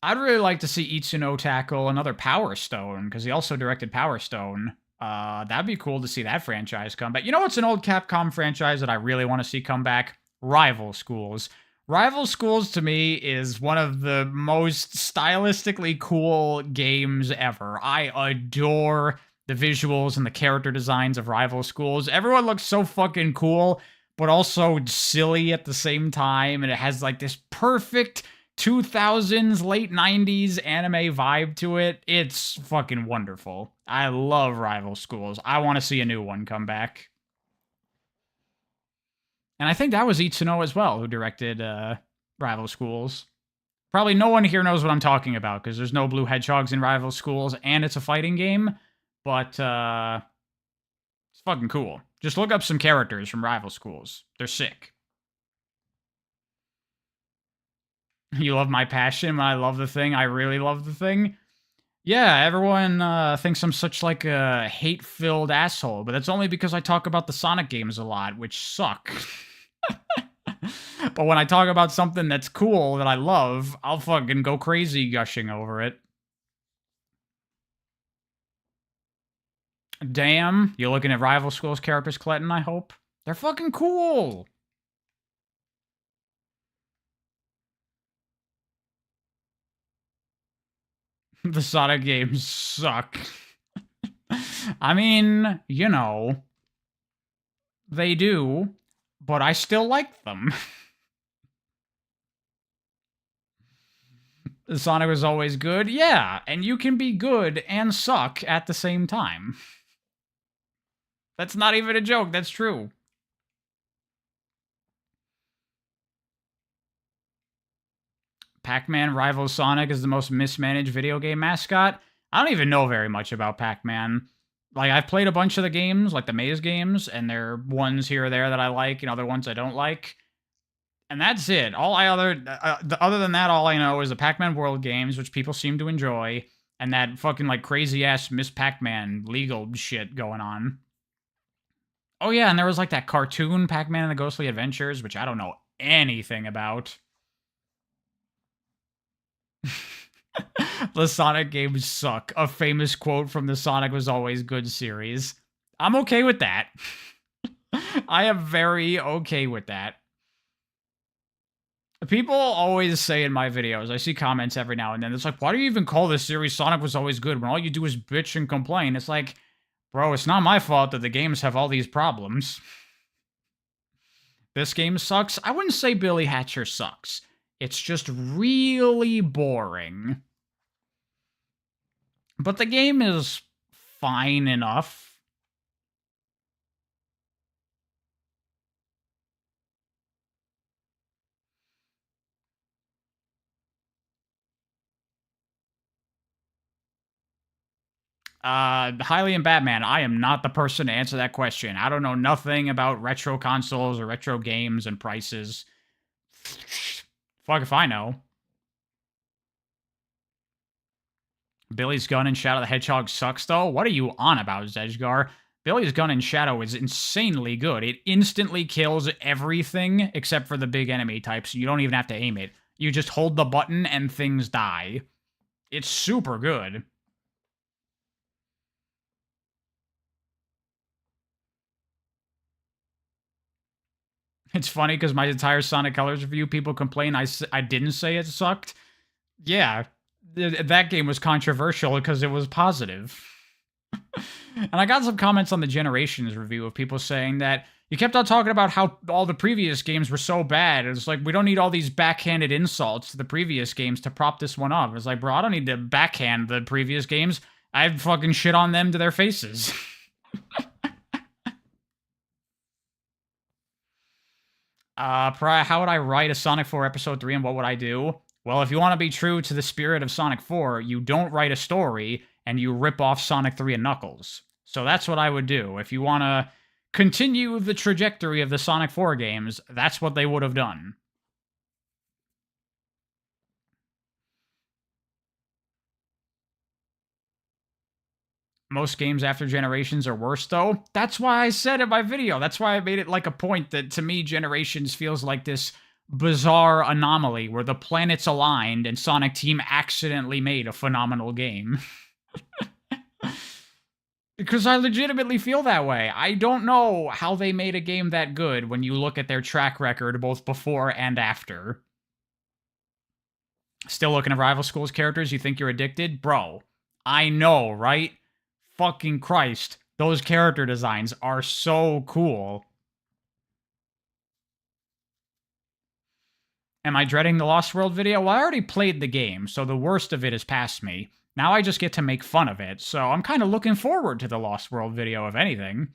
I'd really like to see Itsuno tackle another Power Stone, because he also directed Power Stone. That'd be cool to see that franchise come back. You know what's an old Capcom franchise that I really want to see come back? Rival Schools. Rival Schools, to me, is one of the most stylistically cool games ever. I adore the visuals and the character designs of Rival Schools. Everyone looks so fucking cool, but also silly at the same time, and it has like this perfect 2000s, late 90s anime vibe to it. It's fucking wonderful. I love Rival Schools. I want to see a new one come back. And I think that was Itsuno as well who directed Rival Schools. Probably no one here knows what I'm talking about because there's no blue hedgehogs in Rival Schools and it's a fighting game, but it's fucking cool. Just look up some characters from Rival Schools. They're sick. You love my passion when I love the thing. I really love the thing. Yeah, everyone thinks I'm such like a hate-filled asshole, but that's only because I talk about the Sonic games a lot, which suck. But when I talk about something that's cool that I love, I'll fucking go crazy gushing over it. Damn, you're looking at Rival Schools characters, Clinton, I hope? They're fucking cool! The Sonic games suck. I mean, you know, they do, but I still like them. Sonic was always good, yeah, and you can be good and suck at the same time. That's not even a joke, that's true. Pac-Man rivals Sonic as the most mismanaged video game mascot. I don't even know very much about Pac-Man. Like, I've played a bunch of the games, like the Maze games, and there are ones here or there that I like and other ones I don't like. And that's it. Other than that, all I know is the Pac-Man World games, which people seem to enjoy, and that fucking like crazy ass Miss Pac-Man legal shit going on. Oh yeah, and there was like that cartoon Pac-Man and the Ghostly Adventures, which I don't know anything about. The Sonic games suck. A famous quote from the Sonic was always good series. I'm okay with that. I am very okay with that. People always say in my videos, I see comments every now and then, it's like, why do you even call this series Sonic was always good when all you do is bitch and complain? It's like, bro, it's not my fault that the games have all these problems. This game sucks. I wouldn't say Billy Hatcher sucks. It's just really boring. But the game is fine enough. Highly and Batman, I am not the person to answer that question. I don't know nothing about retro consoles or retro games and prices. Fuck if I know. Billy's gun in Shadow the Hedgehog sucks, though. What are you on about, Zedgar? Billy's gun in Shadow is insanely good. It instantly kills everything except for the big enemy types. You don't even have to aim it. You just hold the button and things die. It's super good. It's funny because my entire Sonic Colors review, people complain I didn't say it sucked. Yeah, that game was controversial because it was positive. And I got some comments on the Generations review of people saying that you kept on talking about how all the previous games were so bad. It's like, we don't need all these backhanded insults to the previous games to prop this one up. It's like, bro, I don't need to backhand the previous games. I fucking shit on them to their faces. How would I write a Sonic 4 Episode 3 and what would I do? Well, if you want to be true to the spirit of Sonic 4, you don't write a story and you rip off Sonic 3 and Knuckles. So that's what I would do. If you want to continue the trajectory of the Sonic 4 games, that's what they would have done. Most games after Generations are worse, though. That's why I said in my video. That's why I made it like a point that, to me, Generations feels like this bizarre anomaly where the planets aligned and Sonic Team accidentally made a phenomenal game. Because I legitimately feel that way. I don't know how they made a game that good when you look at their track record both before and after. Still looking at Rival Schools characters, you think you're addicted? Bro, I know, right? Fucking Christ. Those character designs are so cool. Am I dreading the Lost World video? Well, I already played the game, so the worst of it is past me. Now I just get to make fun of it, so I'm kind of looking forward to the Lost World video, if anything.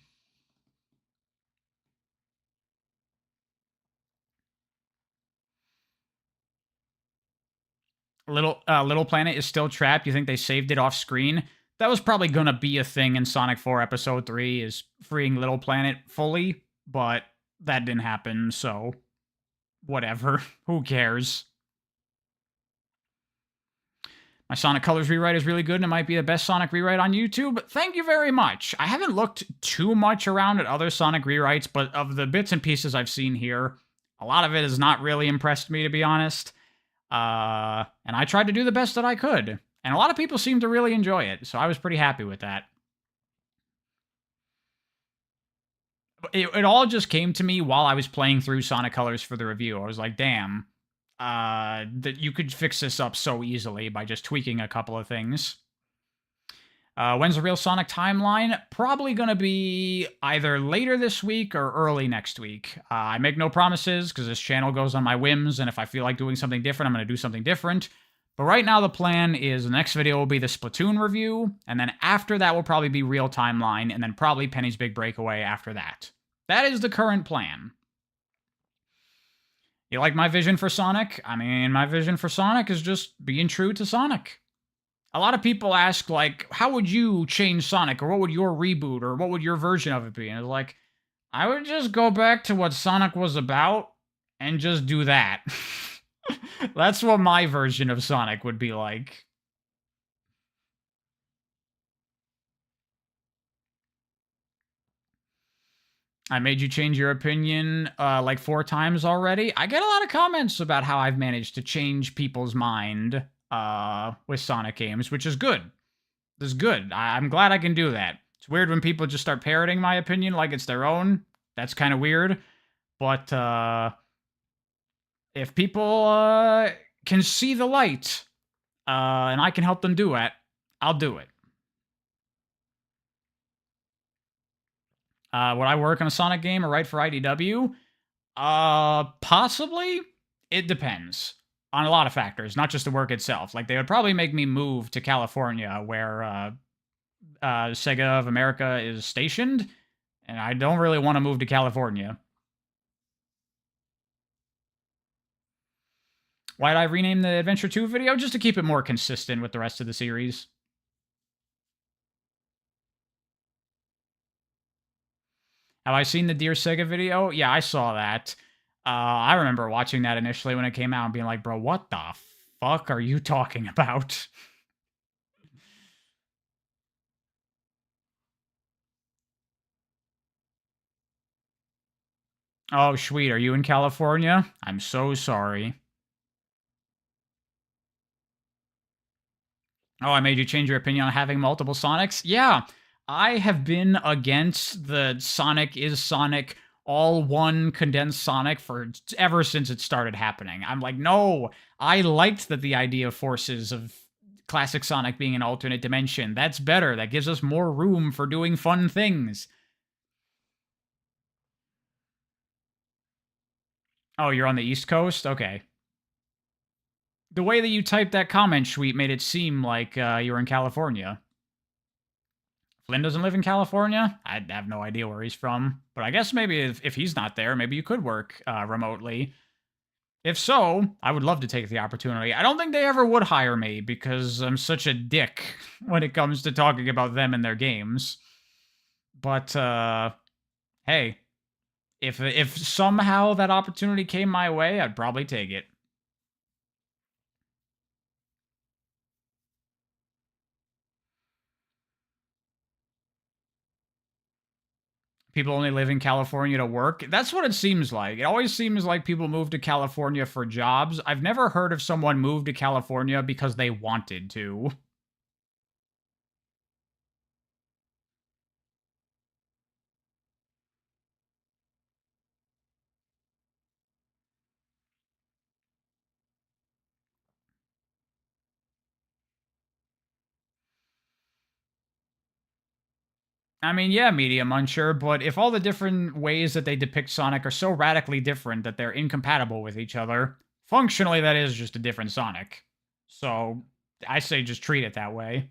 Little Planet is still trapped. You think they saved it off screen? That was probably gonna be a thing in Sonic 4 Episode 3, is freeing Little Planet fully, but that didn't happen, so whatever. Who cares? My Sonic Colors rewrite is really good, and it might be the best Sonic rewrite on YouTube. Thank you very much. I haven't looked too much around at other Sonic rewrites, but of the bits and pieces I've seen here, a lot of it has not really impressed me, to be honest. And I tried to do the best that I could. And a lot of people seem to really enjoy it, so I was pretty happy with that. It all just came to me while I was playing through Sonic Colors for the review. I was like, damn, that you could fix this up so easily by just tweaking a couple of things. When's the real Sonic timeline? Probably going to be either later this week or early next week. I make no promises because this channel goes on my whims, and if I feel like doing something different, I'm going to do something different. But right now the plan is the next video will be the Splatoon review, and then after that will probably be real timeline, and then probably Penny's Big Breakaway after that. That is the current plan. You like my vision for Sonic? I mean, my vision for Sonic is just being true to Sonic. A lot of people ask, like, how would you change Sonic, or what would your reboot, or what would your version of it be? And it's like, I would just go back to what Sonic was about, and just do that. That's what my version of Sonic would be like. I made you change your opinion like 4 times already. I get a lot of comments about how I've managed to change people's mind with Sonic games, which is good. This is good. I'm glad I can do that. It's weird when people just start parroting my opinion like it's their own. That's kind of weird. But if people can see the light and I can help them do it, I'll do it. Would I work on a Sonic game or write for IDW? Possibly. It depends on a lot of factors, not just the work itself. Like, they would probably make me move to California, where Sega of America is stationed, and I don't really want to move to California. Why did I rename the Adventure 2 video? Just to keep it more consistent with the rest of the series. Have I seen the Dear Sega video? Yeah, I saw that. I remember watching that initially when it came out and being like, bro, what the fuck are you talking about? Oh, sweet. Are you in California? I'm so sorry. Oh, I made you change your opinion on having multiple Sonics? Yeah, I have been against the Sonic is Sonic, all one condensed Sonic for ever since it started happening. I'm like, no, I liked that the idea of forces of classic Sonic being an alternate dimension. That's better. That gives us more room for doing fun things. Oh, you're on the East Coast? Okay. The way that you typed that comment, Sweet, made it seem like you were in California. Flynn doesn't live in California? I have no idea where he's from. But I guess maybe if he's not there, maybe you could work remotely. If so, I would love to take the opportunity. I don't think they ever would hire me because I'm such a dick when it comes to talking about them and their games. But, hey, if somehow that opportunity came my way, I'd probably take it. People only live in California to work. That's what it seems like. It always seems like people move to California for jobs. I've never heard of someone move to California because they wanted to. I mean, yeah, Media Muncher, but if all the different ways that they depict Sonic are so radically different that they're incompatible with each other, functionally that is just a different Sonic. So, I say just treat it that way.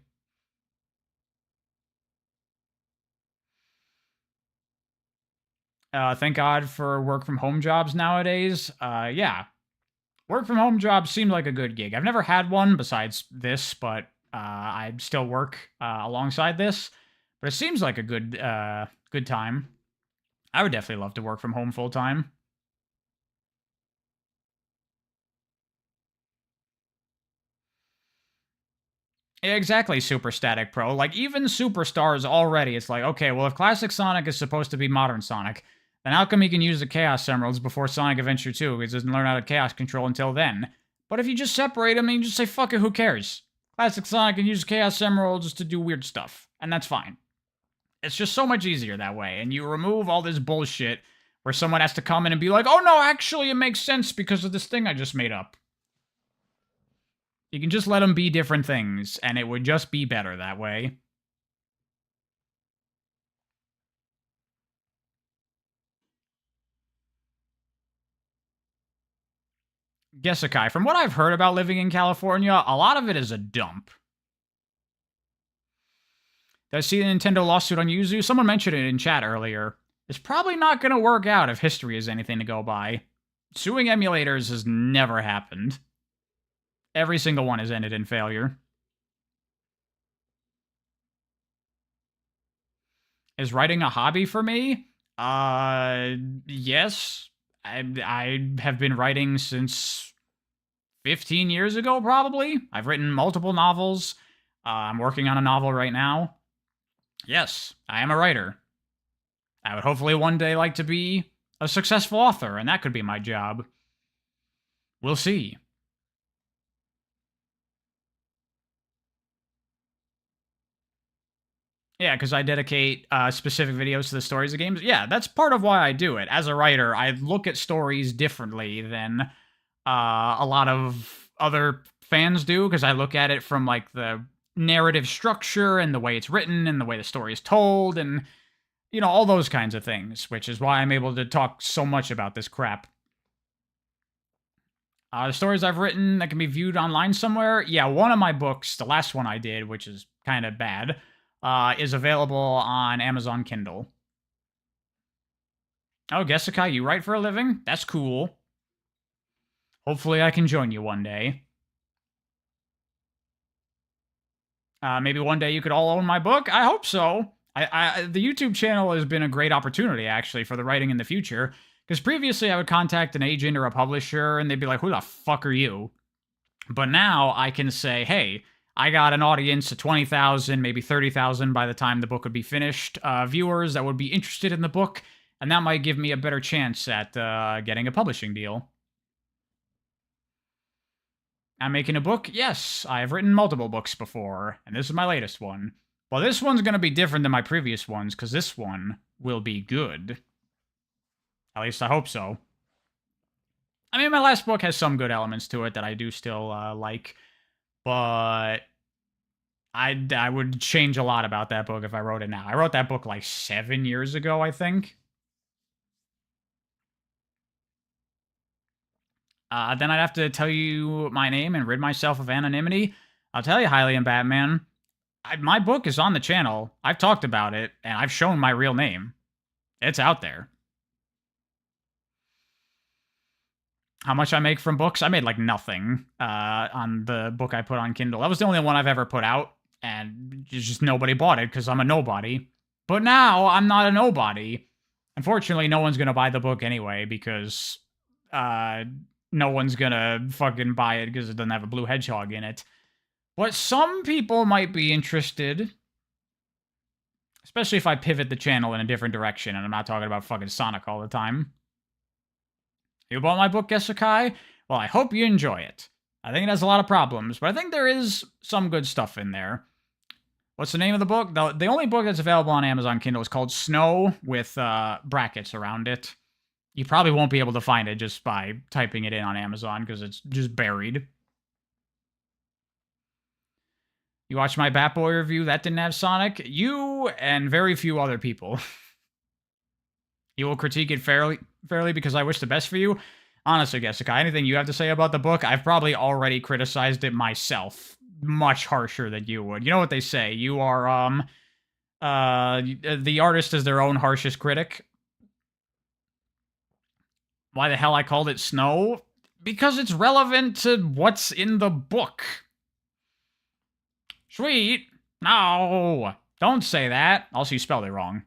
Thank God for work from home jobs nowadays. Yeah. Work from home jobs seem like a good gig. I've never had one besides this, but I still work alongside this. But it seems like a good time. I would definitely love to work from home full time. Yeah, exactly, Super Static Pro. Like, even Superstars already, it's like, okay, well, if Classic Sonic is supposed to be modern Sonic, then how come he can use the Chaos Emeralds before Sonic Adventure 2? He doesn't learn how to Chaos Control until then. But if you just separate them and you just say, fuck it, who cares? Classic Sonic can use Chaos Emeralds to do weird stuff, and that's fine. It's just so much easier that way, and you remove all this bullshit where someone has to come in and be like, oh no, actually it makes sense because of this thing I just made up. You can just let them be different things, and it would just be better that way. Gesekai, from what I've heard about living in California, a lot of it is a dump. Did I see the Nintendo lawsuit on Yuzu? Someone mentioned it in chat earlier. It's probably not going to work out if history is anything to go by. Suing emulators has never happened. Every single one has ended in failure. Is writing a hobby for me? Yes. I have been writing since 15 years ago, probably. I've written multiple novels. I'm working on a novel right now. Yes, I am a writer. I would hopefully one day like to be a successful author, and that could be my job. We'll see. Yeah, because I dedicate specific videos to the stories of games. Yeah, that's part of why I do it. As a writer, I look at stories differently than a lot of other fans do, because I look at it from like the narrative structure and the way it's written and the way the story is told and, you know, all those kinds of things, which is why I'm able to talk so much about this crap. The stories I've written that can be viewed online somewhere, yeah, one of my books, the last one I did, which is kind of bad, is available on Amazon Kindle. Oh, Gesekai, you write for a living? That's cool. Hopefully I can join you one day. Maybe one day you could all own my book? I hope so. The YouTube channel has been a great opportunity, actually, for the writing in the future. Because previously I would contact an agent or a publisher, and they'd be like, who the fuck are you? But now I can say, hey, I got an audience of 20,000, maybe 30,000 by the time the book would be finished, viewers that would be interested in the book, and that might give me a better chance at getting a publishing deal. I'm making a book? Yes, I've written multiple books before, and this is my latest one. Well, this one's going to be different than my previous ones, because this one will be good. At least I hope so. I mean, my last book has some good elements to it that I do still like, but I would change a lot about that book if I wrote it now. I wrote that book like 7 years ago, I think. Then I'd have to tell you my name and rid myself of anonymity. I'll tell you, Hylian Batman, my book is on the channel. I've talked about it, and I've shown my real name. It's out there. How much I make from books? I made like nothing on the book I put on Kindle. That was the only one I've ever put out, and just nobody bought it because I'm a nobody. But now I'm not a nobody. Unfortunately, no one's going to buy the book anyway because no one's going to fucking buy it because it doesn't have a blue hedgehog in it. But some people might be interested. Especially if I pivot the channel in a different direction and I'm not talking about fucking Sonic all the time. You bought my book, Gesekai? Well, I hope you enjoy it. I think it has a lot of problems, but I think there is some good stuff in there. What's the name of the book? The only book that's available on Amazon Kindle is called Snow with brackets around it. You probably won't be able to find it just by typing it in on Amazon because it's just buried. You watched my Batboy review? That didn't have Sonic? You and very few other people. You will critique it fairly because I wish the best for you. Honestly, Jessica, anything you have to say about the book, I've probably already criticized it myself. Much harsher than you would. You know what they say? You are, the artist is their own harshest critic. Why the hell I called it Snow? Because it's relevant to what's in the book. Sweet? No. Don't say that. Also, you spelled it wrong.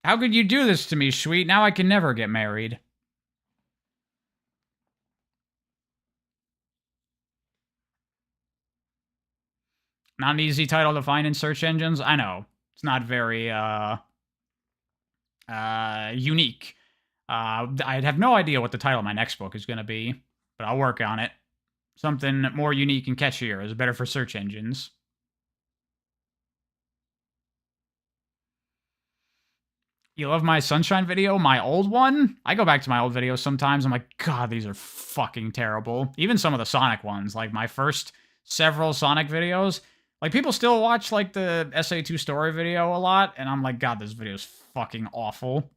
How could you do this to me, Sweet? Now I can never get married. Not an easy title to find in search engines. I know. It's not very, unique. I'd have no idea what the title of my next book is going to be, but I'll work on it. Something more unique and catchier is better for search engines. You love my Sunshine video? My old one? I go back to my old videos sometimes. I'm like, God, these are fucking terrible. Even some of the Sonic ones, like my first several Sonic videos. Like, people still watch, like, the SA2 story video a lot, and I'm like, God, this video's fucking awful.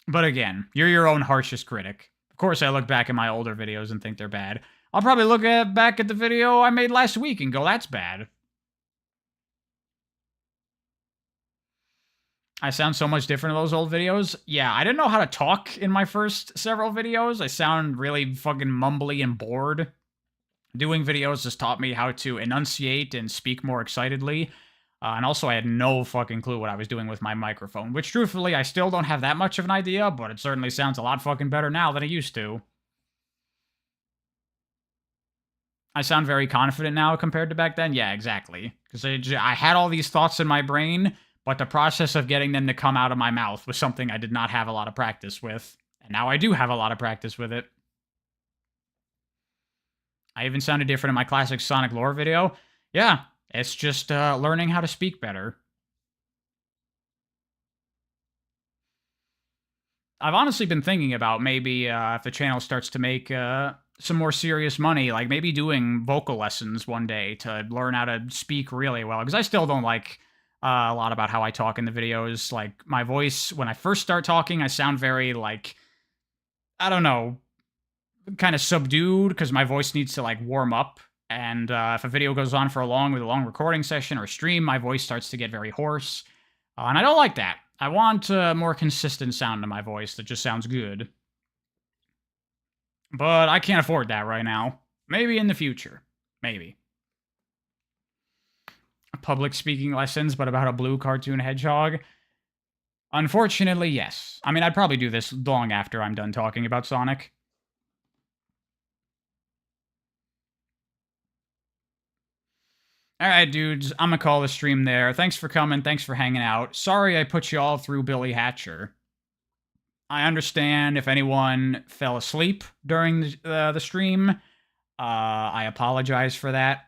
But again, you're your own harshest critic. Of course, I look back at my older videos and think they're bad. I'll probably look back at the video I made last week and go, that's bad. I sound so much different in those old videos. Yeah, I didn't know how to talk in my first several videos. I sound really fucking mumbly and bored. Doing videos just taught me how to enunciate and speak more excitedly. And also, I had no fucking clue what I was doing with my microphone, which truthfully, I still don't have that much of an idea, but it certainly sounds a lot fucking better now than it used to. I sound very confident now compared to back then? Yeah, exactly. Because I had all these thoughts in my brain, but the process of getting them to come out of my mouth was something I did not have a lot of practice with. And now I do have a lot of practice with it. I even sounded different in my classic Sonic lore video. Yeah, it's just learning how to speak better. I've honestly been thinking about maybe if the channel starts to make some more serious money, like maybe doing vocal lessons one day to learn how to speak really well. Because I still don't like a lot about how I talk in the videos. Like, my voice, when I first start talking, I sound very, like, I don't know, kind of subdued because my voice needs to, like, warm up. And if a video goes on for a long recording session or stream, my voice starts to get very hoarse. And I don't like that. I want a more consistent sound to my voice that just sounds good. But I can't afford that right now. Maybe in the future. Maybe. Public speaking lessons, but about a blue cartoon hedgehog? Unfortunately, yes. I mean, I'd probably do this long after I'm done talking about Sonic. Alright, dudes, I'm gonna call the stream there. Thanks for coming, thanks for hanging out. Sorry I put you all through Billy Hatcher. I understand if anyone fell asleep during the stream. I apologize for that.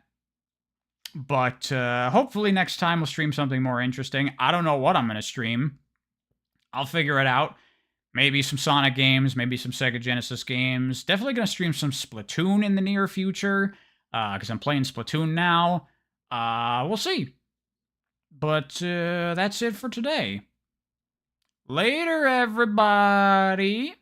But hopefully next time we'll stream something more interesting. I don't know what I'm going to stream. I'll figure it out. Maybe some Sonic games, maybe some Sega Genesis games. Definitely going to stream some Splatoon in the near future, because I'm playing Splatoon now. We'll see. But that's it for today. Later, everybody.